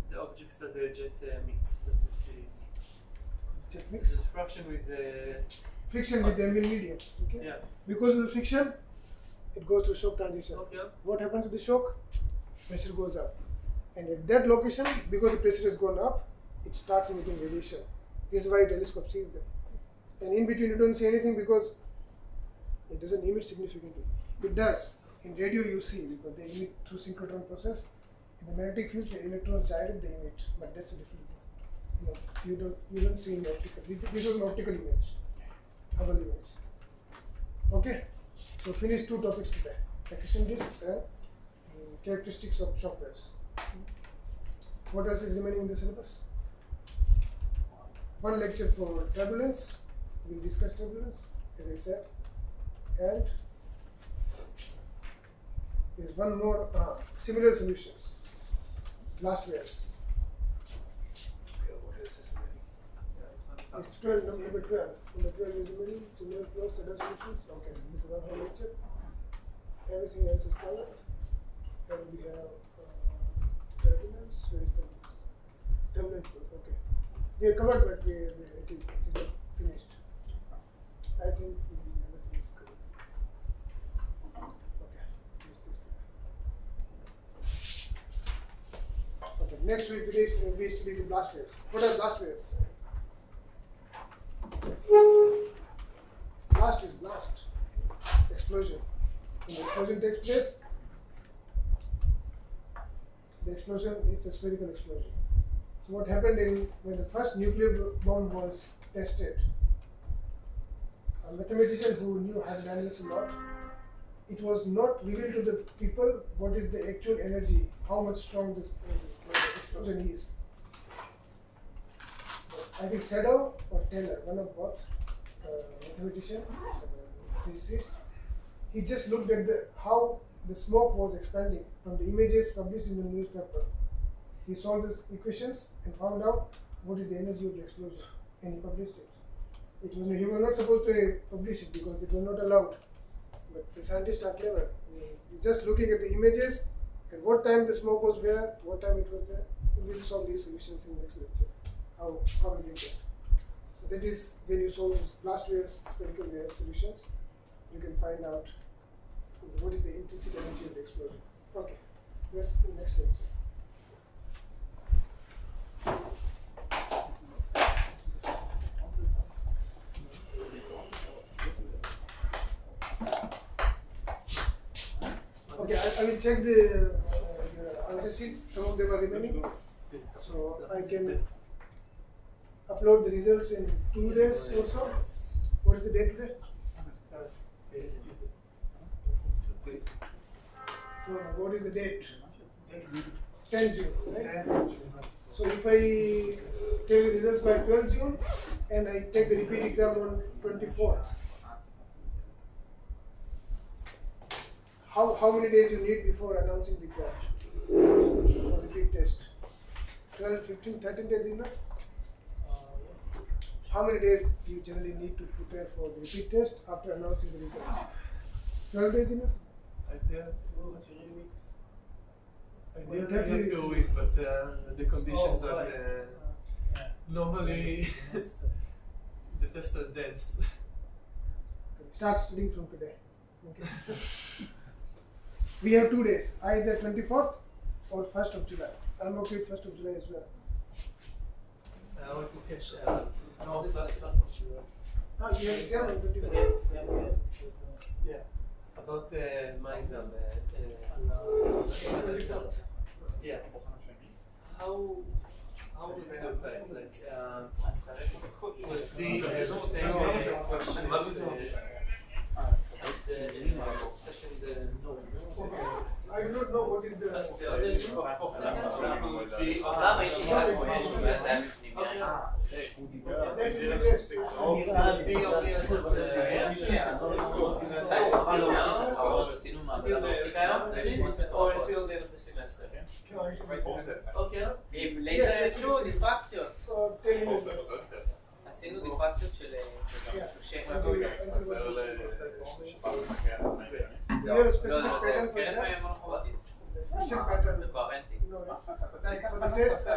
the objects that the jet emits that we see. Jet This mix. is friction with the Friction with the ambient medium. Okay. yeah. Because of the friction, it goes to shock transition. Okay. What happens to the shock? Pressure goes up, and at that location, because the pressure has gone up, it starts emitting radiation. This is why a telescope sees them. And in between, you don't see anything because it doesn't emit significantly. It does. In radio, you see because they emit through synchrotron process. In the magnetic field, the electrons direct, they emit, but that's a different thing. You don't see in the optical. This was an optical image, Hubble image. Okay. So finish two topics today: accretion disks and characteristics of shock waves. What else is remaining in the syllabus? One lecture for turbulence. We will discuss turbulence, as I said, and there is one more similar solutions. Blast waves. Okay, what else is remaining? It's 12, number 12. Number 12 is remaining. Similar flows, other solutions. Okay, this is one more lecture. Everything else is covered. And we have turbulence. Where is turbulence? Turbulence flows. Okay. We have covered, but it is not finished. I think everything is covered. Okay. Okay. Next we study the blast waves. What are blast waves? Blast is blast. Explosion. When the explosion takes place, the explosion is a spherical explosion. So what happened when the first nuclear bomb was tested? A mathematician who knew hydrodynamics a lot, it was not revealed to the people what is the actual energy, how much strong the explosion is. I think Shadow or Taylor, one of both, mathematician, physicist, he just looked at how the smoke was expanding from the images published in the newspaper. He solved these equations and found out what is the energy of the explosion, and he published it. He was not supposed to publish it because it was not allowed. But the scientists are clever. Just looking at the images and what time the smoke was where, what time it was there, we will solve these solutions in the next lecture. How we did that. So that is when you solve these blast waves, spherical wave solutions, you can find out what is the intrinsic energy of the explosion. Okay, that's the next lecture. Okay, I will check the answer sheets. Some of them are remaining, so I can upload the results in 2 days or so. What is the date today? No, what is the date? 10 June, right? So if I take the results by 12 June and I take the repeat exam on 24th, how many days you need before announcing the exam for the repeat test? 12, 15, 13 days enough? How many days do you generally need to prepare for the repeat test after announcing the results? 12 days enough? Ideally 2 or 3 weeks. Ideally 2 weeks, but the conditions are normally the tests are dense. Start studying from today. Okay. We have 2 days, either 24th or 1st of July. I'm okay with 1st of July as well. Moksh, no, first of July. You have exam on 24th? Yeah. About my exam. Yeah. How would you do that? Like, would it be the same question as the second? I do not know what is the. As the other would be. That is the test. Or until the end of the semester. Okay. עשינו דיפרקציות. So tell me. עשינו דיפרקציות של שושה. Do you have a specific pattern for exam? Question pattern. זה קוהרנטי. No, like for the test.